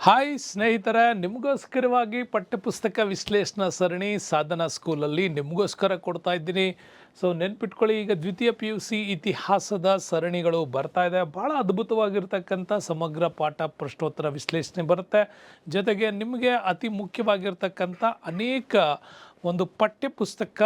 Hi ಸ್ನೇಹಿತರೆ, ನಿಮಗೋಸ್ಕರವಾಗಿ ಪಠ್ಯಪುಸ್ತಕ ವಿಶ್ಲೇಷಣಾ ಸರಣಿ ಸಾಧನಾ ಸ್ಕೂಲಲ್ಲಿ ನಿಮಗೋಸ್ಕರ ಕೊಡ್ತಾ ಇದ್ದೀನಿ. ಸೊ ನೆನ್ಪಿಟ್ಕೊಳ್ಳಿ, ಈಗ ದ್ವಿತೀಯ PUC ಇತಿಹಾಸದ ಸರಣಿಗಳು ಬರ್ತಾ ಇದೆ. ಭಾಳ ಅದ್ಭುತವಾಗಿರ್ತಕ್ಕಂಥ ಸಮಗ್ರ ಪಾಠ ಪ್ರಶ್ನೋತ್ತರ ವಿಶ್ಲೇಷಣೆ ಬರುತ್ತೆ. ಜೊತೆಗೆ ನಿಮಗೆ ಅತಿ ಮುಖ್ಯವಾಗಿರ್ತಕ್ಕಂಥ ಅನೇಕ ಒಂದು ಪಠ್ಯಪುಸ್ತಕ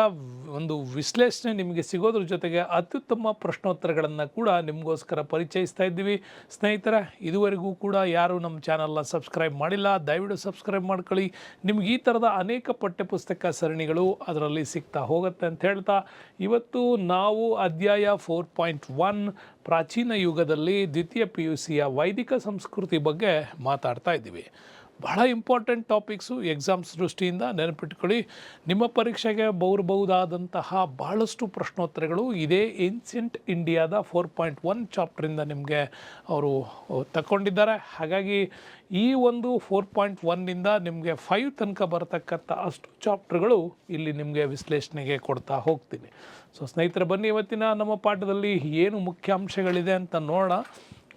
ಒಂದು ವಿಶ್ಲೇಷಣೆ ನಿಮಗೆ ಸಿಗೋದ್ರ ಜೊತೆಗೆ ಅತ್ಯುತ್ತಮ ಪ್ರಶ್ನೋತ್ತರಗಳನ್ನು ಕೂಡ ನಿಮಗೋಸ್ಕರ ಪರಿಚಯಿಸ್ತಾ ಇದ್ದೀವಿ. ಸ್ನೇಹಿತರೆ, ಇದುವರೆಗೂ ಕೂಡ ಯಾರು ನಮ್ಮ ಚಾನಲ್ನ ಸಬ್ಸ್ಕ್ರೈಬ್ ಮಾಡಿಲ್ಲ, ದಯವಿಟ್ಟು ಸಬ್ಸ್ಕ್ರೈಬ್ ಮಾಡ್ಕೊಳ್ಳಿ. ನಿಮ್ಗೆ ಈ ಥರದ ಅನೇಕ ಪಠ್ಯಪುಸ್ತಕ ಸರಣಿಗಳು ಅದರಲ್ಲಿ ಸಿಗ್ತಾ ಹೋಗುತ್ತೆ ಅಂತ ಹೇಳ್ತಾ, ಇವತ್ತು ನಾವು ಅಧ್ಯಾಯ 4.1 ಪ್ರಾಚೀನ ಯುಗದಲ್ಲಿ ದ್ವಿತೀಯ PUCಯ ವೈದಿಕ ಸಂಸ್ಕೃತಿ ಬಗ್ಗೆ ಮಾತಾಡ್ತಾ ಇದ್ದೀವಿ. ಬಹಳ ಇಂಪಾರ್ಟೆಂಟ್ ಟಾಪಿಕ್ಸು ಎಕ್ಸಾಮ್ಸ್ ದೃಷ್ಟಿಯಿಂದ. ನೆನಪಿಟ್ಕೊಳ್ಳಿ, ನಿಮ್ಮ ಪರೀಕ್ಷೆಗೆ ಬರಬಹುದಾದಂತಹ ಭಾಳಷ್ಟು ಪ್ರಶ್ನೋತ್ತರಗಳು ಇದೇ ಏನ್ಷಿಯಂಟ್ ಇಂಡಿಯಾದ 4.1 ಚಾಪ್ಟ್ರಿಂದ ನಿಮಗೆ ಅವರು ತಗೊಂಡಿದ್ದಾರೆ. ಹಾಗಾಗಿ ಈ ಒಂದು 4.1ನಿಂದ ನಿಮಗೆ 5 ತನಕ ಬರತಕ್ಕಂಥ ಅಷ್ಟು ಚಾಪ್ಟರ್ಗಳು ಇಲ್ಲಿ ನಿಮಗೆ ವಿಶ್ಲೇಷಣೆಗೆ ಕೊಡ್ತಾ ಹೋಗ್ತೀನಿ. ಸೊ ಸ್ನೇಹಿತರೆ, ಬನ್ನಿ ಇವತ್ತಿನ ನಮ್ಮ ಪಾಠದಲ್ಲಿ ಏನು ಮುಖ್ಯಾಂಶಗಳಿದೆ ಅಂತ ನೋಡೋಣ.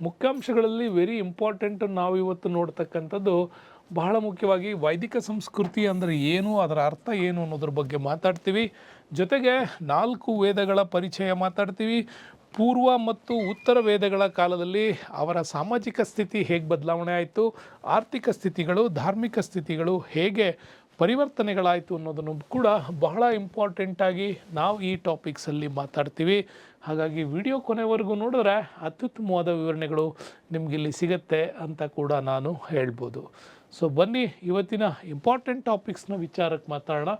ಮುಖ್ಯಾಂಶಗಳಲ್ಲಿ ವೆರಿ ಇಂಪಾರ್ಟೆಂಟ್ ನಾವು ಇವತ್ತು ನೋಡ್ತಕ್ಕಂಥದ್ದು ಬಹಳ ಮುಖ್ಯವಾಗಿ ವೈದಿಕ ಸಂಸ್ಕೃತಿ ಅಂದರೆ ಏನು, ಅದರ ಅರ್ಥ ಏನು ಅನ್ನೋದ್ರ ಬಗ್ಗೆ ಮಾತಾಡ್ತೀವಿ. ಜೊತೆಗೆ 4 ವೇದಗಳ ಪರಿಚಯ ಮಾತಾಡ್ತೀವಿ. ಪೂರ್ವ ಮತ್ತು ಉತ್ತರ ವೇದಗಳ ಕಾಲದಲ್ಲಿ ಅವರ ಸಾಮಾಜಿಕ ಸ್ಥಿತಿ ಹೇಗೆ ಬದಲಾವಣೆ ಆಯಿತು, ಆರ್ಥಿಕ ಸ್ಥಿತಿಗಳು, ಧಾರ್ಮಿಕ ಸ್ಥಿತಿಗಳು ಹೇಗೆ ಪರಿವರ್ತನೆಗಳಾಯಿತು ಅನ್ನೋದನ್ನು ಕೂಡ ಬಹಳ ಇಂಪಾರ್ಟೆಂಟಾಗಿ ನಾವು ಈ ಟಾಪಿಕ್ಸಲ್ಲಿ ಮಾತಾಡ್ತೀವಿ. ಹಾಗಾಗಿ ವಿಡಿಯೋ ಕೊನೆವರೆಗೂ ನೋಡಿದ್ರೆ ಅತ್ಯುತ್ತಮವಾದ ವಿವರಣೆಗಳು ನಿಮಗಿಲ್ಲಿ ಸಿಗುತ್ತೆ ಅಂತ ಕೂಡ ನಾನು ಹೇಳ್ಬೋದು. ಸೊ ಬನ್ನಿ ಇವತ್ತಿನ ಇಂಪಾರ್ಟೆಂಟ್ ಟಾಪಿಕ್ಸ್ನ ವಿಚಾರಕ್ಕೆ ಮಾತಾಡೋಣ.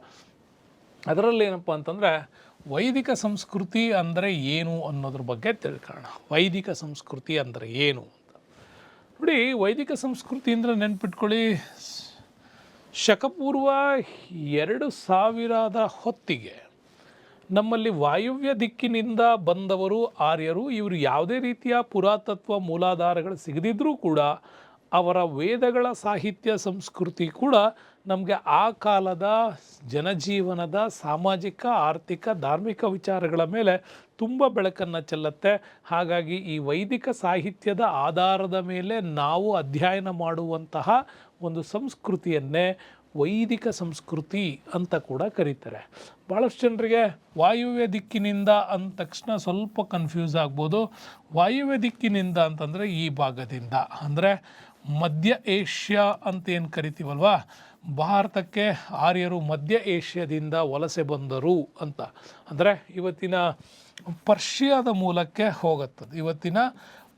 ಅದರಲ್ಲಿ ಏನಪ್ಪ ಅಂತಂದರೆ, ವೈದಿಕ ಸಂಸ್ಕೃತಿ ಅಂದರೆ ಏನು ಅನ್ನೋದ್ರ ಬಗ್ಗೆ ತಿಳ್ಕೊಳ್ಳೋಣ. ವೈದಿಕ ಸಂಸ್ಕೃತಿ ಅಂದರೆ ಏನು ಅಂತ ನೋಡಿ. ವೈದಿಕ ಸಂಸ್ಕೃತಿ ಅಂದರೆ ನೆನ್ಪಿಟ್ಕೊಳ್ಳಿ, ಶಕಪೂರ್ವ 2000 ಹೊತ್ತಿಗೆ ನಮ್ಮಲ್ಲಿ ವಾಯುವ್ಯ ದಿಕ್ಕಿನಿಂದ ಬಂದವರು ಆರ್ಯರು. ಇವರು ಯಾವುದೇ ರೀತಿಯ ಪುರಾತತ್ವ ಮೂಲಾಧಾರಗಳು ಸಿಗದಿದ್ದರೂ ಕೂಡ ಅವರ ವೇದಗಳ ಸಾಹಿತ್ಯ ಸಂಸ್ಕೃತಿ ಕೂಡ ನಮಗೆ ಆ ಕಾಲದ ಜನಜೀವನದ ಸಾಮಾಜಿಕ, ಆರ್ಥಿಕ, ಧಾರ್ಮಿಕ ವಿಚಾರಗಳ ಮೇಲೆ ತುಂಬ ಬೆಳಕನ್ನು ಚೆಲ್ಲುತ್ತೆ. ಹಾಗಾಗಿ ಈ ವೈದಿಕ ಸಾಹಿತ್ಯದ ಆಧಾರದ ಮೇಲೆ ನಾವು ಅಧ್ಯಯನ ಮಾಡುವಂತಹ ಒಂದು ಸಂಸ್ಕೃತಿಯನ್ನೇ ವೈದಿಕ ಸಂಸ್ಕೃತಿ ಅಂತ ಕೂಡ ಕರೀತಾರೆ. ಭಾಳಷ್ಟು ಜನರಿಗೆ ವಾಯುವ್ಯ ದಿಕ್ಕಿನಿಂದ ಅಂದ ತಕ್ಷಣ ಸ್ವಲ್ಪ ಕನ್ಫ್ಯೂಸ್ ಆಗ್ಬೋದು. ವಾಯುವ್ಯ ದಿಕ್ಕಿನಿಂದ ಅಂತಂದರೆ ಈ ಭಾಗದಿಂದ, ಅಂದರೆ ಮಧ್ಯ ಏಷ್ಯಾ ಅಂತ ಏನು ಕರಿತೀವಲ್ವ, ಭಾರತಕ್ಕೆ ಆರ್ಯರು ಮಧ್ಯ ಏಷ್ಯಾದಿಂದ ವಲಸೆ ಬಂದರು ಅಂತ. ಅಂದರೆ ಇವತ್ತಿನ ಪರ್ಷಿಯಾದ ಮೂಲಕ್ಕೆ ಹೋಗುತ್ತದೆ. ಇವತ್ತಿನ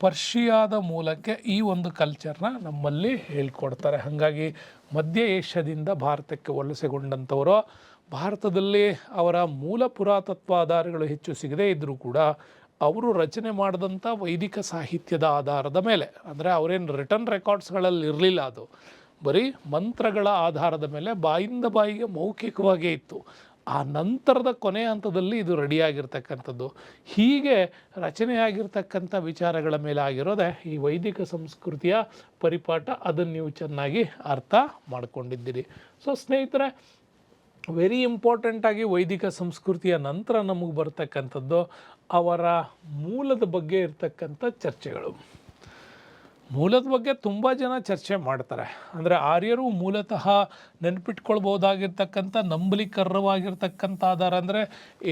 ಪರ್ಷಿಯಾದ ಮೂಲಕ್ಕೆ ಈ ಒಂದು ಕಲ್ಚರ್ನ ನಮ್ಮಲ್ಲಿ ಹೇಳ್ಕೊಡ್ತಾರೆ. ಹಾಗಾಗಿ ಮಧ್ಯ ಏಷ್ಯಾದಿಂದ ಭಾರತಕ್ಕೆ ವಲಸೆಗೊಂಡಂಥವರು ಭಾರತದಲ್ಲಿ ಅವರ ಮೂಲ ಪುರಾತತ್ವ ಆಧಾರಗಳು ಹೆಚ್ಚು ಸಿಗದೇ ಇದ್ದರೂ ಕೂಡ ಅವರು ರಚನೆ ಮಾಡಿದಂಥ ವೈದಿಕ ಸಾಹಿತ್ಯದ ಆಧಾರದ ಮೇಲೆ, ಅಂದರೆ ಅವರೇನು ರಿಟರ್ನ್ ರೆಕಾರ್ಡ್ಸ್ಗಳಲ್ಲಿ ಇರಲಿಲ್ಲ, ಅದು ಬರೀ ಮಂತ್ರಗಳ ಆಧಾರದ ಮೇಲೆ ಬಾಯಿಂದ ಬಾಯಿಗೆ ಮೌಖಿಕವಾಗೇ ಇತ್ತು. ಆ ನಂತರದ ಕೊನೆಯ ಹಂತದಲ್ಲಿ ಇದು ರೆಡಿಯಾಗಿರ್ತಕ್ಕಂಥದ್ದು. ಹೀಗೆ ರಚನೆಯಾಗಿರ್ತಕ್ಕಂಥ ವಿಚಾರಗಳ ಮೇಲೆ ಆಗಿರೋದೇ ಈ ವೈದಿಕ ಸಂಸ್ಕೃತಿಯ ಪರಿಪಾಠ. ಅದನ್ನು ನೀವು ಚೆನ್ನಾಗಿ ಅರ್ಥ ಮಾಡ್ಕೊಂಡಿದ್ದೀರಿ. ಸೊ ಸ್ನೇಹಿತರೆ, ವೆರಿ ಇಂಪಾರ್ಟೆಂಟಾಗಿ ವೈದಿಕ ಸಂಸ್ಕೃತಿಯ ನಂತರ ನಮಗೆ ಬರ್ತಕ್ಕಂಥದ್ದು ಅವರ ಮೂಲದ ಬಗ್ಗೆ ಇರ್ತಕ್ಕಂಥ ಚರ್ಚೆಗಳು. ಮೂಲದ ಬಗ್ಗೆ ತುಂಬ ಜನ ಚರ್ಚೆ ಮಾಡ್ತಾರೆ. ಅಂದರೆ ಆರ್ಯರು ಮೂಲತಃ ನೆನಪಿಟ್ಕೊಳ್ಬೋದಾಗಿರ್ತಕ್ಕಂಥ ನಂಬಲಿಕರವಾಗಿರ್ತಕ್ಕಂಥ ಆಧಾರ ಅಂದರೆ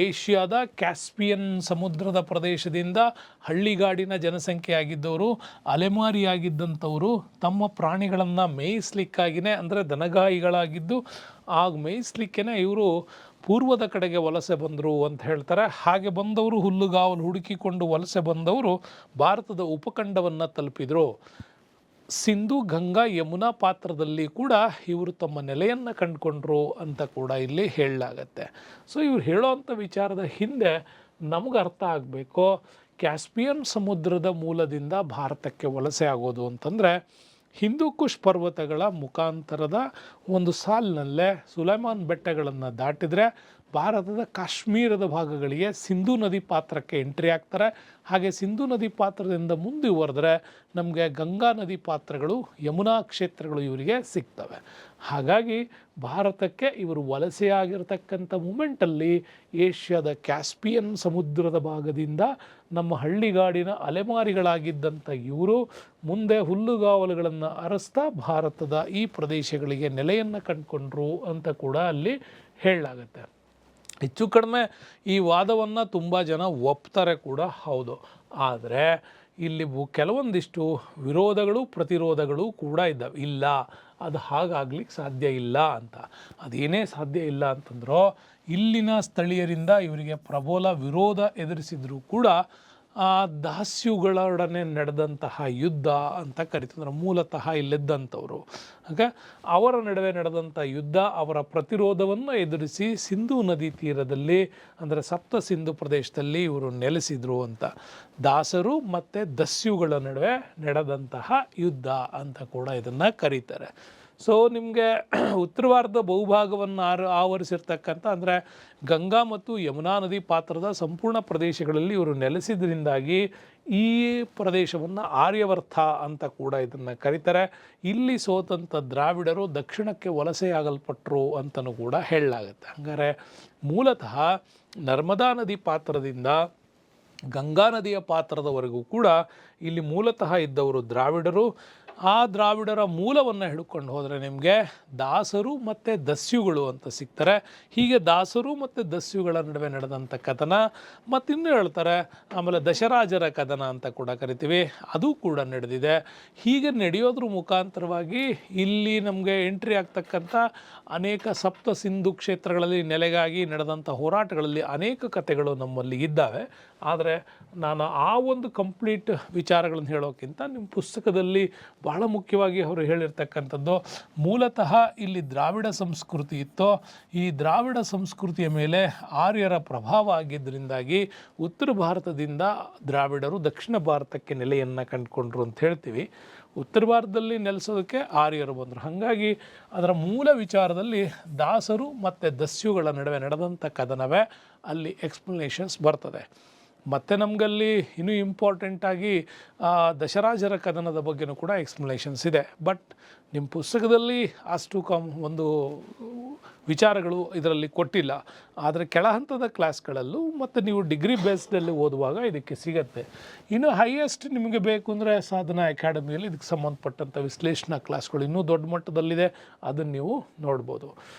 ಏಷ್ಯಾದ ಕ್ಯಾಸ್ಪಿಯನ್ ಸಮುದ್ರದ ಪ್ರದೇಶದಿಂದ ಹಳ್ಳಿಗಾಡಿನ ಜನಸಂಖ್ಯೆ ಆಗಿದ್ದವರು, ಅಲೆಮಾರಿಯಾಗಿದ್ದಂಥವರು, ತಮ್ಮ ಪ್ರಾಣಿಗಳನ್ನು ಮೇಯಿಸ್ಲಿಕ್ಕಾಗಿಯೇ, ಅಂದರೆ ದನಗಾಯಿಗಳಾಗಿದ್ದು ಆಗ ಮೇಯಿಸ್ಲಿಕ್ಕೇ ಇವರು ಪೂರ್ವದ ಕಡೆಗೆ ವಲಸೆ ಬಂದರು ಅಂತ ಹೇಳ್ತಾರೆ. ಹಾಗೆ ಬಂದವರು ಹುಲ್ಲುಗಾವಲು ಹುಡುಕಿಕೊಂಡು ವಲಸೆ ಬಂದವರು ಭಾರತದ ಉಪಖಂಡವನ್ನು ತಲುಪಿದರು. ಸಿಂಧು, ಗಂಗಾ, ಯಮುನಾ ಪಾತ್ರದಲ್ಲಿ ಕೂಡ ಇವರು ತಮ್ಮ ನೆಲೆಯನ್ನು ಕಂಡುಕೊಂಡ್ರು ಅಂತ ಕೂಡ ಇಲ್ಲಿ ಹೇಳಲಾಗತ್ತೆ. ಸೊ ಇವ್ರು ಹೇಳೋವಂಥ ವಿಚಾರದ ಹಿಂದೆ ನಮಗೆ ಅರ್ಥ ಆಗಬೇಕು, ಕ್ಯಾಸ್ಪಿಯನ್ ಸಮುದ್ರದ ಮೂಲದಿಂದ ಭಾರತಕ್ಕೆ ವಲಸೆ ಆಗೋದು ಅಂತಂದರೆ ಹಿಂದೂ ಕುಶ್ ಪರ್ವತಗಳ ಮುಖಾಂತರದ ಒಂದು ಸಾಲಿನಲ್ಲೇ ಸುಲೈಮಾನ್ ಬೆಟ್ಟಗಳನ್ನು ದಾಟಿದರೆ ಭಾರತದ ಕಾಶ್ಮೀರದ ಭಾಗಗಳಿಗೆ ಸಿಂಧೂ ನದಿ ಪಾತ್ರಕ್ಕೆ ಎಂಟ್ರಿ ಆಗ್ತಾರೆ. ಹಾಗೆ ಸಿಂಧೂ ನದಿ ಪಾತ್ರದಿಂದ ಮುಂದುವರೆದ್ರೆ ನಮಗೆ ಗಂಗಾ ನದಿ ಪಾತ್ರಗಳು, ಯಮುನಾ ಕ್ಷೇತ್ರಗಳು ಇವರಿಗೆ ಸಿಗ್ತವೆ. ಹಾಗಾಗಿ ಭಾರತಕ್ಕೆ ಇವರು ವಲಸೆಯಾಗಿರ್ತಕ್ಕಂಥ ಮೂಮೆಂಟಲ್ಲಿ ಏಷ್ಯಾದ ಕ್ಯಾಸ್ಪಿಯನ್ ಸಮುದ್ರದ ಭಾಗದಿಂದ ನಮ್ಮ ಹಳ್ಳಿಗಾಡಿನ ಅಲೆಮಾರಿಗಳಾಗಿದ್ದಂಥ ಇವರು ಮುಂದೆ ಹುಲ್ಲುಗಾವಲುಗಳನ್ನು ಅರಸ್ತಾ ಭಾರತದ ಈ ಪ್ರದೇಶಗಳಿಗೆ ನೆಲೆಯನ್ನು ಕಂಡುಕೊಂಡ್ರು ಅಂತ ಕೂಡ ಅಲ್ಲಿ ಹೇಳಲಾಗತ್ತೆ. ಹೆಚ್ಚು ಕಡಿಮೆ ಈ ವಾದವನ್ನು ತುಂಬ ಜನ ಒಪ್ತಾರೆ ಕೂಡ ಹೌದು. ಆದರೆ ಇಲ್ಲಿ ಕೆಲವೊಂದಿಷ್ಟು ವಿರೋಧಗಳು ಪ್ರತಿರೋಧಗಳು ಕೂಡ ಇದ್ದಾವೆ. ಇಲ್ಲ, ಅದು ಹಾಗಾಗ್ಲಿಕ್ಕೆ ಸಾಧ್ಯ ಇಲ್ಲ ಅಂತ. ಅದೇನೇ ಸಾಧ್ಯ ಇಲ್ಲ ಅಂತಂದ್ರೋ ಇಲ್ಲಿನ ಸ್ಥಳೀಯರಿಂದ ಇವರಿಗೆ ಪ್ರಬಲ ವಿರೋಧ ಎದುರಿಸಿದ್ರು ಕೂಡ ದಾಸ್ಯುಗಳೊಡನೆ ನಡೆದಂತಹ ಯುದ್ಧ ಅಂತ ಕರಿತಂದ್ರೆ ಮೂಲತಃ ಇಲ್ಲಿದ್ದಂಥವ್ರು. ಹಾಗೆ ಅವರ ನಡುವೆ ನಡೆದಂಥ ಯುದ್ಧ, ಅವರ ಪ್ರತಿರೋಧವನ್ನು ಎದುರಿಸಿ ಸಿಂಧೂ ನದಿ ತೀರದಲ್ಲಿ ಅಂದರೆ ಸಪ್ತ ಸಿಂಧು ಪ್ರದೇಶದಲ್ಲಿ ಇವರು ನೆಲೆಸಿದರು ಅಂತ. ದಾಸರು ಮತ್ತು ದಸ್ಯುಗಳ ನಡುವೆ ನಡೆದಂತಹ ಯುದ್ಧ ಅಂತ ಕೂಡ ಇದನ್ನು ಕರೀತಾರೆ. ಸೊ ನಿಮಗೆ ಉತ್ತರ ಭಾರತದ ಬಹುಭಾಗವನ್ನು ಆವರಿಸಿರ್ತಕ್ಕಂಥ ಅಂದರೆ ಗಂಗಾ ಮತ್ತು ಯಮುನಾ ನದಿ ಪಾತ್ರದ ಸಂಪೂರ್ಣ ಪ್ರದೇಶಗಳಲ್ಲಿ ಇವರು ನೆಲೆಸಿದ್ರಿಂದಾಗಿ ಈ ಪ್ರದೇಶವನ್ನು ಆರ್ಯವರ್ತ ಅಂತ ಕೂಡ ಇದನ್ನು ಕರೀತಾರೆ. ಇಲ್ಲಿ ಸೋತಂಥ ದ್ರಾವಿಡರು ದಕ್ಷಿಣಕ್ಕೆ ವಲಸೆಯಾಗಲ್ಪಟ್ಟರು ಅಂತಲೂ ಕೂಡ ಹೇಳಲಾಗುತ್ತೆ. ಹಂಗಾರೆ ಮೂಲತಃ ನರ್ಮದಾ ನದಿ ಪಾತ್ರದಿಂದ ಗಂಗಾ ನದಿಯ ಪಾತ್ರದವರೆಗೂ ಕೂಡ ಇಲ್ಲಿ ಮೂಲತಃ ಇದ್ದವರು ದ್ರಾವಿಡರು. ಆ ದ್ರಾವಿಡರ ಮೂಲವನ್ನು ಹಿಡ್ಕೊಂಡು ಹೋದರೆ ನಿಮಗೆ ದಾಸರು ಮತ್ತು ದಸ್ಯುಗಳು ಅಂತ ಸಿಗ್ತಾರೆ. ಹೀಗೆ ದಾಸರು ಮತ್ತು ದಸ್ಯುಗಳ ನಡುವೆ ನಡೆದಂಥ ಕದನ, ಮತ್ತಿನ್ನೂ ಹೇಳ್ತಾರೆ ಆಮೇಲೆ ದಶರಾಜರ ಕದನ ಅಂತ ಕೂಡ ಕರಿತೀವಿ, ಅದು ಕೂಡ ನಡೆದಿದೆ. ಹೀಗೆ ನಡೆಯೋದ್ರ ಮುಖಾಂತರವಾಗಿ ಇಲ್ಲಿ ನಮಗೆ ಎಂಟ್ರಿ ಆಗ್ತಕ್ಕಂಥ ಅನೇಕ ಸಪ್ತ ಸಿಂಧು ಕ್ಷೇತ್ರಗಳಲ್ಲಿ ನೆಲೆಗಾಗಿ ನಡೆದಂಥ ಹೋರಾಟಗಳಲ್ಲಿ ಅನೇಕ ಕಥೆಗಳು ನಮ್ಮಲ್ಲಿ ಇದ್ದಾವೆ. ಆದರೆ ನಾನು ಆ ಒಂದು ಕಂಪ್ಲೀಟ್ ವಿಚಾರಗಳನ್ನು ಹೇಳೋಕ್ಕಿಂತ ನಿಮ್ಮ ಪುಸ್ತಕದಲ್ಲಿ ಬಹಳ ಮುಖ್ಯವಾಗಿ ಅವರು ಹೇಳಿರ್ತಕ್ಕಂಥದ್ದು ಮೂಲತಃ ಇಲ್ಲಿ ದ್ರಾವಿಡ ಸಂಸ್ಕೃತಿ ಇತ್ತು. ಈ ದ್ರಾವಿಡ ಸಂಸ್ಕೃತಿಯ ಮೇಲೆ ಆರ್ಯರ ಪ್ರಭಾವ ಆಗಿದ್ದರಿಂದಾಗಿ ಉತ್ತರ ಭಾರತದಿಂದ ದ್ರಾವಿಡರು ದಕ್ಷಿಣ ಭಾರತಕ್ಕೆ ನೆಲೆಯನ್ನು ಕಂಡುಕೊಂಡ್ರು ಅಂತ ಹೇಳ್ತೀವಿ. ಉತ್ತರ ಭಾರತದಲ್ಲಿ ನೆಲೆಸೋದಕ್ಕೆ ಆರ್ಯರು ಬಂದರು. ಹಾಗಾಗಿ ಅದರ ಮೂಲ ವಿಚಾರದಲ್ಲಿ ದಾಸರು ಮತ್ತು ದಸ್ಯುಗಳ ನಡುವೆ ನಡೆದಂಥ ಕದನವೇ ಅಲ್ಲಿ ಎಕ್ಸ್ಪ್ಲನೇಷನ್ಸ್ ಬರ್ತದೆ. ಮತ್ತು ನಮಗಲ್ಲಿ ಇನ್ನೂ ಇಂಪಾರ್ಟೆಂಟಾಗಿ ದಶರಾಜರ ಕದನದ ಬಗ್ಗೆನೂ ಕೂಡ ಎಕ್ಸ್ಪ್ಲನೇಷನ್ಸ್ ಇದೆ. ಬಟ್ ನಿಮ್ಮ ಪುಸ್ತಕದಲ್ಲಿ ಅಷ್ಟು ಒಂದು ವಿಚಾರಗಳು ಇದರಲ್ಲಿ ಕೊಟ್ಟಿಲ್ಲ. ಆದರೆ ಕೆಳ ಹಂತದ ಕ್ಲಾಸ್ಗಳಲ್ಲೂ ಮತ್ತು ನೀವು ಡಿಗ್ರಿ ಬೇಸ್ಡಲ್ಲಿ ಓದುವಾಗ ಇದಕ್ಕೆ ಸಿಗತ್ತೆ. ಇನ್ನು ಹೈಯೆಸ್ಟ್ ನಿಮಗೆ ಬೇಕು ಅಂದರೆ ಸಾಧನಾ ಅಕಾಡೆಮಿಯಲ್ಲಿ ಇದಕ್ಕೆ ಸಂಬಂಧಪಟ್ಟಂಥ ವಿಶ್ಲೇಷಣಾ ಕ್ಲಾಸ್ಗಳು ಇನ್ನೂ ದೊಡ್ಡ ಮಟ್ಟದಲ್ಲಿದೆ, ಅದನ್ನು ನೀವು ನೋಡ್ಬೋದು.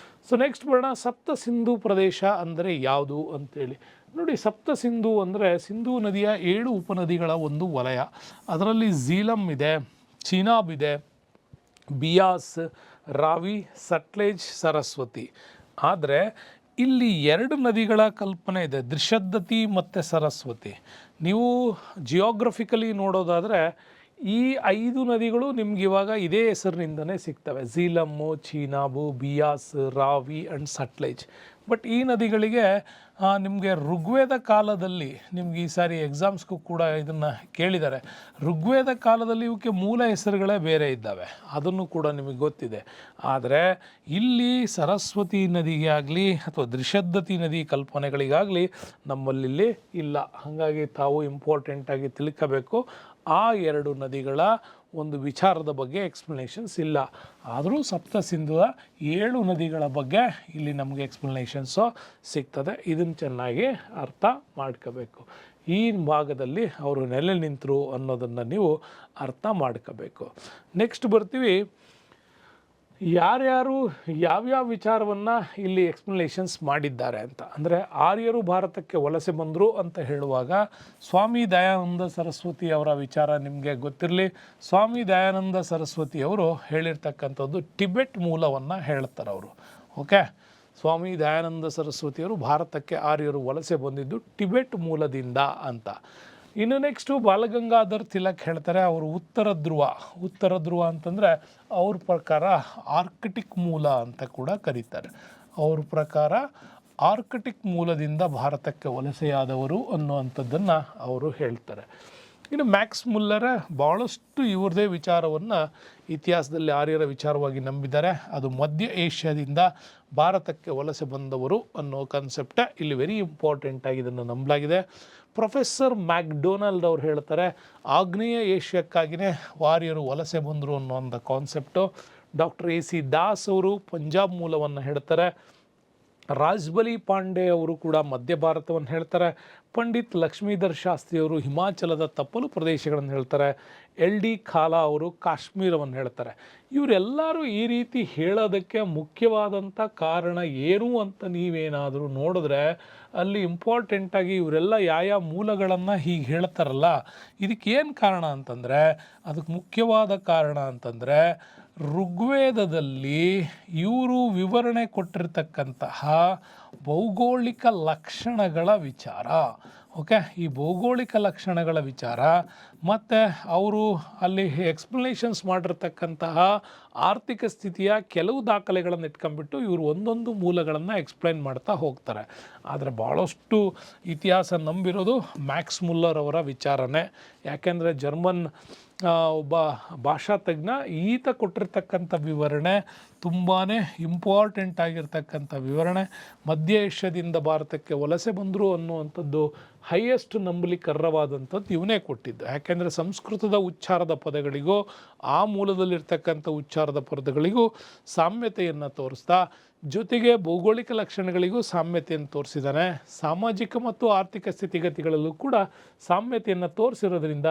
ಸೊ ನೆಕ್ಸ್ಟ್ ಬರೋಣ, ಸಪ್ತ ಸಿಂಧು ಪ್ರದೇಶ ಅಂದರೆ ಯಾವುದು ಅಂತೇಳಿ. ನೋಡಿ, ಸಪ್ತ ಸಿಂಧು ಅಂದರೆ ಸಿಂಧೂ ನದಿಯ 7 ಉಪನದಿಗಳ ಒಂದು ವಲಯ. ಅದರಲ್ಲಿ ಝೀಲಂ ಇದೆ, ಚೀನಾಬ್ ಇದೆ, ಬಿಯಾಸ್, ರಾವಿ, ಸಟ್ಲೇಜ್, ಸರಸ್ವತಿ. ಆದರೆ ಇಲ್ಲಿ 2 ನದಿಗಳ ಕಲ್ಪನೆ ಇದೆ, ದೃಶದ್ದತಿ ಮತ್ತು ಸರಸ್ವತಿ. ನೀವು ಜಿಯೋಗ್ರಫಿಕಲಿ ನೋಡೋದಾದರೆ ಈ 5 ನದಿಗಳು ನಿಮ್ಗೆ ಇವಾಗ ಇದೇ ಹೆಸರಿನಿಂದನೇ ಸಿಗ್ತವೆ, ಝೀಲಮ್ಮು, ಚೀನಾಬು, ಬಿಯಾಸ್, ರಾವಿ ಆ್ಯಂಡ್ ಸಟ್ಲೇಜ್. ಬಟ್ ಈ ನದಿಗಳಿಗೆ ನಿಮಗೆ ಋಗ್ವೇದ ಕಾಲದಲ್ಲಿ ನಿಮ್ಗೆ ಈ ಸಾರಿ ಎಕ್ಸಾಮ್ಸ್ಗೂ ಕೂಡ ಇದನ್ನು ಕೇಳಿದ್ದಾರೆ. ಋಗ್ವೇದ ಕಾಲದಲ್ಲಿ ಇವಕ್ಕೆ ಮೂಲ ಹೆಸರುಗಳೇ ಬೇರೆ ಇದ್ದಾವೆ, ಅದನ್ನು ಕೂಡ ನಿಮಗೆ ಗೊತ್ತಿದೆ. ಆದರೆ ಇಲ್ಲಿ ಸರಸ್ವತಿ ನದಿಗೆ ಆಗಲಿ ಅಥವಾ ದೃಶದ್ದತಿ ನದಿ ಕಲ್ಪನೆಗಳಿಗಾಗಲಿ ನಮ್ಮಲ್ಲಿ ಇಲ್ಲ. ಹಾಗಾಗಿ ತಾವು ಇಂಪಾರ್ಟೆಂಟಾಗಿ ತಿಳ್ಕೋಬೇಕು, ಆ 2 ನದಿಗಳ ಒಂದು ವಿಚಾರದ ಬಗ್ಗೆ ಎಕ್ಸ್ಪ್ಲನೇಷನ್ಸ್ ಇಲ್ಲ. ಆದರೂ ಸಪ್ತ ಸಿಂಧುವ 7 ನದಿಗಳ ಬಗ್ಗೆ ಇಲ್ಲಿ ನಮಗೆ ಎಕ್ಸ್ಪ್ಲನೇಷನ್ಸು ಸಿಗ್ತದೆ. ಇದನ್ನು ಚೆನ್ನಾಗಿ ಅರ್ಥ ಮಾಡ್ಕೋಬೇಕು. ಈ ಭಾಗದಲ್ಲಿ ಅವರು ನೆಲೆ ನಿಂತರು ಅನ್ನೋದನ್ನು ನೀವು ಅರ್ಥ ಮಾಡ್ಕೋಬೇಕು. ನೆಕ್ಸ್ಟ್ ಬರ್ತೀವಿ, ಯಾರ್ಯಾರು ಯಾವ್ಯಾವ ವಿಚಾರವನ್ನು ಇಲ್ಲಿ ಎಕ್ಸ್ಪ್ಲನೇಷನ್ಸ್ ಮಾಡಿದ್ದಾರೆ ಅಂತ. ಅಂದರೆ ಆರ್ಯರು ಭಾರತಕ್ಕೆ ವಲಸೆ ಬಂದರು ಅಂತ ಹೇಳುವಾಗ ಸ್ವಾಮಿ ದಯಾನಂದ ಸರಸ್ವತಿ ಅವರ ವಿಚಾರ ನಿಮಗೆ ಗೊತ್ತಿರಲಿ. ಸ್ವಾಮಿ ದಯಾನಂದ ಸರಸ್ವತಿಯವರು ಹೇಳಿರ್ತಕ್ಕಂಥದ್ದು ಟಿಬೆಟ್ ಮೂಲವನ್ನು ಹೇಳ್ತಾರೆ ಅವರು. ಓಕೆ, ಸ್ವಾಮಿ ದಯಾನಂದ ಸರಸ್ವತಿಯವರು ಭಾರತಕ್ಕೆ ಆರ್ಯರು ವಲಸೆ ಬಂದಿದ್ದು ಟಿಬೆಟ್ ಮೂಲದಿಂದ ಅಂತ. ಇನ್ನು ನೆಕ್ಸ್ಟು ಬಾಲಗಂಗಾಧರ್ ತಿಲಕ್ ಹೇಳ್ತಾರೆ, ಅವರು ಉತ್ತರ ಧ್ರುವ ಅಂತಂದರೆ ಅವ್ರ ಪ್ರಕಾರ ಆರ್ಕಟಿಕ್ ಮೂಲ ಅಂತ ಕೂಡ ಕರೀತಾರೆ. ಅವ್ರ ಪ್ರಕಾರ ಆರ್ಕಟಿಕ್ ಮೂಲದಿಂದ ಭಾರತಕ್ಕೆ ವಲಸೆಯಾದವರು ಅನ್ನುವಂಥದ್ದನ್ನು ಅವರು ಹೇಳ್ತಾರೆ. ಇನ್ನು ಮ್ಯಾಕ್ಸ್ ಮುಲ್ಲರ್ ಭಾಳಷ್ಟು ಇವ್ರದೇ ವಿಚಾರವನ್ನು ಇತಿಹಾಸದಲ್ಲಿ ಆರ್ಯರ ವಿಚಾರವಾಗಿ ನಂಬಿದ್ದಾರೆ. ಅದು ಮಧ್ಯ ಏಷ್ಯಾದಿಂದ ಭಾರತಕ್ಕೆ ವಲಸೆ ಬಂದವರು ಅನ್ನೋ ಕಾನ್ಸೆಪ್ಟೇ ಇಲ್ಲಿ ವೆರಿ ಇಂಪಾರ್ಟೆಂಟ್ ಆಗಿ ಇದನ್ನು ನಂಬಲಾಗಿದೆ. ಪ್ರೊಫೆಸರ್ ಮ್ಯಾಕ್ಡೊನಾಲ್ಡ್ ಅವ್ರು ಹೇಳ್ತಾರೆ ಆಗ್ನೇಯ ಏಷ್ಯಕ್ಕಾಗಿಯೇ ಆರ್ಯರು ವಲಸೆ ಬಂದರು ಅನ್ನೋ ಒಂದು ಕಾನ್ಸೆಪ್ಟು. ಡಾಕ್ಟರ್ AC ದಾಸ್ ಅವರು ಪಂಜಾಬ್ ಮೂಲವನ್ನು ಹೇಳ್ತಾರೆ. ರಾಜ್ಬಲಿ ಪಾಂಡೆ ಅವರು ಕೂಡ ಮಧ್ಯ ಭಾರತವನ್ನು ಹೇಳ್ತಾರೆ. ಪಂಡಿತ್ ಲಕ್ಷ್ಮೀಧರ್ ಶಾಸ್ತ್ರಿ ಅವರು ಹಿಮಾಚಲದ ತಪ್ಪಲು ಪ್ರದೇಶಗಳನ್ನು ಹೇಳ್ತಾರೆ. LD ಖಾಲಾ ಅವರು ಕಾಶ್ಮೀರವನ್ನು ಹೇಳ್ತಾರೆ. ಇವರೆಲ್ಲರೂ ಈ ರೀತಿ ಹೇಳೋದಕ್ಕೆ ಮುಖ್ಯವಾದಂಥ ಕಾರಣ ಏನು ಅಂತ ನೀವೇನಾದರೂ ನೋಡಿದ್ರೆ ಅಲ್ಲಿ ಇಂಪಾರ್ಟೆಂಟಾಗಿ ಇವರೆಲ್ಲ ಯಾವ ಮೂಲಗಳನ್ನು ಹೀಗೆ ಹೇಳ್ತಾರಲ್ಲ, ಇದಕ್ಕೇನು ಕಾರಣ ಅಂತಂದರೆ, ಅದಕ್ಕೆ ಮುಖ್ಯವಾದ ಕಾರಣ ಅಂತಂದರೆ ಋಗ್ವೇದದಲ್ಲಿ ಇವರು ವಿವರಣೆ ಕೊಟ್ಟಿರ್ತಕ್ಕಂತಹ ಭೌಗೋಳಿಕ ಲಕ್ಷಣಗಳ ವಿಚಾರ. ಓಕೆ, ಈ ಭೌಗೋಳಿಕ ಲಕ್ಷಣಗಳ ವಿಚಾರ ಮತ್ತು ಅವರು ಅಲ್ಲಿ ಎಕ್ಸ್ಪ್ಲನೇಷನ್ಸ್ ಮಾಡಿರ್ತಕ್ಕಂತಹ ಆರ್ಥಿಕ ಸ್ಥಿತಿಯ ಕೆಲವು ದಾಖಲೆಗಳನ್ನು ಇಟ್ಕೊಂಡ್ಬಿಟ್ಟು ಇವರು ಒಂದೊಂದು ಮೂಲಗಳನ್ನು ಎಕ್ಸ್ಪ್ಲೈನ್ ಮಾಡ್ತಾ ಹೋಗ್ತಾರೆ. ಆದರೆ ಭಾಳಷ್ಟು ಇತಿಹಾಸ ನಂಬಿರೋದು ಮ್ಯಾಕ್ಸ್ ಮುಲ್ಲರ್ ಅವರ ವಿಚಾರನೇ. ಯಾಕೆಂದರೆ ಜರ್ಮನ್ ಒಬ್ಬ ಭಾಷಾ ತಜ್ಞ, ಈತ ಕೊಟ್ಟಿರ್ತಕ್ಕಂಥ ವಿವರಣೆ ತುಂಬಾ ಇಂಪಾರ್ಟೆಂಟ್ ಆಗಿರ್ತಕ್ಕಂಥ ವಿವರಣೆ. ಮಧ್ಯ ಏಷ್ಯಾದಿಂದ ಭಾರತಕ್ಕೆ ವಲಸೆ ಬಂದರು ಅನ್ನುವಂಥದ್ದು ಹೈಯೆಸ್ಟ್ ನಂಬಲಿಕ್ಕರ್ಹವಾದಂಥದ್ದು ಇವನೇ ಕೊಟ್ಟಿದ್ದು. ಯಾಕೆಂದರೆ ಸಂಸ್ಕೃತದ ಉಚ್ಚಾರದ ಪದಗಳಿಗೂ ಆ ಮೂಲದಲ್ಲಿರ್ತಕ್ಕಂಥ ಉಚ್ಚಾರದ ಪದಗಳಿಗೂ ಸಾಮ್ಯತೆಯನ್ನು ತೋರಿಸ್ತಾ, ಜೊತೆಗೆ ಭೌಗೋಳಿಕ ಲಕ್ಷಣಗಳಿಗೂ ಸಾಮ್ಯತೆಯನ್ನು ತೋರಿಸಿದ್ದಾನೆ. ಸಾಮಾಜಿಕ ಮತ್ತು ಆರ್ಥಿಕ ಸ್ಥಿತಿಗತಿಗಳಲ್ಲೂ ಕೂಡ ಸಾಮ್ಯತೆಯನ್ನು ತೋರಿಸಿರೋದ್ರಿಂದ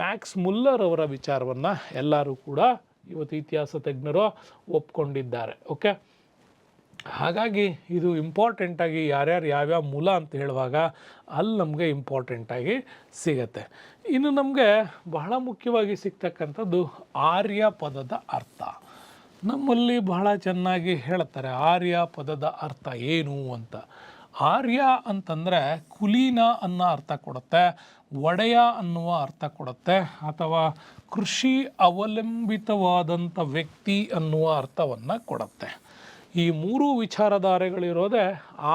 ಮ್ಯಾಕ್ಸ್ ಮುಲ್ಲರ್ ಅವರ ವಿಚಾರವನ್ನು ಎಲ್ಲರೂ ಕೂಡ ಇವತ್ತು ಇತಿಹಾಸ ತಜ್ಞರು ಒಪ್ಕೊಂಡಿದ್ದಾರೆ. ಓಕೆ, ಹಾಗಾಗಿ ಇದು ಇಂಪಾರ್ಟೆಂಟಾಗಿ ಯಾರ್ಯಾರು ಯಾವ್ಯಾವ ಮೂಲ ಅಂತ ಹೇಳುವಾಗ ಅಲ್ಲಿ ನಮಗೆ ಇಂಪಾರ್ಟೆಂಟಾಗಿ ಸಿಗತ್ತೆ. ಇನ್ನು ನಮಗೆ ಬಹಳ ಮುಖ್ಯವಾಗಿ ಸಿಗ್ತಕ್ಕಂಥದ್ದು ಆರ್ಯ ಪದದ ಅರ್ಥ. ನಮ್ಮಲ್ಲಿ ಬಹಳ ಚೆನ್ನಾಗಿ ಹೇಳ್ತಾರೆ ಆರ್ಯ ಪದದ ಅರ್ಥ ಏನು ಅಂತ. ಆರ್ಯ ಅಂತಂದರೆ ಕುಲೀನ ಅನ್ನೋ ಅರ್ಥ ಕೊಡುತ್ತೆ, ಒಡೆಯ ಅನ್ನುವ ಅರ್ಥ ಕೊಡುತ್ತೆ, ಅಥವಾ ಕೃಷಿ ಅವಲಂಬಿತವಾದಂಥ ವ್ಯಕ್ತಿ ಅನ್ನುವ ಅರ್ಥವನ್ನು ಕೊಡುತ್ತೆ. ಈ ಮೂರು ವಿಚಾರಧಾರೆಗಳಿರೋದೇ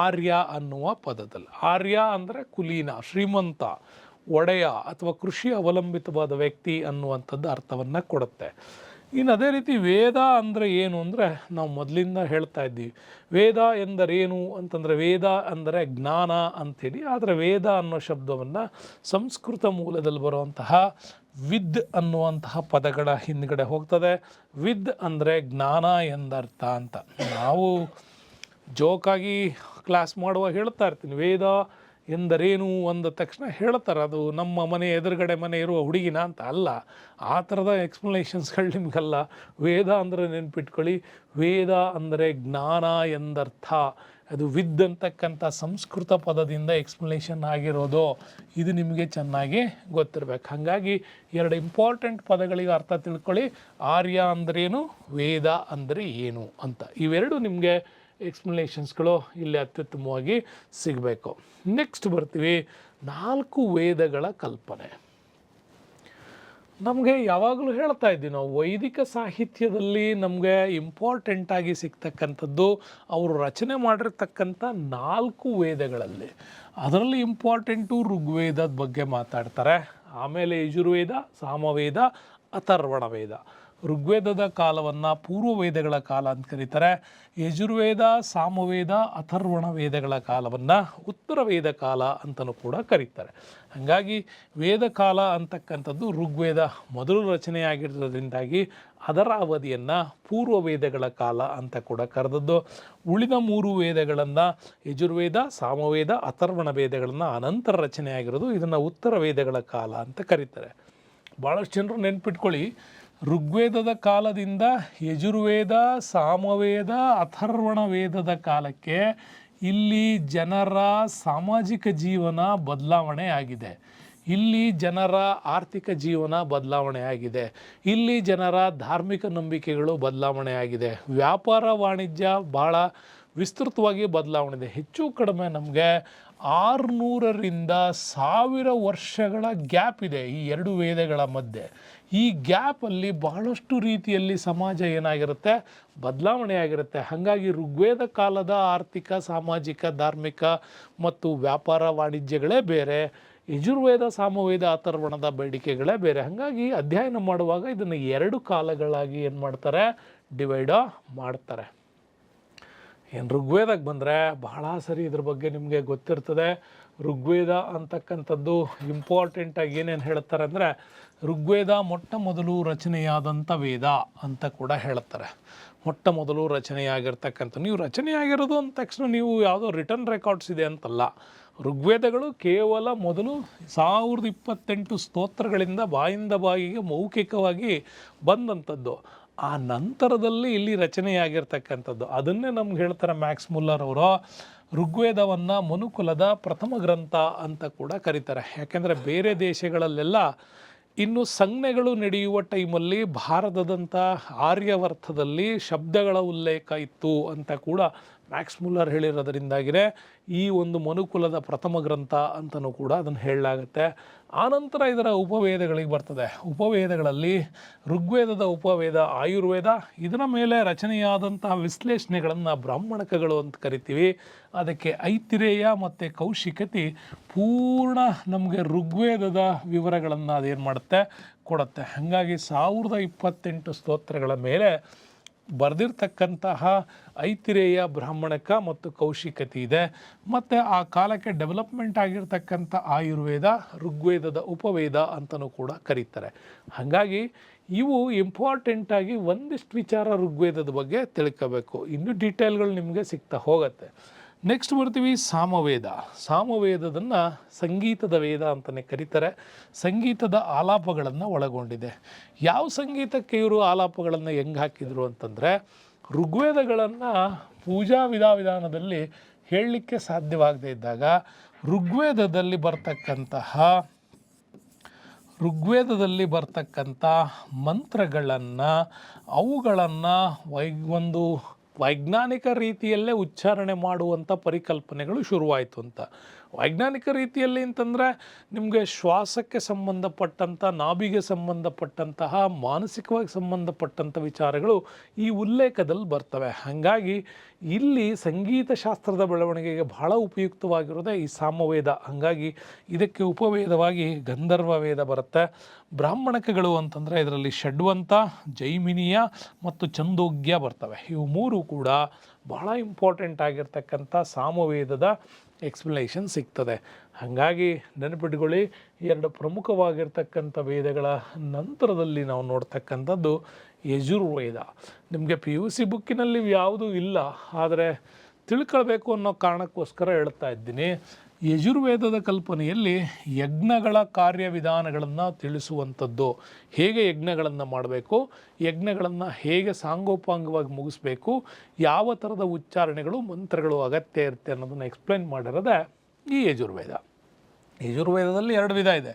ಆರ್ಯ ಅನ್ನುವ ಪದದಲ್ಲಿ. ಆರ್ಯ ಅಂದರೆ ಕುಲೀನ, ಶ್ರೀಮಂತ, ಒಡೆಯ ಅಥವಾ ಕೃಷಿ ಅವಲಂಬಿತವಾದ ವ್ಯಕ್ತಿ ಅನ್ನುವಂಥದ್ದು ಅರ್ಥವನ್ನು ಕೊಡುತ್ತೆ. ಇನ್ನು ಅದೇ ರೀತಿ ವೇದ ಅಂದರೆ ಏನು ಅಂದರೆ ನಾವು ಮೊದಲಿಂದ ಹೇಳ್ತಾ ಇದ್ದೀವಿ. ವೇದ ಎಂದರೇನು ಅಂತಂದರೆ ವೇದ ಅಂದರೆ ಜ್ಞಾನ ಅಂಥೇಳಿ. ಆದರೆ ವೇದ ಅನ್ನೋ ಶಬ್ದವನ್ನು ಸಂಸ್ಕೃತ ಮೂಲದಲ್ಲಿ ಬರುವಂತಹ ವಿದ್ ಅನ್ನುವಂತಹ ಪದಗಳ ಹಿಂದ್ಗಡೆ ಹೋಗ್ತದೆ. ವಿದ್ ಅಂದರೆ ಜ್ಞಾನ ಎಂದರ್ಥ ಅಂತ. ನಾವು ಜೋಕಾಗಿ ಕ್ಲಾಸ್ ಮಾಡುವಾಗ ಹೇಳ್ತಾ ಇರ್ತೀನಿ, ವೇದ ಎಂದರೇನು ಅಂದ ತಕ್ಷಣ ಹೇಳ್ತಾರೆ ಅದು ನಮ್ಮ ಮನೆ ಎದುರುಗಡೆ ಮನೆ ಇರುವ ಹುಡುಗಿನ ಅಂತ. ಅಲ್ಲ, ಆ ಥರದ ಎಕ್ಸ್ಪ್ಲನೇಷನ್ಸ್ಗಳು ನಿಮಗಲ್ಲ. ವೇದ ಅಂದರೆ ನೆನ್ಪಿಟ್ಕೊಳ್ಳಿ, ವೇದ ಅಂದರೆ ಜ್ಞಾನ ಎಂದರ್ಥ. ಅದು ವಿದ್ ಅಂತಕ್ಕಂಥ ಸಂಸ್ಕೃತ ಪದದಿಂದ ಎಕ್ಸ್ಪ್ಲನೇಷನ್ ಆಗಿರೋದು. ಇದು ನಿಮಗೆ ಚೆನ್ನಾಗಿ ಗೊತ್ತಿರಬೇಕು. ಹಾಗಾಗಿ ಎರಡು ಇಂಪಾರ್ಟೆಂಟ್ ಪದಗಳಿಗೆ ಅರ್ಥ ತಿಳ್ಕೊಳ್ಳಿ. ಆರ್ಯ ಅಂದ್ರೇನು, ವೇದ ಅಂದರೆ ಏನು ಅಂತ. ಇವೆರಡು ನಿಮಗೆ ಎಕ್ಸ್ಪ್ಲನೇಷನ್ಸ್ಗಳು ಇಲ್ಲಿ ಅತ್ಯುತ್ತಮವಾಗಿ ಸಿಗಬೇಕು. ನೆಕ್ಸ್ಟ್ ಬರ್ತೀವಿ 4 ವೇದಗಳ ಕಲ್ಪನೆ. ನಮಗೆ ಯಾವಾಗಲೂ ಹೇಳ್ತಾ ಇದ್ದೀವಿ ನಾವು, ವೈದಿಕ ಸಾಹಿತ್ಯದಲ್ಲಿ ನಮಗೆ ಇಂಪಾರ್ಟೆಂಟಾಗಿ ಸಿಗ್ತಕ್ಕಂಥದ್ದು ಅವರು ರಚನೆ ಮಾಡಿರ್ತಕ್ಕಂಥ 4 ವೇದಗಳಲ್ಲಿ. ಅದರಲ್ಲಿ ಇಂಪಾರ್ಟೆಂಟು ಋಗ್ವೇದದ ಬಗ್ಗೆ ಮಾತಾಡ್ತಾರೆ. ಆಮೇಲೆ ಯಜುರ್ವೇದ, ಸಾಮವೇದ, ಅಥರ್ವಣ ವೇದ. ಋಗ್ವೇದದ ಕಾಲವನ್ನು ಪೂರ್ವ ವೇದಗಳ ಕಾಲ ಅಂತ ಕರೀತಾರೆ. ಯಜುರ್ವೇದ, ಸಾಮವೇದ, ಅಥರ್ವಣ ವೇದಗಳ ಕಾಲವನ್ನು ಉತ್ತರ ವೇದ ಕಾಲ ಅಂತಲೂ ಕೂಡ ಕರೀತಾರೆ. ಹಾಗಾಗಿ ವೇದ ಕಾಲ ಅಂತಕ್ಕಂಥದ್ದು ಋಗ್ವೇದ ಮೊದಲು ರಚನೆಯಾಗಿರೋದ್ರಿಂದಾಗಿ ಅದರ ಅವಧಿಯನ್ನು ಪೂರ್ವ ವೇದಗಳ ಕಾಲ ಅಂತ ಕೂಡ ಕರೆದದ್ದು. ಉಳಿದ 3 ವೇದಗಳನ್ನು ಯಜುರ್ವೇದ, ಸಾಮವೇದ, ಅಥರ್ವಣ ವೇದಗಳನ್ನು ಅನಂತರ ರಚನೆಯಾಗಿರೋದು. ಇದನ್ನು ಉತ್ತರ ವೇದಗಳ ಕಾಲ ಅಂತ ಕರೀತಾರೆ. ಭಾಳಷ್ಟು ಜನರು ನೆನ್ಪಿಟ್ಕೊಳ್ಳಿ, ಋಗ್ವೇದದ ಕಾಲದಿಂದ ಯಜುರ್ವೇದ, ಸಾಮವೇದ, ಅಥರ್ವಣ ವೇದದ ಕಾಲಕ್ಕೆ ಇಲ್ಲಿ ಜನರ ಸಾಮಾಜಿಕ ಜೀವನ ಬದಲಾವಣೆ ಆಗಿದೆ. ಇಲ್ಲಿ ಜನರ ಆರ್ಥಿಕ ಜೀವನ ಬದಲಾವಣೆ ಆಗಿದೆ. ಇಲ್ಲಿ ಜನರ ಧಾರ್ಮಿಕ ನಂಬಿಕೆಗಳು ಬದಲಾವಣೆ ಆಗಿದೆ. ವ್ಯಾಪಾರ ವಾಣಿಜ್ಯ ಭಾಳ ವಿಸ್ತೃತವಾಗಿ ಬದಲಾವಣೆ ಇದೆ. ಹೆಚ್ಚು ಕಡಿಮೆ ನಮಗೆ 600ರಿಂದ 1000 ವರ್ಷಗಳ ಗ್ಯಾಪ್ ಇದೆ ಈ 2 ವೇದಗಳ ಮಧ್ಯೆ. ಈ ಗ್ಯಾಪಲ್ಲಿ ಬಹಳಷ್ಟು ರೀತಿಯಲ್ಲಿ ಸಮಾಜ ಏನಾಗಿರುತ್ತೆ, ಬದಲಾವಣೆ ಆಗಿರುತ್ತೆ. ಹಾಗಾಗಿ ಋಗ್ವೇದ ಕಾಲದ ಆರ್ಥಿಕ, ಸಾಮಾಜಿಕ, ಧಾರ್ಮಿಕ ಮತ್ತು ವ್ಯಾಪಾರ ವಾಣಿಜ್ಯಗಳೇ ಬೇರೆ. ಯಜುರ್ವೇದ ಸಾಮವೇದ ಅಥರ್ವಣದ ಬೇಡಿಕೆಗಳೇ ಬೇರೆ. ಹಾಗಾಗಿ ಅಧ್ಯಯನ ಮಾಡುವಾಗ ಇದನ್ನು 2 ಕಾಲಗಳಾಗಿ ಏನು ಮಾಡ್ತಾರೆ, ಡಿವೈಡ ಮಾಡ್ತಾರೆ. ಏನು ಋಗ್ವೇದಕ್ಕೆ ಬಂದರೆ ಬಹಳ ಸರಿ ಇದ್ರ ಬಗ್ಗೆ ನಿಮಗೆ ಗೊತ್ತಿರ್ತದೆ. ಋಗ್ವೇದ ಅಂತಕ್ಕಂಥದ್ದು ಇಂಪಾರ್ಟೆಂಟಾಗಿ ಏನೇನು ಹೇಳ್ತಾರೆ ಅಂದರೆ, ಋಗ್ವೇದ ಮೊಟ್ಟ ಮೊದಲು ರಚನೆಯಾದಂಥ ವೇದ ಅಂತ ಕೂಡ ಹೇಳ್ತಾರೆ. ಮೊಟ್ಟ ಮೊದಲು ರಚನೆಯಾಗಿರ್ತಕ್ಕಂಥ, ನೀವು ರಚನೆಯಾಗಿರೋದು ಅಂದ ತಕ್ಷಣ ನೀವು ಯಾವುದೋ ರಿಟರ್ನ್ ರೆಕಾರ್ಡ್ಸ್ ಇದೆ ಅಂತಲ್ಲ. ಋಗ್ವೇದಗಳು ಕೇವಲ ಮೊದಲು 1028 ಸ್ತೋತ್ರಗಳಿಂದ ಬಾಯಿಂದ ಬಾಯಿಗೆ ಮೌಖಿಕವಾಗಿ ಬಂದಂಥದ್ದು. ಆ ನಂತರದಲ್ಲಿ ಇಲ್ಲಿ ರಚನೆಯಾಗಿರ್ತಕ್ಕಂಥದ್ದು. ಅದನ್ನೇ ನಮ್ಗೆ ಹೇಳ್ತಾರೆ ಮ್ಯಾಕ್ಸ್ ಮುಲ್ಲರ್ ಅವರು, ಋಗ್ವೇದವನ್ನು ಮನುಕುಲದ ಪ್ರಥಮ ಗ್ರಂಥ ಅಂತ ಕೂಡ ಕರೀತಾರೆ. ಯಾಕೆಂದರೆ ಬೇರೆ ದೇಶಗಳಲ್ಲೆಲ್ಲ ಇನ್ನು ಸಂಜ್ಞೆಗಳು ನಡೆಯುವ ಟೈಮಲ್ಲಿ ಭಾರತದಂಥ ಆರ್ಯವರ್ಥದಲ್ಲಿ ಶಬ್ದಗಳ ಉಲ್ಲೇಖ ಇತ್ತು ಅಂತ ಕೂಡ ಮ್ಯಾಕ್ಸ್ ಮುಲ್ಲರ್ ಹೇಳಿರೋದರಿಂದಾಗಿಯೇ ಈ ಒಂದು ಮನುಕುಲದ ಪ್ರಥಮ ಗ್ರಂಥ ಅಂತಲೂ ಕೂಡ ಅದನ್ನು ಹೇಳಲಾಗುತ್ತೆ. ಆನಂತರ ಇದರ ಉಪವೇದಗಳಿಗೆ ಬರ್ತದೆ. ಉಪವೇದಗಳಲ್ಲಿ ಋಗ್ವೇದದ ಉಪವೇದ ಆಯುರ್ವೇದ, ಇದರ ಮೇಲೆ ರಚನೆಯಾದಂತಹ ವಿಶ್ಲೇಷಣೆಗಳನ್ನು ಬ್ರಾಹ್ಮಣಕಗಳು ಅಂತ ಕರಿತೀವಿ. ಅದಕ್ಕೆ ಐತಿರೇಯ ಮತ್ತು ಕೌಶಿಕತಿ ಪೂರ್ಣ ನಮಗೆ ಋಗ್ವೇದದ ವಿವರಗಳನ್ನು ಅದೇನು ಮಾಡುತ್ತೆ, ಕೊಡುತ್ತೆ. ಹಾಗಾಗಿ 1028 ಸ್ತೋತ್ರಗಳ ಮೇಲೆ ಬರೆದಿರ್ತಕ್ಕಂತಹ ಐತಿರೇಯ ಬ್ರಾಹ್ಮಣಕ ಮತ್ತು ಕೌಶಿಕತಿ ಇದೆ. ಮತ್ತು ಆ ಕಾಲಕ್ಕೆ ಡೆವಲಪ್ಮೆಂಟ್ ಆಗಿರ್ತಕ್ಕಂಥ ಆಯುರ್ವೇದ ಋಗ್ವೇದದ ಉಪವೇದ ಅಂತಲೂ ಕೂಡ ಕರೀತಾರೆ. ಹಾಗಾಗಿ ಇವು ಇಂಪಾರ್ಟೆಂಟಾಗಿ ಒಂದಿಷ್ಟು ವಿಚಾರ ಋಗ್ವೇದದ ಬಗ್ಗೆ ತಿಳ್ಕೋಬೇಕು. ಇನ್ನೂ ಡೀಟೇಲ್ಗಳು ನಿಮಗೆ ಸಿಗ್ತಾ ಹೋಗುತ್ತೆ. ನೆಕ್ಸ್ಟ್ ಬರ್ತೀವಿ ಸಾಮವೇದ. ಸಾಮವೇದದನ್ನು ಸಂಗೀತದ ವೇದ ಅಂತಲೇ ಕರೀತಾರೆ. ಸಂಗೀತದ ಆಲಾಪಗಳನ್ನು ಒಳಗೊಂಡಿದೆ. ಯಾವ ಸಂಗೀತಕ್ಕೆ ಇವರು ಆಲಾಪಗಳನ್ನು ಹೆಂಗೆ ಹಾಕಿದರು ಅಂತಂದರೆ, ಋಗ್ವೇದಗಳನ್ನು ಪೂಜಾ ವಿಧಾನದಲ್ಲಿ ಹೇಳಲಿಕ್ಕೆ ಸಾಧ್ಯವಾಗದೇ ಇದ್ದಾಗ ಋಗ್ವೇದದಲ್ಲಿ ಬರ್ತಕ್ಕಂಥ ಮಂತ್ರಗಳನ್ನು ಅವುಗಳನ್ನು ಒಂದು ವೈಜ್ಞಾನಿಕ ರೀತಿಯಲ್ಲೇ ಉಚ್ಚಾರಣೆ ಮಾಡುವಂಥ ಪರಿಕಲ್ಪನೆಗಳು ಶುರುವಾಯಿತು ಅಂತ. ವೈಜ್ಞಾನಿಕ ರೀತಿಯಲ್ಲಿ ಅಂತಂದರೆ ನಿಮಗೆ ಶ್ವಾಸಕ್ಕೆ ಸಂಬಂಧಪಟ್ಟಂಥ, ನಾಭಿಗೆ ಸಂಬಂಧಪಟ್ಟಂತಹ, ಮಾನಸಿಕವಾಗಿ ಸಂಬಂಧಪಟ್ಟಂಥ ವಿಚಾರಗಳು ಈ ಉಲ್ಲೇಖದಲ್ಲಿ ಬರ್ತವೆ. ಹಾಗಾಗಿ ಇಲ್ಲಿ ಸಂಗೀತ ಶಾಸ್ತ್ರದ ಬೆಳವಣಿಗೆಗೆ ಬಹಳ ಉಪಯುಕ್ತವಾಗಿರೋದೇ ಈ ಸಾಮವೇದ. ಹಾಗಾಗಿ ಇದಕ್ಕೆ ಉಪವೇದವಾಗಿ ಗಂಧರ್ವ ವೇದ ಬರುತ್ತೆ. ಬ್ರಾಹ್ಮಣಕಗಳು ಅಂತಂದರೆ ಇದರಲ್ಲಿ ಷಡ್ವಂತ, ಜೈಮಿನಿಯ ಮತ್ತು ಛಂದೋಗ್ಯ ಬರ್ತವೆ. ಇವು 3 ಕೂಡ ಬಹಳ ಇಂಪಾರ್ಟೆಂಟ್ ಆಗಿರ್ತಕ್ಕಂಥ ಸಾಮವೇದದ ಎಕ್ಸ್ಪ್ಲನೇಷನ್ ಸಿಗ್ತದೆ. ಹಾಗಾಗಿ ನೆನಪಿಟ್ಕೊಳ್ಳಿ, 2 ಪ್ರಮುಖವಾಗಿರ್ತಕ್ಕಂಥ ವೇದಗಳ ನಂತರದಲ್ಲಿ ನಾವು ನೋಡ್ತಕ್ಕಂಥದ್ದು ಯಜುರ್ವೇದ. ನಿಮಗೆ PUC ಬುಕ್ಕಿನಲ್ಲಿ ಯಾವುದೂ ಇಲ್ಲ, ಆದರೆ ತಿಳ್ಕೊಳ್ಬೇಕು ಅನ್ನೋ ಕಾರಣಕ್ಕೋಸ್ಕರ ಹೇಳ್ತಾ ಇದ್ದೀನಿ. ಯಜುರ್ವೇದದ ಕಲ್ಪನೆಯಲ್ಲಿ ಯಜ್ಞಗಳ ಕಾರ್ಯವಿಧಾನಗಳನ್ನು ತಿಳಿಸುವಂಥದ್ದು, ಹೇಗೆ ಯಜ್ಞಗಳನ್ನು ಮಾಡಬೇಕು, ಯಜ್ಞಗಳನ್ನು ಹೇಗೆ ಸಾಂಗೋಪಾಂಗವಾಗಿ ಮುಗಿಸ್ಬೇಕು, ಯಾವ ಥರದ ಉಚ್ಚಾರಣೆಗಳು ಮಂತ್ರಗಳು ಅಗತ್ಯ ಇರುತ್ತೆ ಅನ್ನೋದನ್ನು ಎಕ್ಸ್ಪ್ಲೈನ್ ಮಾಡಿರೋದೇ ಈ ಯಜುರ್ವೇದ. ಯಜುರ್ವೇದದಲ್ಲಿ 2 ವಿಧ ಇದೆ.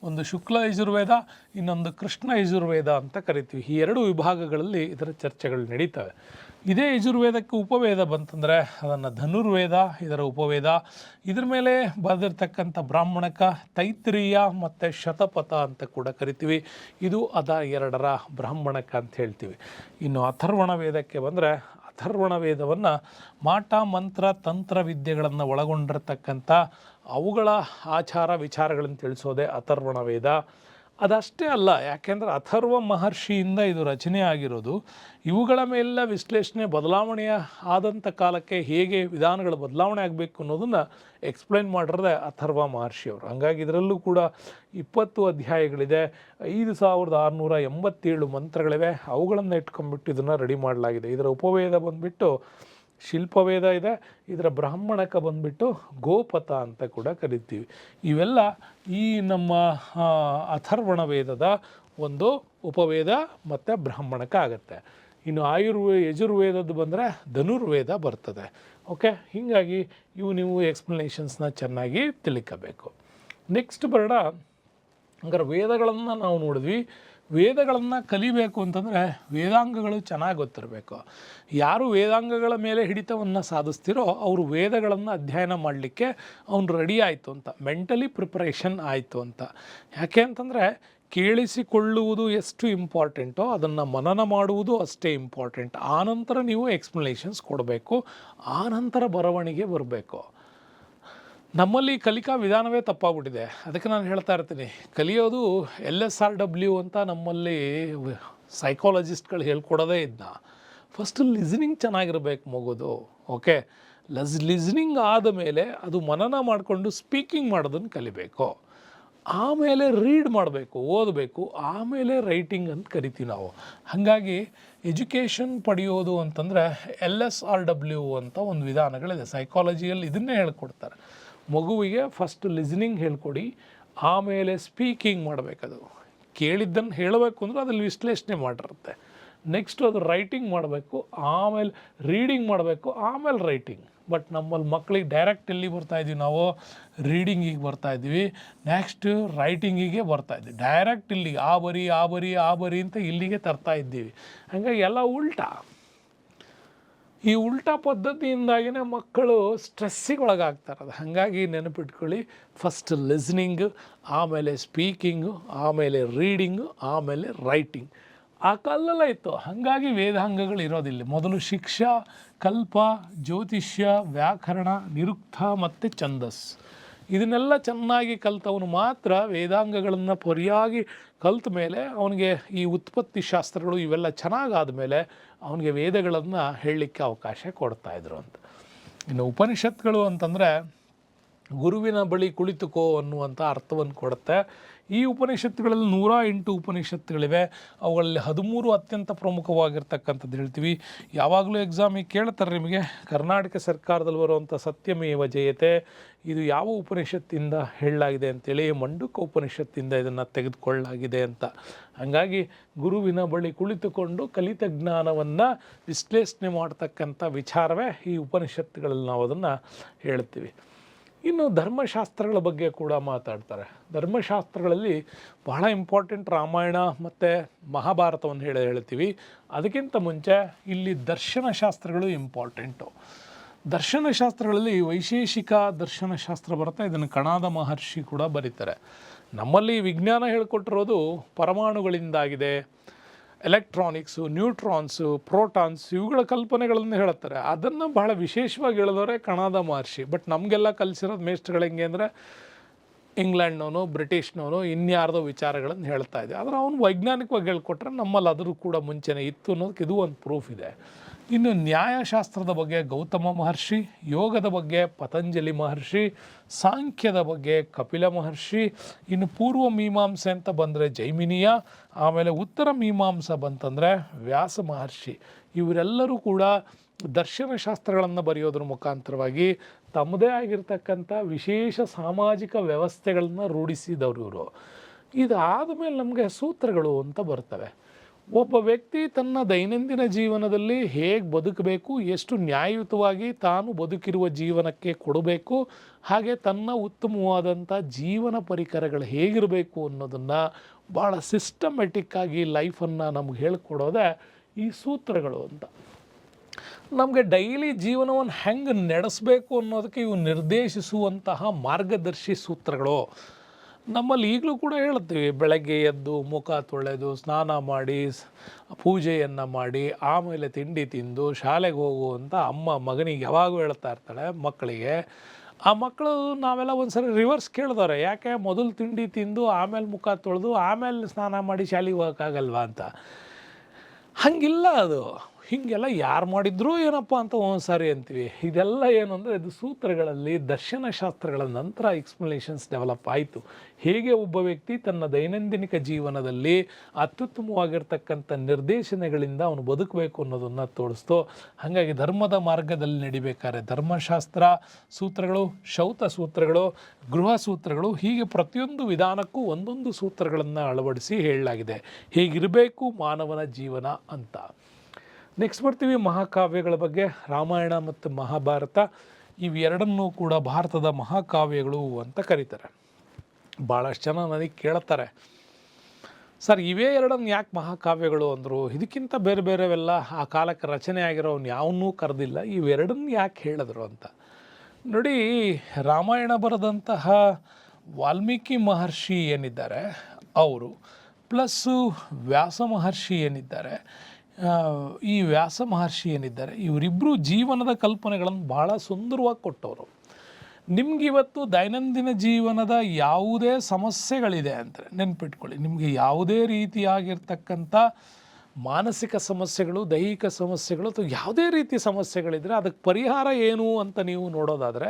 ಒಂದು ಶುಕ್ಲ ಯಜುರ್ವೇದ, ಇನ್ನೊಂದು ಕೃಷ್ಣ ಯಜುರ್ವೇದ ಅಂತ ಕರಿತೀವಿ. ಈ 2 ವಿಭಾಗಗಳಲ್ಲಿ ಇದರ ಚರ್ಚೆಗಳು ನಡೀತವೆ. ಇದೇ ಯಜುರ್ವೇದಕ್ಕೆ ಉಪವೇದ ಬಂತಂದರೆ ಅದನ್ನು ಧನುರ್ವೇದ, ಇದರ ಉಪವೇದ. ಇದ್ರ ಮೇಲೆ ಬರೆದಿರ್ತಕ್ಕಂಥ ಬ್ರಾಹ್ಮಣಕ, ತೈತ್ರಿಯ ಮತ್ತು ಶತಪಥ ಅಂತ ಕೂಡ ಕರಿತೀವಿ. ಇದು ಅದ 2ರ ಬ್ರಾಹ್ಮಣಕ ಅಂತ ಹೇಳ್ತೀವಿ. ಇನ್ನು ಅಥರ್ವಣ ವೇದಕ್ಕೆ ಬಂದರೆ, ಅಥರ್ವಣ ವೇದವನ್ನು ಮಾಟ, ಮಂತ್ರ, ತಂತ್ರ ವಿದ್ಯೆಗಳನ್ನು ಒಳಗೊಂಡಿರ್ತಕ್ಕಂಥ ಅವುಗಳ ಆಚಾರ ವಿಚಾರಗಳನ್ನು ತಿಳಿಸೋದೇ ಅಥರ್ವಣ ವೇದ. ಅದಷ್ಟೇ ಅಲ್ಲ, ಯಾಕೆಂದರೆ ಅಥರ್ವ ಮಹರ್ಷಿಯಿಂದ ಇದು ರಚನೆ ಆಗಿರೋದು. ಇವುಗಳ ಮೇಲೆಲ್ಲ ವಿಶ್ಲೇಷಣೆ ಬದಲಾವಣೆಯ ಆದಂಥ ಕಾಲಕ್ಕೆ ಹೇಗೆ ವಿಧಾನಗಳು ಬದಲಾವಣೆ ಆಗಬೇಕು ಅನ್ನೋದನ್ನು ಎಕ್ಸ್ಪ್ಲೈನ್ ಮಾಡಿರೋದೇ ಅಥರ್ವ ಮಹರ್ಷಿಯವರು. ಹಾಗಾಗಿ ಇದರಲ್ಲೂ ಕೂಡ 20 ಅಧ್ಯಾಯಗಳಿದೆ, 5687 ಮಂತ್ರಗಳಿವೆ. ಅವುಗಳನ್ನು ಇಟ್ಕೊಂಡ್ಬಿಟ್ಟು ಇದನ್ನು ರೆಡಿ ಮಾಡಲಾಗಿದೆ. ಇದರ ಉಪವೇದ ಬಂದುಬಿಟ್ಟು ಶಿಲ್ಪವೇದ ಇದೆ. ಇದರ ಬ್ರಾಹ್ಮಣಕ ಬಂದುಬಿಟ್ಟು ಗೋಪಥ ಅಂತ ಕೂಡ ಕರಿತೀವಿ. ಇವೆಲ್ಲ ಈ ನಮ್ಮ ಅಥರ್ವಣ ವೇದದ ಒಂದು ಉಪವೇದ ಮತ್ತು ಬ್ರಾಹ್ಮಣಕ ಆಗುತ್ತೆ. ಇನ್ನು ಯಜುರ್ವೇದದ್ದು ಬಂದರೆ ಧನುರ್ವೇದ ಬರ್ತದೆ. ಓಕೆ, ಹೀಗಾಗಿ ನೀವು ಎಕ್ಸ್ಪ್ಲನೇಷನ್ಸ್ನ ಚೆನ್ನಾಗಿ ತಿಳ್ಕೋಬೇಕು. ನೆಕ್ಸ್ಟ್ ಬರೋಣ. ಹಂಗಾರೆ ವೇದಗಳನ್ನು ನಾವು ನೋಡಿದ್ವಿ. ವೇದಗಳನ್ನು ಕಲಿಬೇಕು ಅಂತಂದರೆ ವೇದಾಂಗಗಳು ಚೆನ್ನಾಗಿ ಗೊತ್ತಿರಬೇಕು. ಯಾರು ವೇದಾಂಗಗಳ ಮೇಲೆ ಹಿಡಿತವನ್ನು ಸಾಧಿಸ್ತಿರೋ ಅವರು ವೇದಗಳನ್ನು ಅಧ್ಯಯನ ಮಾಡಲಿಕ್ಕೆ ಅವನು ರೆಡಿ ಆಯಿತು ಅಂತ, ಮೆಂಟಲಿ ಪ್ರಿಪರೇಷನ್ ಆಯಿತು ಅಂತ. ಯಾಕೆ ಅಂತಂದರೆ ಕೇಳಿಸಿಕೊಳ್ಳುವುದು ಎಷ್ಟು ಇಂಪಾರ್ಟೆಂಟೋ ಅದನ್ನು ಮನನ ಮಾಡುವುದು ಅಷ್ಟೇ ಇಂಪಾರ್ಟೆಂಟ್. ಆನಂತರ ನೀವು ಎಕ್ಸ್ಪ್ಲನೇಷನ್ಸ್ ಕೊಡಬೇಕು, ಆನಂತರ ಬರವಣಿಗೆ ಬರಬೇಕು. ನಮ್ಮಲ್ಲಿ ಕಲಿಕಾ ವಿಧಾನವೇ ತಪ್ಪಾಗ್ಬಿಟ್ಟಿದೆ. ಅದಕ್ಕೆ ನಾನು ಹೇಳ್ತಾ ಇರ್ತೀನಿ, ಕಲಿಯೋದು LSRW ಅಂತ ನಮ್ಮಲ್ಲಿ ಸೈಕಾಲಜಿಸ್ಟ್ಗಳು ಹೇಳ್ಕೊಡೋದೇ ಇದನ್ನ. ಫಸ್ಟು ಲಿಸ್ನಿಂಗ್ ಚೆನ್ನಾಗಿರ್ಬೇಕು ಮಗುದು. ಓಕೆ, ಲಿಸ್ನಿಂಗ್ ಆದ ಮೇಲೆ ಅದು ಮನನ ಮಾಡಿಕೊಂಡು ಸ್ಪೀಕಿಂಗ್ ಮಾಡೋದನ್ನು ಕಲಿಬೇಕು. ಆಮೇಲೆ ರೀಡ್ ಮಾಡಬೇಕು, ಓದಬೇಕು, ಆಮೇಲೆ ರೈಟಿಂಗ್ ಅಂತ ಕರಿತೀವಿ ನಾವು. ಹಾಗಾಗಿ ಎಜುಕೇಷನ್ ಪಡೆಯೋದು ಅಂತಂದರೆ LSRW ಅಂತ ಒಂದು ವಿಧಾನಗಳಿದೆ. ಸೈಕಾಲಜಿಯಲ್ಲಿ ಇದನ್ನೇ ಹೇಳ್ಕೊಡ್ತಾರೆ. ಮಗುವಿಗೆ ಫಸ್ಟ್ ಲಿಸ್ನಿಂಗ್ ಹೇಳ್ಕೊಡಿ, ಆಮೇಲೆ ಸ್ಪೀಕಿಂಗ್ ಮಾಡಬೇಕದು. ಕೇಳಿದ್ದನ್ನು ಹೇಳಬೇಕು ಅಂದರೆ ಅದ್ರಲ್ಲಿ ವಿಶ್ಲೇಷಣೆ ಮಾಡಿರುತ್ತೆ. ನೆಕ್ಸ್ಟು ಅದು ರೈಟಿಂಗ್ ಮಾಡಬೇಕು, ಆಮೇಲೆ ರೀಡಿಂಗ್ ಮಾಡಬೇಕು, ಆಮೇಲೆ ರೈಟಿಂಗ್. ಬಟ್ ನಮ್ಮಲ್ಲಿ ಮಕ್ಕಳಿಗೆ ಡೈರೆಕ್ಟ್ ಎಲ್ಲಿ ಬರ್ತಾಯಿದ್ದೀವಿ ನಾವು, ರೀಡಿಂಗಿಗೆ ಬರ್ತಾಯಿದ್ದೀವಿ, ನೆಕ್ಸ್ಟ್ ರೈಟಿಂಗಿಗೆ ಬರ್ತಾಯಿದ್ದೀವಿ. ಡೈರೆಕ್ಟ್ ಇಲ್ಲಿಗೆ ಆ ಬರಿ ಅಂತ ಇಲ್ಲಿಗೆ ತರ್ತಾ ಇದ್ದೀವಿ. ಹಾಗಾಗಿ ಎಲ್ಲ ಉಲ್ಟಾ. ಈ ಉಲ್ಟಾ ಪದ್ಧತಿಯಿಂದಾಗಿಯೇ ಮಕ್ಕಳು ಸ್ಟ್ರೆಸ್ಸಿಗೆ ಒಳಗಾಗ್ತಾರೆ. ಅದು ಹಾಗಾಗಿ ನೆನಪಿಟ್ಕೊಳ್ಳಿ, ಫಸ್ಟ್ ಲಿಸ್ನಿಂಗು, ಆಮೇಲೆ ಸ್ಪೀಕಿಂಗು, ಆಮೇಲೆ ರೀಡಿಂಗು, ಆಮೇಲೆ ರೈಟಿಂಗ್. ಆ ಕಾಲದಲ್ಲ ಇತ್ತು. ಹಾಗಾಗಿ ವೇದಾಂಗಗಳು ಇರೋದಿಲ್ಲ. ಮೊದಲು ಶಿಕ್ಷಾ, ಕಲ್ಪ, ಜ್ಯೋತಿಷ್ಯ, ವ್ಯಾಕರಣ, ನಿರುಕ್ತ ಮತ್ತು ಛಂದಸ್, ಇದನ್ನೆಲ್ಲ ಚೆನ್ನಾಗಿ ಕಲಿತವನು ಮಾತ್ರ ವೇದಾಂಗಗಳನ್ನು ಪರಿಯಾಗಿ ಕಲಿತ ಮೇಲೆ ಅವನಿಗೆ ಈ ಉತ್ಪತ್ತಿ ಶಾಸ್ತ್ರಗಳು ಇವೆಲ್ಲ ಚೆನ್ನಾಗಾದ ಮೇಲೆ ಅವನಿಗೆ ವೇದಗಳನ್ನು ಹೇಳಲಿಕ್ಕೆ ಅವಕಾಶ ಕೊಡ್ತಾಯಿದ್ರು ಅಂತ. ಇನ್ನು ಉಪನಿಷತ್ಗಳು ಅಂತಂದರೆ ಗುರುವಿನ ಬಳಿ ಕುಳಿತುಕೋ ಅನ್ನುವಂಥ ಅರ್ಥವನ್ನು ಕೊಡುತ್ತೆ. ಈ ಉಪನಿಷತ್ತುಗಳಲ್ಲಿ 108 ಉಪನಿಷತ್ತುಗಳಿವೆ. ಅವುಗಳಲ್ಲಿ 13 ಅತ್ಯಂತ ಪ್ರಮುಖವಾಗಿರ್ತಕ್ಕಂಥದ್ದು ಹೇಳ್ತೀವಿ. ಯಾವಾಗಲೂ ಎಕ್ಸಾಮಿಗೆ ಕೇಳ್ತಾರೆ ನಿಮಗೆ, ಕರ್ನಾಟಕ ಸರ್ಕಾರದಲ್ಲಿ ಬರುವಂಥ ಸತ್ಯಮೇವ ಜಯತೆ ಇದು ಯಾವ ಉಪನಿಷತ್ತಿಂದ ಹೇಳಲಾಗಿದೆ ಅಂತೇಳಿ. ಮಂಡುಕ ಉಪನಿಷತ್ತಿಂದ ಇದನ್ನು ತೆಗೆದುಕೊಳ್ಳಲಾಗಿದೆ ಅಂತ. ಹಾಗಾಗಿ ಗುರುವಿನ ಬಳಿ ಕುಳಿತುಕೊಂಡು ಕಲಿತ ಜ್ಞಾನವನ್ನು ವಿಶ್ಲೇಷಣೆ ಮಾಡ್ತಕ್ಕಂಥ ವಿಚಾರವೇ ಈ ಉಪನಿಷತ್ತುಗಳಲ್ಲಿ ನಾವು ಅದನ್ನು ಹೇಳ್ತೀವಿ. ಇನ್ನು ಧರ್ಮಶಾಸ್ತ್ರಗಳ ಬಗ್ಗೆ ಕೂಡ ಮಾತಾಡ್ತಾರೆ. ಧರ್ಮಶಾಸ್ತ್ರಗಳಲ್ಲಿ ಬಹಳ ಇಂಪಾರ್ಟೆಂಟ್ ರಾಮಾಯಣ ಮತ್ತು ಮಹಾಭಾರತವನ್ನು ಹೇಳ್ತೀವಿ. ಅದಕ್ಕಿಂತ ಮುಂಚೆ ಇಲ್ಲಿ ದರ್ಶನಶಾಸ್ತ್ರಗಳು ಇಂಪಾರ್ಟೆಂಟು. ದರ್ಶನಶಾಸ್ತ್ರಗಳಲ್ಲಿ ವೈಶೇಷಿಕ ದರ್ಶನಶಾಸ್ತ್ರ ಬರುತ್ತೆ. ಇದನ್ನು ಕಣಾದ ಮಹರ್ಷಿ ಕೂಡ ಬರೀತಾರೆ. ನಮ್ಮಲ್ಲಿ ವಿಜ್ಞಾನ ಹೇಳ್ಕೊಟ್ಟಿರೋದು ಪರಮಾಣುಗಳಿಂದಾಗಿದೆ, ಎಲೆಕ್ಟ್ರಾನಿಕ್ಸು, ನ್ಯೂಟ್ರಾನ್ಸು, ಪ್ರೋಟಾನ್ಸ್, ಇವುಗಳ ಕಲ್ಪನೆಗಳನ್ನು ಹೇಳುತ್ತಾರೆ. ಅದನ್ನು ಬಹಳ ವಿಶೇಷವಾಗಿ ಹೇಳಿದವರೇ ಕಣಾದ ಮಹರ್ಷಿ. ಬಟ್ ನಮಗೆಲ್ಲ ಕಲಿಸಿರೋದು ಮೇಷ್ಟ್ರುಗಳು ಹೆಂಗೆ ಅಂದರೆ ಇಂಗ್ಲೆಂಡ್ನವನು, ಬ್ರಿಟಿಷ್ನವನು, ಇನ್ಯಾರ್ದೋ ವಿಚಾರಗಳನ್ನು ಹೇಳ್ತಾ ಇದೆ. ಆದರೆ ಅವನು ವೈಜ್ಞಾನಿಕವಾಗಿ ಹೇಳ್ಕೊಟ್ರೆ ನಮ್ಮಲ್ಲಿ ಅದರೂ ಕೂಡ ಮುಂಚೆನೇ ಇತ್ತು ಅನ್ನೋದಕ್ಕೆ ಇದು ಒಂದು ಪ್ರೂಫ್ ಇದೆ. ಇನ್ನು ನ್ಯಾಯಶಾಸ್ತ್ರದ ಬಗ್ಗೆ ಗೌತಮ ಮಹರ್ಷಿ, ಯೋಗದ ಬಗ್ಗೆ ಪತಂಜಲಿ ಮಹರ್ಷಿ, ಸಾಂಖ್ಯದ ಬಗ್ಗೆ ಕಪಿಲ ಮಹರ್ಷಿ, ಇನ್ನು ಪೂರ್ವ ಮೀಮಾಂಸೆ ಅಂತ ಬಂದರೆ ಜೈಮಿನಿಯ, ಆಮೇಲೆ ಉತ್ತರ ಮೀಮಾಂಸೆ ಬಂತಂದರೆ ವ್ಯಾಸ ಮಹರ್ಷಿ. ಇವರೆಲ್ಲರೂ ಕೂಡ ದರ್ಶನಶಾಸ್ತ್ರಗಳನ್ನು ಬರೆಯೋದ್ರ ಮುಖಾಂತರವಾಗಿ ತಮ್ಮದೇ ಆಗಿರ್ತಕ್ಕಂಥ ವಿಶೇಷ ಸಾಮಾಜಿಕ ವ್ಯವಸ್ಥೆಗಳನ್ನು ರೂಢಿಸಿದವರು ಇವರು. ಇದಾದ ಮೇಲೆ ನಮಗೆ ಸೂತ್ರಗಳು ಅಂತ ಬರ್ತವೆ. ಒಬ್ಬ ವ್ಯಕ್ತಿ ತನ್ನ ದೈನಂದಿನ ಜೀವನದಲ್ಲಿ ಹೇಗೆ ಬದುಕಬೇಕು, ಎಷ್ಟು ನ್ಯಾಯಯುತವಾಗಿ ತಾನು ಬದುಕಿರುವ ಜೀವನಕ್ಕೆ ಕೊಡಬೇಕು, ಹಾಗೆ ತನ್ನ ಉತ್ತಮವಾದಂಥ ಜೀವನ ಪರಿಕರಗಳು ಹೇಗಿರಬೇಕು ಅನ್ನೋದನ್ನು ಭಾಳ ಸಿಸ್ಟಮೆಟಿಕ್ಕಾಗಿ ಲೈಫನ್ನು ನಮ್ಗೆ ಹೇಳ್ಕೊಡೋದೇ ಈ ಸೂತ್ರಗಳು ಅಂತ. ನಮಗೆ ಡೈಲಿ ಜೀವನವನ್ನು ಹೆಂಗೆ ನಡೆಸಬೇಕು ಅನ್ನೋದಕ್ಕೆ ಇವು ನಿರ್ದೇಶಿಸುವಂತಹ ಮಾರ್ಗದರ್ಶಿ ಸೂತ್ರಗಳು. ನಮ್ಮಲ್ಲಿ ಈಗಲೂ ಕೂಡ ಹೇಳ್ತೀವಿ, ಬೆಳಗ್ಗೆ ಎದ್ದು ಮುಖ ತೊಳೆದು ಸ್ನಾನ ಮಾಡಿ ಪೂಜೆಯನ್ನು ಮಾಡಿ ಆಮೇಲೆ ತಿಂಡಿ ತಿಂದು ಶಾಲೆಗೆ ಹೋಗು ಅಂತ ಅಮ್ಮ ಮಗನಿಗೆ ಯಾವಾಗೂ ಹೇಳ್ತಾ ಇರ್ತಾಳೆ ಮಕ್ಕಳಿಗೆ. ಆ ಮಕ್ಕಳು ನಾವೆಲ್ಲ ಒಂದು ಸರಿ ರಿವರ್ಸ್ ಕೇಳಿದವ್ರೆ, ಯಾಕೆ ಮೊದಲು ತಿಂಡಿ ತಿಂದು ಆಮೇಲೆ ಮುಖ ತೊಳೆದು ಆಮೇಲೆ ಸ್ನಾನ ಮಾಡಿ ಶಾಲೆಗೆ ಹೋಗೋಕ್ಕಾಗಲ್ವಾ ಅಂತ. ಹಂಗಿಲ್ಲ ಅದು. ಹೀಗೆಲ್ಲ ಯಾರು ಮಾಡಿದ್ರೂ ಏನಪ್ಪ ಅಂತ ಒಂದು ಸಾರಿ ಅಂತೀವಿ. ಇದೆಲ್ಲ ಏನು ಅಂದರೆ ಇದು ಸೂತ್ರಗಳಲ್ಲಿ ದರ್ಶನಶಾಸ್ತ್ರಗಳ ನಂತರ ಎಕ್ಸ್ಪ್ಲನೇಷನ್ಸ್ ಡೆವಲಪ್ ಆಯಿತು. ಹೇಗೆ ಒಬ್ಬ ವ್ಯಕ್ತಿ ತನ್ನ ದೈನಂದಿನ ಜೀವನದಲ್ಲಿ ಅತ್ಯುತ್ತಮವಾಗಿರ್ತಕ್ಕಂಥ ನಿರ್ದೇಶನಗಳಿಂದ ಅವನು ಬದುಕಬೇಕು ಅನ್ನೋದನ್ನು ತೋರಿಸ್ತೋ. ಹಾಗಾಗಿ ಧರ್ಮದ ಮಾರ್ಗದಲ್ಲಿ ನಡಿಬೇಕಾದ್ರೆ ಧರ್ಮಶಾಸ್ತ್ರ ಸೂತ್ರಗಳು, ಶೌತ ಸೂತ್ರಗಳು, ಗೃಹ ಸೂತ್ರಗಳು, ಹೀಗೆ ಪ್ರತಿಯೊಂದು ವಿಧಾನಕ್ಕೂ ಒಂದೊಂದು ಸೂತ್ರಗಳನ್ನು ಅಳವಡಿಸಿ ಹೇಳಲಾಗಿದೆ ಹೇಗಿರಬೇಕು ಮಾನವನ ಜೀವನ ಅಂತ. ನೆಕ್ಸ್ಟ್ ಬರ್ತೀವಿ ಮಹಾಕಾವ್ಯಗಳ ಬಗ್ಗೆ. ರಾಮಾಯಣ ಮತ್ತು ಮಹಾಭಾರತ ಇವೆರಡನ್ನೂ ಕೂಡ ಭಾರತದ ಮಹಾಕಾವ್ಯಗಳು ಅಂತ ಕರೀತಾರೆ. ಭಾಳಷ್ಟು ಜನ ನನಗೆ ಕೇಳ್ತಾರೆ, ಸರ್ ಇವೇ ಎರಡನ್ನು ಯಾಕೆ ಮಹಾಕಾವ್ಯಗಳು ಅಂದರು, ಇದಕ್ಕಿಂತ ಬೇರೆ ಬೇರೆವೆಲ್ಲ ಆ ಕಾಲಕ್ಕೆ ರಚನೆ ಆಗಿರೋನು ಯಾವನ್ನೂ ಕರೆದಿಲ್ಲ, ಇವೆರಡನ್ನು ಯಾಕೆ ಹೇಳಿದ್ರು ಅಂತ. ನೋಡಿ, ರಾಮಾಯಣ ಬರೆದಂತಹ ವಾಲ್ಮೀಕಿ ಮಹರ್ಷಿ ಏನಿದ್ದಾರೆ ಅವರು, ಪ್ಲಸ್ಸು ವ್ಯಾಸ ಮಹರ್ಷಿ ಏನಿದ್ದಾರೆ, ಈ ವ್ಯಾಸ ಮಹರ್ಷಿ ಏನಿದ್ದಾರೆ, ಇವರಿಬ್ಬರು ಜೀವನದ ಕಲ್ಪನೆಗಳನ್ನು ಭಾಳ ಸುಂದರವಾಗಿ ಕೊಟ್ಟವರು. ನಿಮಗಿವತ್ತು ದೈನಂದಿನ ಜೀವನದ ಯಾವುದೇ ಸಮಸ್ಯೆಗಳಿದೆ ಅಂದರೆ ನೆನ್ಪಿಟ್ಕೊಳ್ಳಿ, ನಿಮಗೆ ಯಾವುದೇ ರೀತಿಯಾಗಿರ್ತಕ್ಕಂಥ ಮಾನಸಿಕ ಸಮಸ್ಯೆಗಳು, ದೈಹಿಕ ಸಮಸ್ಯೆಗಳು ಅಥವಾ ಯಾವುದೇ ರೀತಿಯ ಸಮಸ್ಯೆಗಳಿದ್ದರೆ ಅದಕ್ಕೆ ಪರಿಹಾರ ಏನು ಅಂತ ನೀವು ನೋಡೋದಾದರೆ,